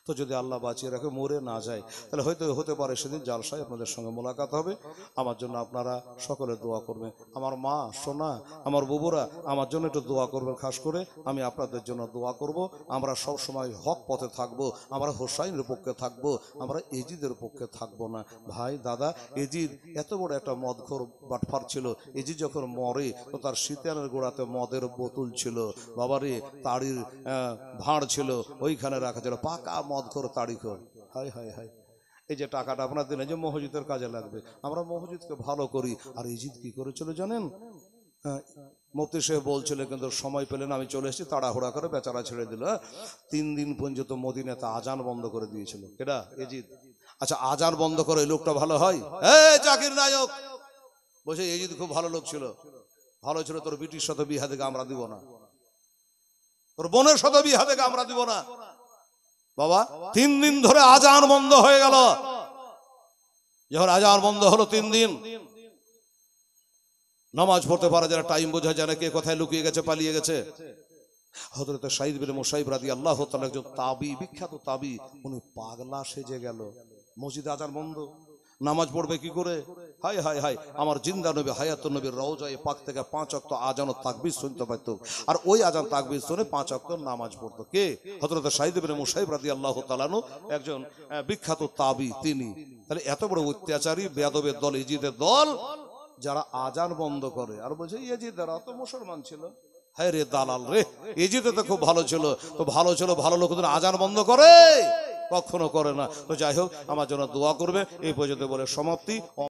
তো যদি আল্লাহ বাঁচিয়ে রাখে, মরে না যায়, তাহলে হয়তো হতে পারে সেদিন জালসায় আপনাদের সঙ্গে মোলাকাত হবে। আমার জন্য আপনারা সকলে দোয়া করবেন। আমার মা সোনা, আমার বুবুরা আমার জন্য একটু দোয়া করবেন। খাস করে আমি আপনাদের জন্য দোয়া করব। আমরা সব সময় হক পথে থাকব, আমরা হোসাইনের পক্ষে থাকব, আমরা এজিদের পক্ষে থাকব না। ভাই দাদা, এজিদ এত বড় একটা মদখোর বাটফার ছিল। এজিদ যখন মরে তো তার শীতের গোড়াতে মদের বোতল ছিল, বাবারে তাড়ির ভাঁড় ছিল, ওইখানে রাখা ছিল, পাকা মদখোর তাড়িখোর। হায় হায় হায়, এই যে টাকাটা আপনার দিনে যে মসজিদের কাজে লাগবে, আমরা মসজিদকে ভালো করি। আর এজিদ কি করেছিল জানেন? মুফতি সাহেব বলছিল, কিন্তু সময় পেলেন, আমি চলে এসেছি, তাড়াহুড়া করে বেচারা ছেড়ে দিল। 3 দিন পর্যন্ত মদিনাতে আজান বন্ধ করে দিয়েছিল। কেডা? এজিদ। আচ্ছা, আজান বন্ধ করে লোকটা ভালো হয়? জাকির নায়ক বলছে এজিদ খুব ভালো লোক ছিল। ভালো ছিল, তোর ব্রিটিশ সাথে বিহা থেকে আমরা দিব না, তোর বোনের সাথে বিহা থেকে আমরা দিব না। বাবা 3 দিন ধরে আজান বন্ধ হয়ে গেল। যখন আজান বন্ধ হলো 3 দিন, নামাজ পড়তে পারা যারা, টাইম বোঝা যায় না, কে কোথায় লুকিয়ে গেছে, পালিয়ে গেছে। হযরত সাঈদ বিন মুসাইব রাদিয়াল্লাহু তাআলা, একজন তাবি, বিখ্যাত তাবি, উনি পাগলা সেজে গেল। মসজিদে আজান বন্ধ, নামাজ পড়বে কি করে? হায় হায় হায়, আমার জিন্দা নবী হায়াতুন নবীর রওজায়ে পাক থেকে 5 ওয়াক্ত আজান ও তাকবীর শুনতে পাইতো। আর ওই আজান তাকবীর শুনে 5 ওয়াক্ত নামাজ পড়তো কে? হযরত সাঈদ বিন মুসাইব রাদিয়াল্লাহু তাআলা আনহু, একজন বিখ্যাত তাবি তিনি। তাহলে এত বড় অত্যাচারী বেয়াদবের দল, এজিদের দল, যারা আজান বন্ধ করে। আর বলছে এজিদেরা তো মুসলমান ছিল। হায় রে দালাল রে, এজিদ তো খুব ভালো ছিল। তো ভালো ছিল, ভালো লোক আজান বন্ধ করে? কখনো করে না। তো যাই হোক, আমার জন্য দোয়া করবে। এই পর্যন্ত বলে সমাপ্তি।